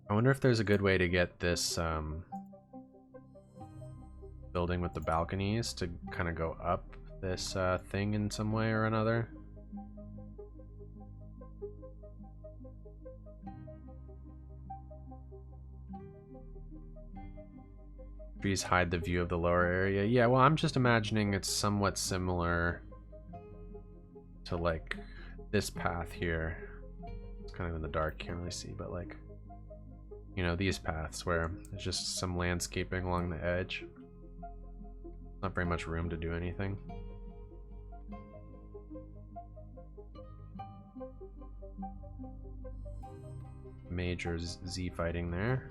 Speaker 1: I wonder if there's a good way to get this building with the balconies to kind of go up this thing in some way or another. Trees hide the view of the lower area. Yeah, well, I'm just imagining it's somewhat similar to like this path here. It's kind of in the dark, can't really see, but like, you know, these paths where there's just some landscaping along the edge. Not very much room to do anything. Major Z fighting there.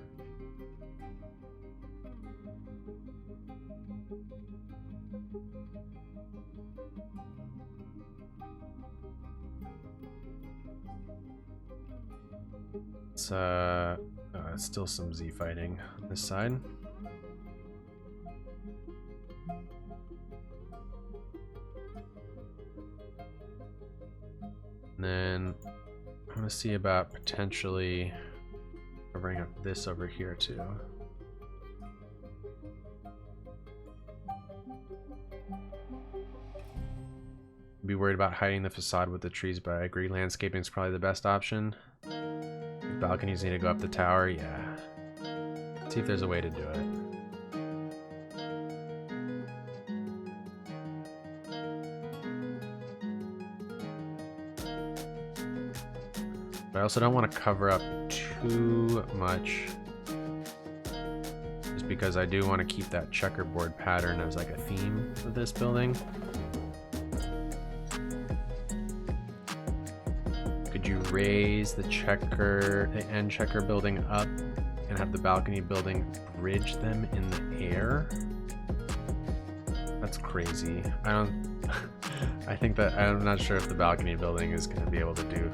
Speaker 1: It's still some Z fighting on this side. And then I want to see about potentially covering up this over here too. Be worried about hiding the facade with the trees, but I agree landscaping is probably the best option. Balconies need to go up the tower, yeah. Let's see if there's a way to do it. But I also don't want to cover up too much, just because I do want to keep that checkerboard pattern as like a theme of this building. Could you raise the end checker building up and have the balcony building bridge them in the air? That's crazy. I think that I'm not sure if the balcony building is going to be able to do.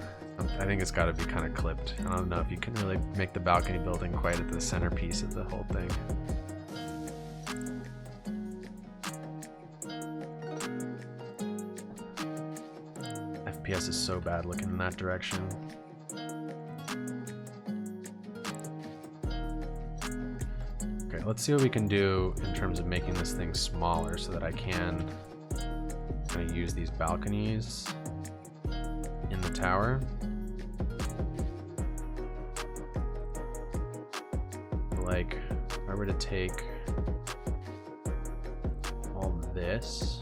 Speaker 1: I think it's got to be kind of clipped. I don't know if you can really make the balcony building quite at the centerpiece of the whole thing. FPS is so bad looking in that direction. Okay, let's see what we can do in terms of making this thing smaller so that I can kind of use these balconies in the tower. Like, if I were to take all this,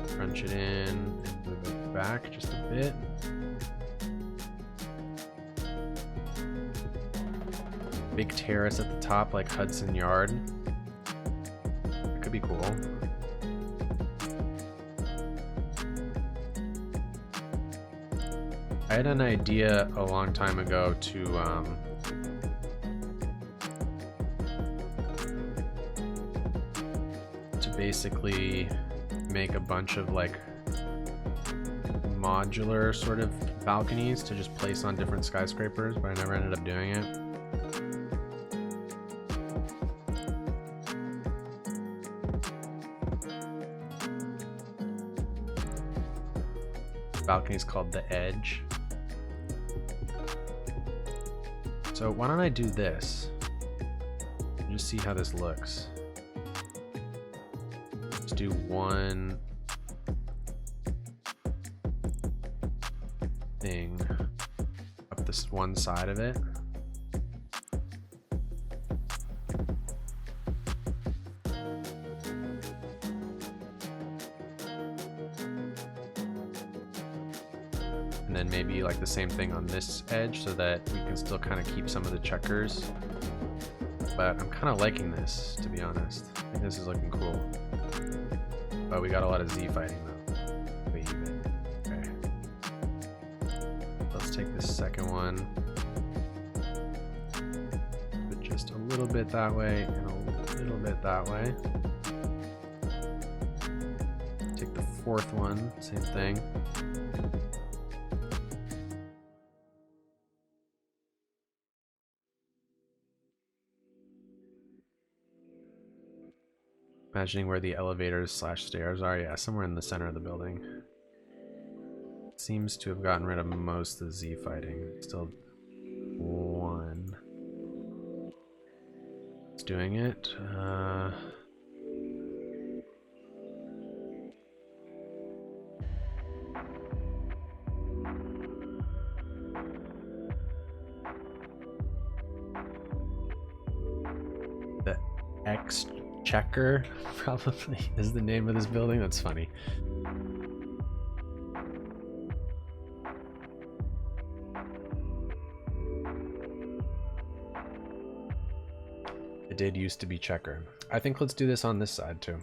Speaker 1: crunch it in and move it back just a bit. Big terrace at the top like Hudson Yard. That could be cool. I had an idea a long time ago to basically make a bunch of like modular sort of balconies to just place on different skyscrapers, but I never ended up doing it. The balcony is called The Edge. So why don't I do this? Just see how this looks. Let's do one thing up this one side of it. And then maybe like the same thing on this edge so that we can still kind of keep some of the checkers. But I'm kind of liking this, to be honest. I think this is looking cool. But we got a lot of Z fighting though. Way even. Okay. Let's take this second one. Put just a little bit that way and a little bit that way. Take the fourth one, same thing. Imagining where the elevators / stairs are. Yeah, somewhere in the center of the building. Seems to have gotten rid of most of the Z fighting. Still one. It's doing it. The X Checker probably is the name of this building. That's funny. It did used to be Checker. I think let's do this on this side too.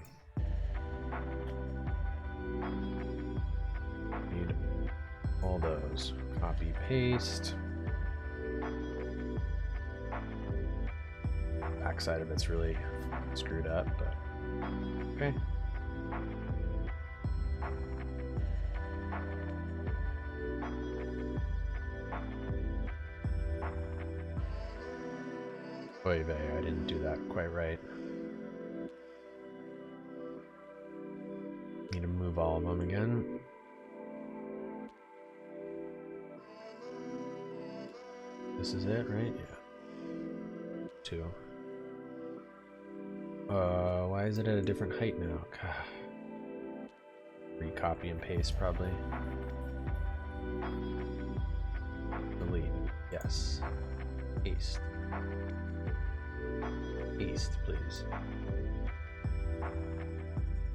Speaker 1: Need all those. Copy, paste. Backside of it's really screwed up, but okay. Oy vey, I didn't do that quite right. Need to move all of them again. This is it, right? Yeah. 2. Why is it at a different height now? God. Recopy and paste probably. Delete. Yes. Paste. Paste, please.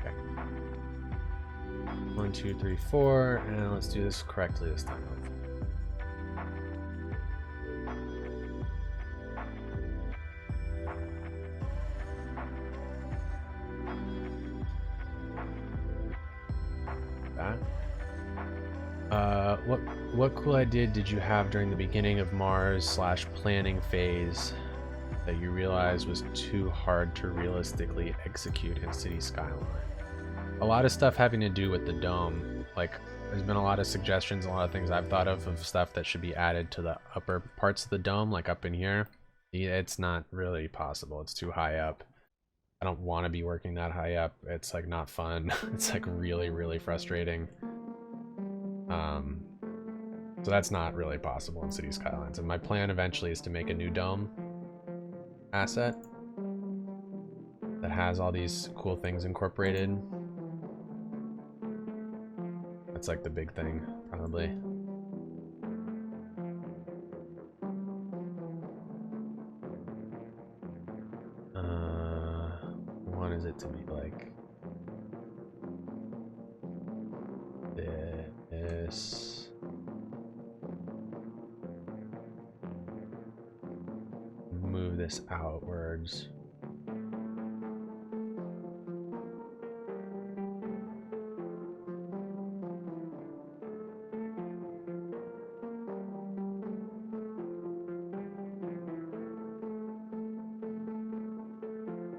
Speaker 1: Okay. 1, 2, 3, 4, and let's do this correctly this time. What cool idea did you have during the beginning of Mars / planning phase that you realized was too hard to realistically execute in City Skyline? A lot of stuff having to do with the dome. Like, there's been a lot of suggestions, a lot of things I've thought of stuff that should be added to the upper parts of the dome, like up in here. It's not really possible. It's too high up. I don't want to be working that high up. It's like not fun. It's like really, really frustrating. So that's not really possible in City Skylines. And my plan eventually is to make a new dome asset that has all these cool things incorporated. That's like the big thing, probably. I wanted it to be like this. Move this outwards.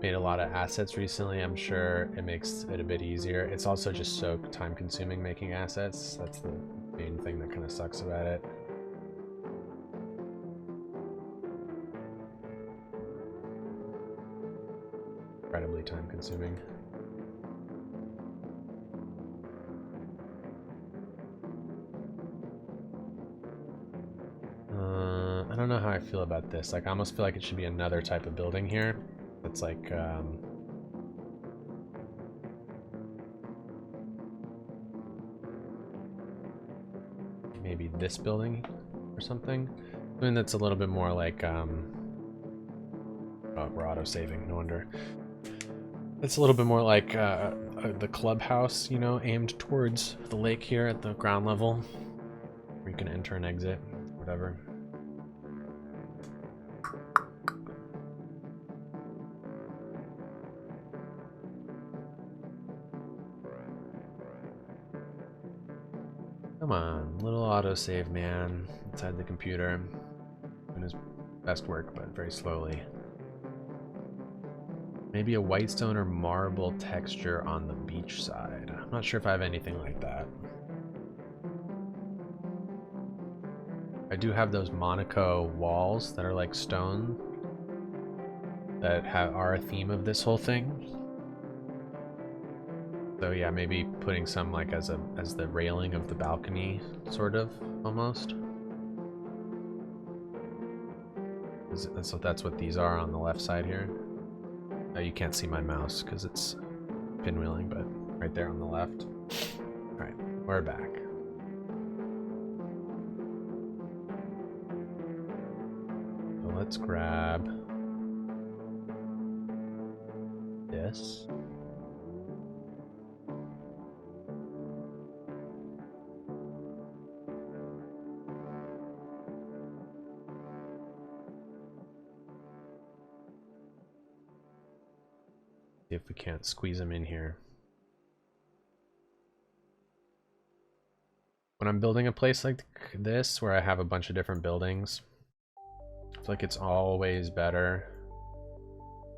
Speaker 1: Made a lot of assets recently. I'm sure it makes it a bit easier. It's also just so time consuming making assets. That's the main thing that kind of sucks about it. Incredibly time consuming. I don't know how I feel about this. Like, I almost feel like it should be another type of building here. It's like maybe this building or something. Something that's a little bit more like oh, we're auto-saving, no wonder. It's a little bit more like the clubhouse, you know, aimed towards the lake here at the ground level, where you can enter and exit, whatever. Come on, little autosave man inside the computer. Doing his best work, but very slowly. Maybe a whitestone or marble texture on the beach side. I'm not sure if I have anything like that. I do have those Monaco walls that are like stone that are a theme of this whole thing. So yeah, maybe putting some like as the railing of the balcony, sort of, almost. So that's what these are on the left side here. You can't see my mouse because it's pinwheeling, but right there on the left. Alright, we're back. So let's grab this. See if we can't squeeze them in here. When I'm building a place like this, where I have a bunch of different buildings, I feel like it's always better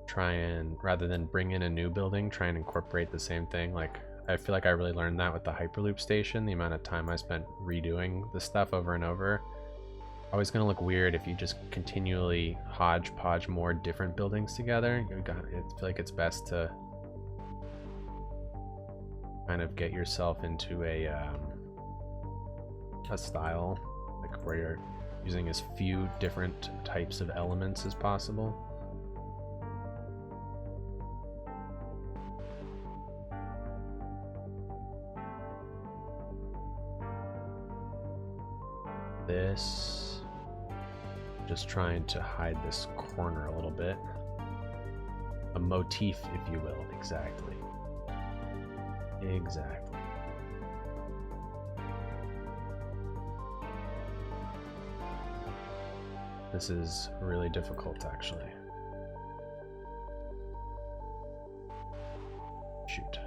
Speaker 1: try and, rather than bring in a new building, try and incorporate the same thing. Like, I feel like I really learned that with the Hyperloop station, the amount of time I spent redoing the stuff over and over. Always gonna look weird if you just continually hodgepodge more different buildings together. I feel like it's best to kind of get yourself into a style, like where you're using as few different types of elements as possible. This. Just trying to hide this corner a little bit. A motif, if you will. Exactly. Exactly. This is really difficult, actually. Shoot.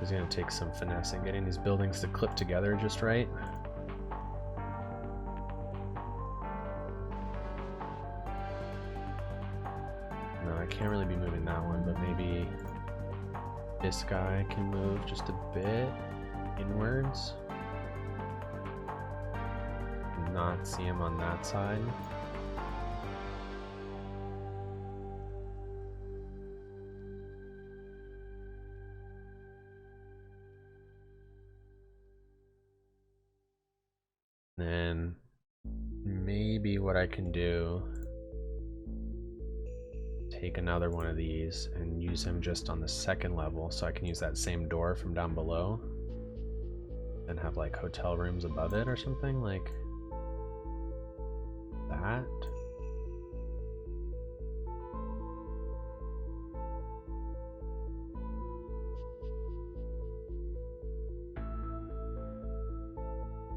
Speaker 1: It's gonna take some finessing, getting these buildings to clip together just right. No, I can't really be moving that one, but maybe this guy can move just a bit inwards. Not see him on that side. Then maybe what I can do, take another one of these and use him just on the second level, so I can use that same door from down below and have like hotel rooms above it or something like that.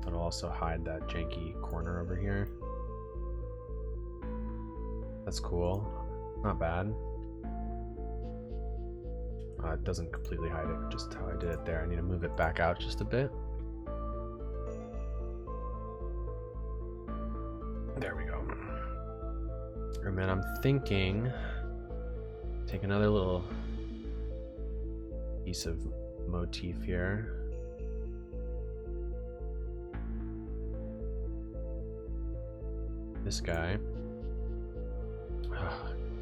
Speaker 1: It'll also hide that janky corner over here. That's cool. Not bad. It doesn't completely hide it, just how I did it there. I need to move it back out just a bit. There we go. And then I'm thinking, take another little piece of motif here. This guy.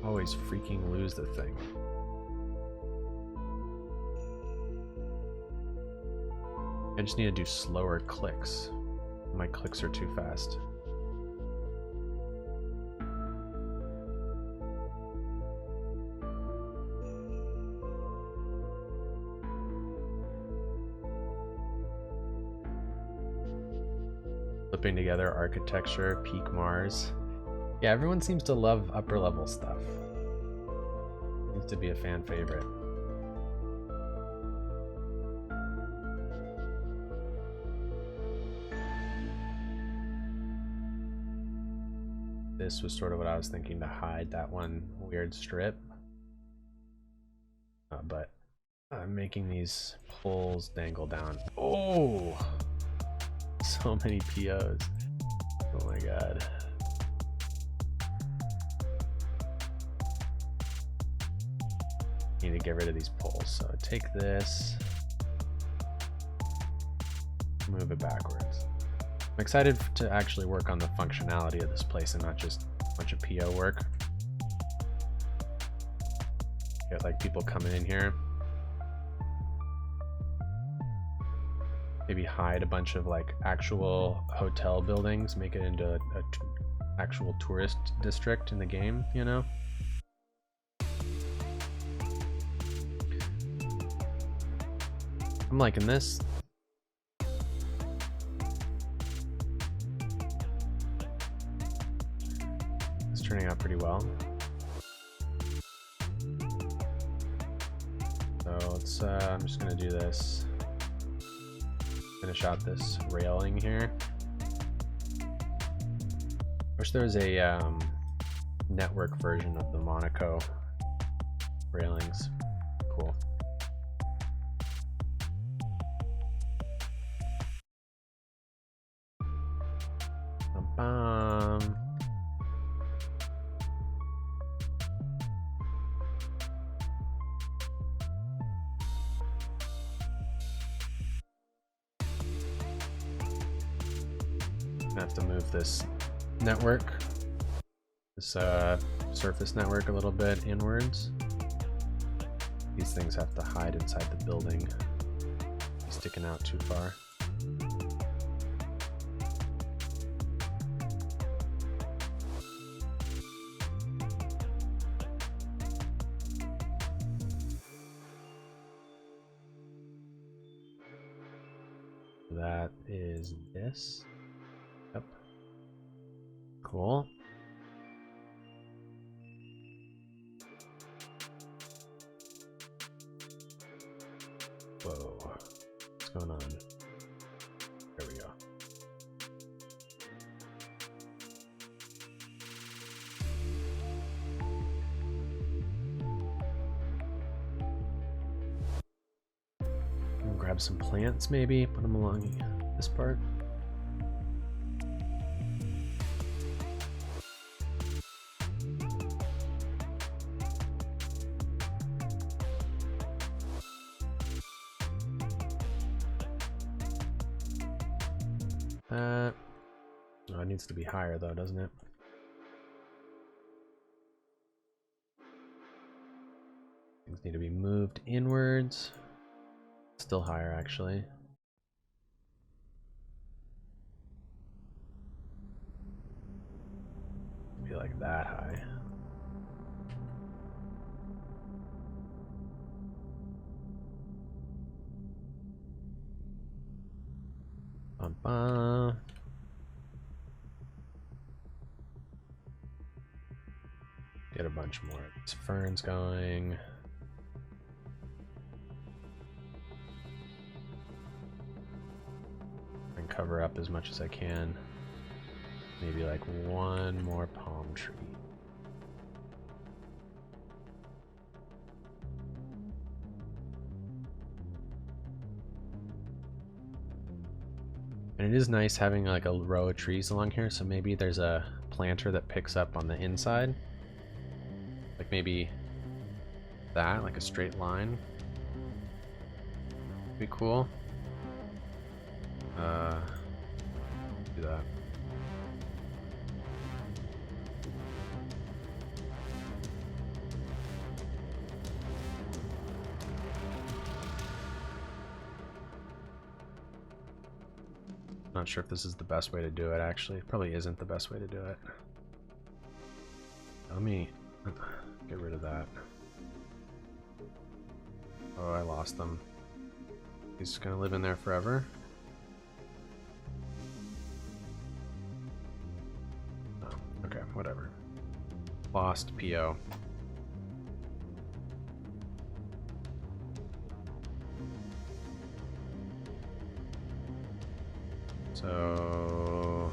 Speaker 1: Always freaking lose the thing. I just need to do slower clicks. My clicks are too fast. Flipping together architecture, peak Mars. Yeah, everyone seems to love upper level stuff. Seems to be a fan favorite. This was sort of what I was thinking, to hide that one weird strip. But I'm making these poles dangle down. Oh! So many POs. Oh my god. Need to get rid of these poles. So take this, move it backwards. I'm excited to actually work on the functionality of this place and not just a bunch of PO work. Got like people coming in here. Maybe hide a bunch of like actual hotel buildings, make it into a actual tourist district in the game, you know? I'm liking this. It's turning out pretty well. So let's, I'm just gonna do this. Finish out this railing here. Wish there was a network version of the Monaco railings. Cool. Bum. I have to move this network, this surface network, a little bit inwards. These things have to hide inside the building. Sticking out too far. That is this. Yep. Cool. Whoa. What's going on? There we go. I'll grab some plants maybe, put them along this part. Oh, it needs to be higher though, doesn't it? Things need to be moved inwards. Still higher, actually. Be like that high. Bum-bum. Get a bunch more of these ferns going. And cover up as much as I can. Maybe like one more palm tree. And it is nice having like a row of trees along here, so maybe there's a planter that picks up on the inside. Like maybe that, like a straight line. Be cool. Do that. Not sure if this is the best way to do it, actually. It probably isn't the best way to do it. Let me get rid of that. Oh, I lost them. He's just gonna live in there forever? Oh, okay, whatever. Lost PO. So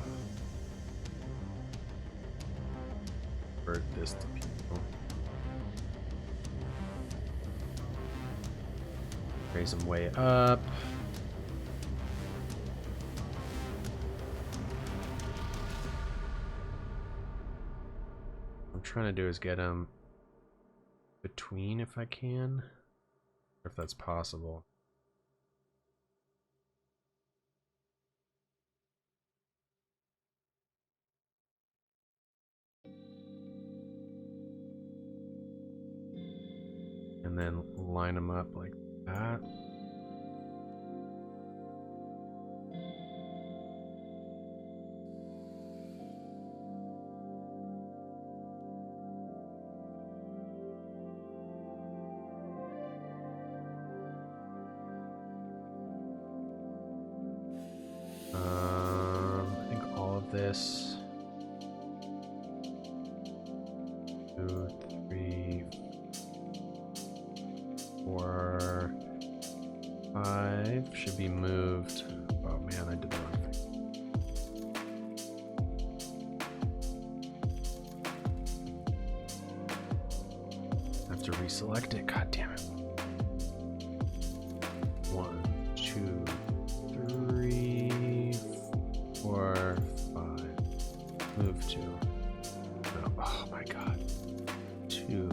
Speaker 1: convert this to people. Raise them way up. What I'm trying to do is get them between if I can, or if that's possible. And then line them up like that. I think all of this. 2, 3, 4, 5 should be moved. Oh man, I did the wrong thing. I have to reselect it. God damn it. 1, 2, 3, 4, 5. Move 2. No. Oh my god. 2,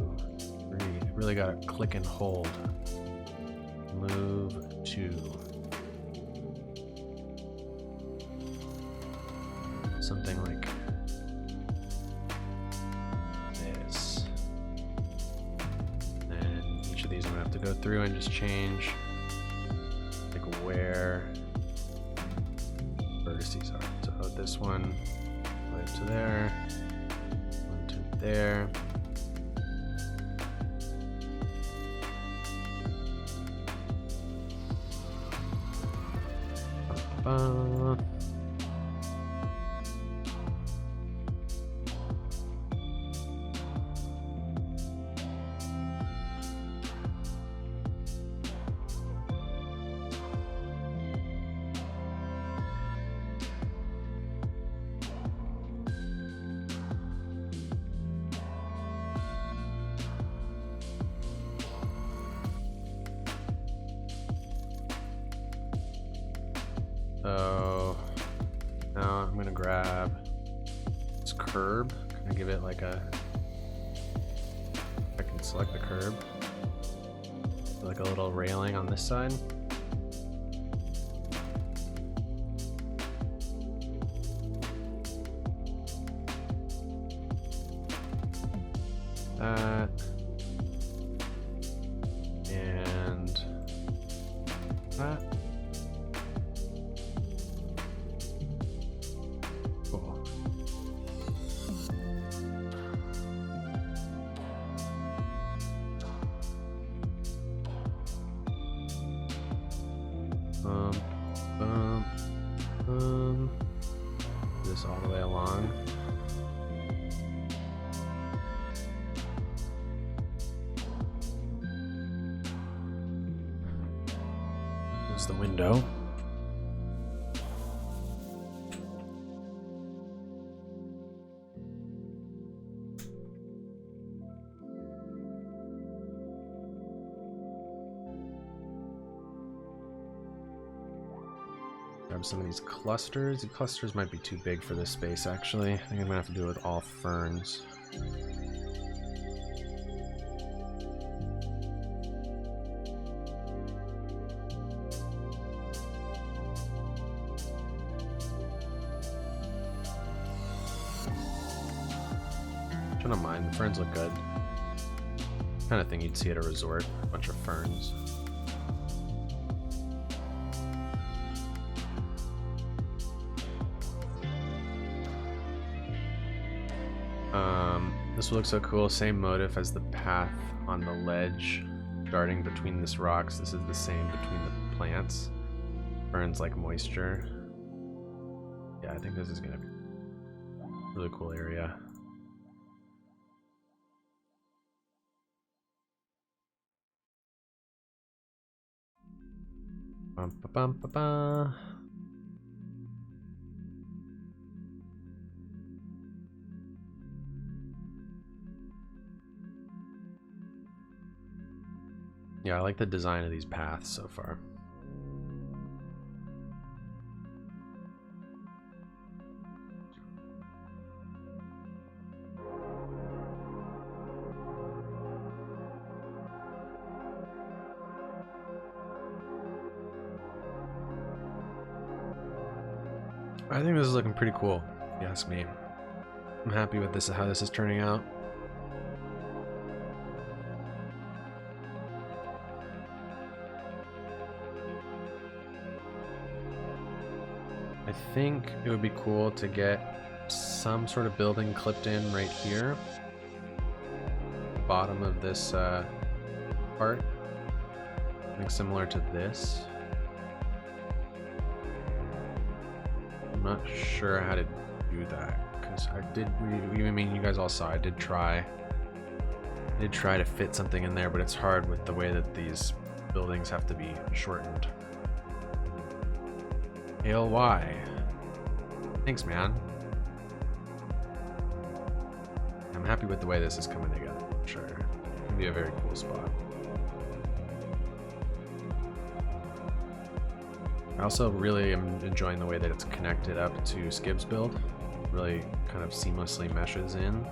Speaker 1: 3. Really gotta click and hold. Move 2. Something like this. And each of these I'm gonna have to go through and just change like where vertices are. So this one right to there, one to there. So now I'm gonna grab this curb, kind of give it like a, I can select the curb, like a little railing on this side. That and that. Cool. This all the way along. There's the window. Grab some of these clusters. The clusters might be too big for this space, actually. I think I'm gonna have to do it with all ferns. I don't mind. The ferns look good. Kind of thing you'd see at a resort. A bunch of ferns. This will look so cool. Same motif as the path on the ledge darting between these rocks. This is the same between the plants. Burns like moisture. Yeah, I think this is gonna be a really cool area. Bum, ba, bum, ba, ba. Yeah, I like the design of these paths so far. I think this is looking pretty cool, if you ask me. I'm happy with this, how this is turning out. I think it would be cool to get some sort of building clipped in right here. The bottom of this part. I think similar to this. I'm not sure how to do that because I mean, you guys all saw I did try to fit something in there, but it's hard with the way that these buildings have to be shortened. ALY. Thanks, man. I'm happy with the way this is coming together. Sure, it'll be a very cool spot. I also really am enjoying the way that it's connected up to Skib's build. Really kind of seamlessly meshes in.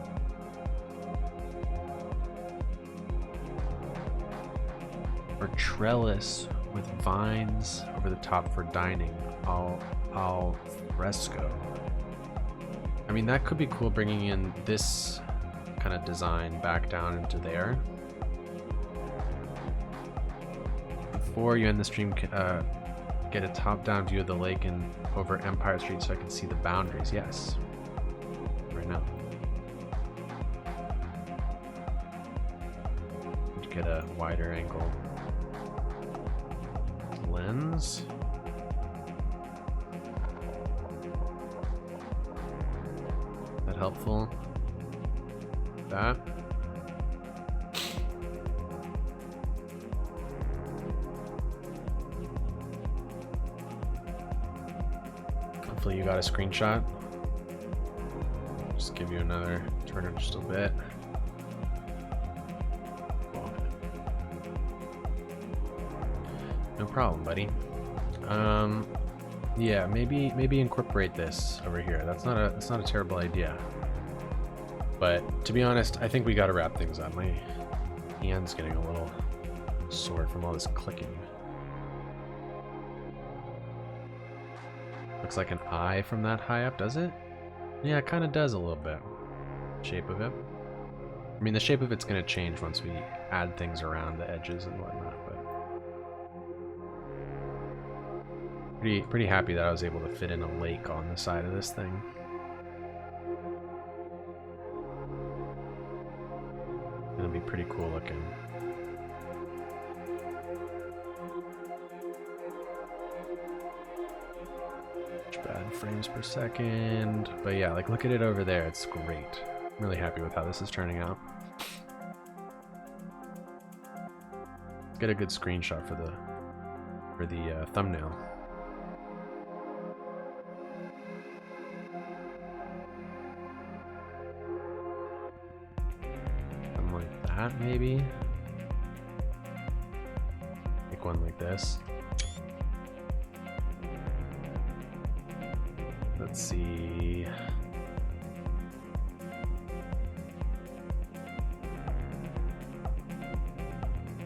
Speaker 1: Or trellis with vines over the top for dining. Al fresco. I mean, that could be cool, bringing in this kind of design back down into there. Before you end the stream, get a top-down view of the lake and over Empire Street so I can see the boundaries. Yes. Right now. Get a wider angle lens. Is that helpful? That. Hopefully you got a screenshot. Just give you another, turn it just a bit. Cool. No problem, buddy. Yeah, maybe incorporate this over here. That's not a terrible idea. But to be honest, I think we got to wrap things up. My hand's getting a little sore from all this clicking. Looks like an eye from that high up, does it? Yeah, it kind of does a little bit. Shape of it. I mean, the shape of it's going to change once we add things around the edges and whatnot, but pretty happy that I was able to fit in a lake on the side of this thing. It'll be pretty cool looking. Bad frames per second, but yeah, like look at it over there. It's great. I'm really happy with how this is turning out. Let's get a good screenshot for the thumbnail. Something like that, maybe. Make one like this. Let's see.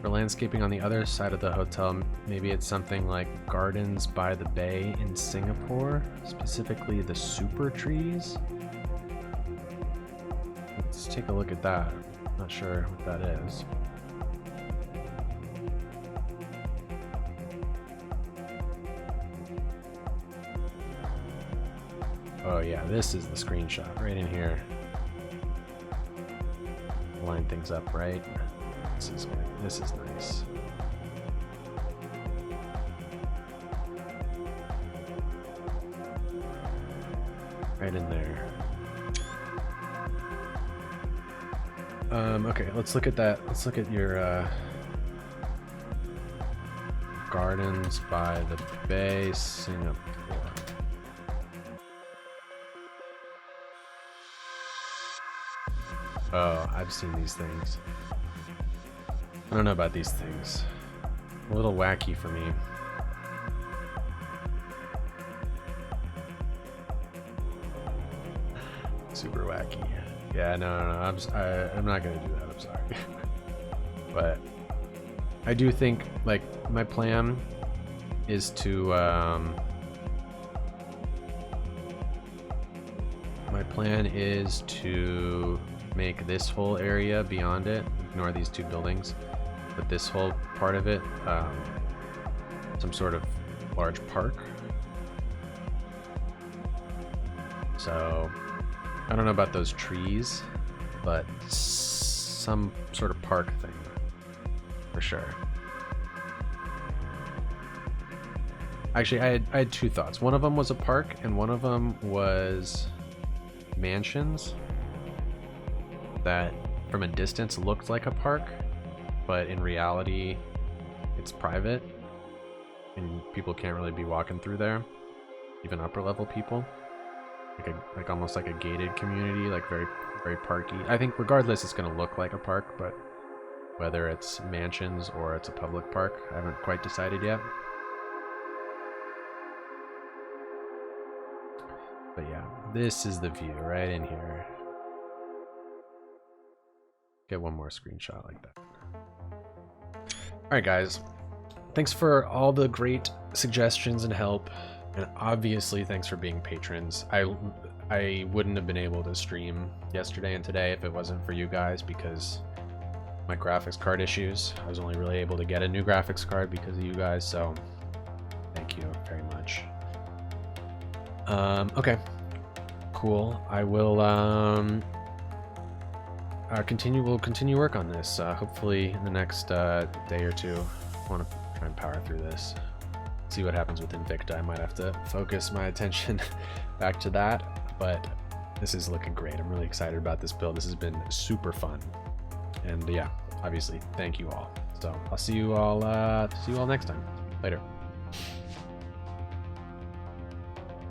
Speaker 1: For landscaping on the other side of the hotel, maybe it's something like Gardens by the Bay in Singapore, specifically the super trees. Let's take a look at that. Not sure what that is. Oh yeah, this is the screenshot right in here. line things up right. This is nice. Right in there. Okay, let's look at that. Let's look at your gardens by the bay, Singapore. Oh, I've seen these things. I don't know about these things. A little wacky for me. Super wacky. Yeah, no. I'm not gonna do that. I'm sorry. But I do think, like, my plan is to make this whole area beyond it, ignore these two buildings, but this whole part of it some sort of large park. So I don't know about those trees, but some sort of park thing for sure. Actually, I had two thoughts. One of them was a park, and one of them was mansions that from a distance looked like a park, but in reality it's private and people can't really be walking through there, even upper level people. Like almost like a gated community, like very, very parky. I think regardless it's going to look like a park, but whether it's mansions or it's a public park, I haven't quite decided yet. But yeah, this is the view right in here. Get one more screenshot like that. Alright guys, thanks for all the great suggestions and help, and obviously thanks for being patrons. I wouldn't have been able to stream yesterday and today if it wasn't for you guys, because my graphics card issues. I was only really able to get a new graphics card because of you guys, so thank you very much. Okay, cool. I will we'll continue work on this, hopefully in the next day or two. I want to try and power through this, see what happens with Invicta. I might have to focus my attention back to that, but this is looking great. I'm really excited about this build. This has been super fun, and yeah, obviously thank you all. So I'll see you all next time. Later.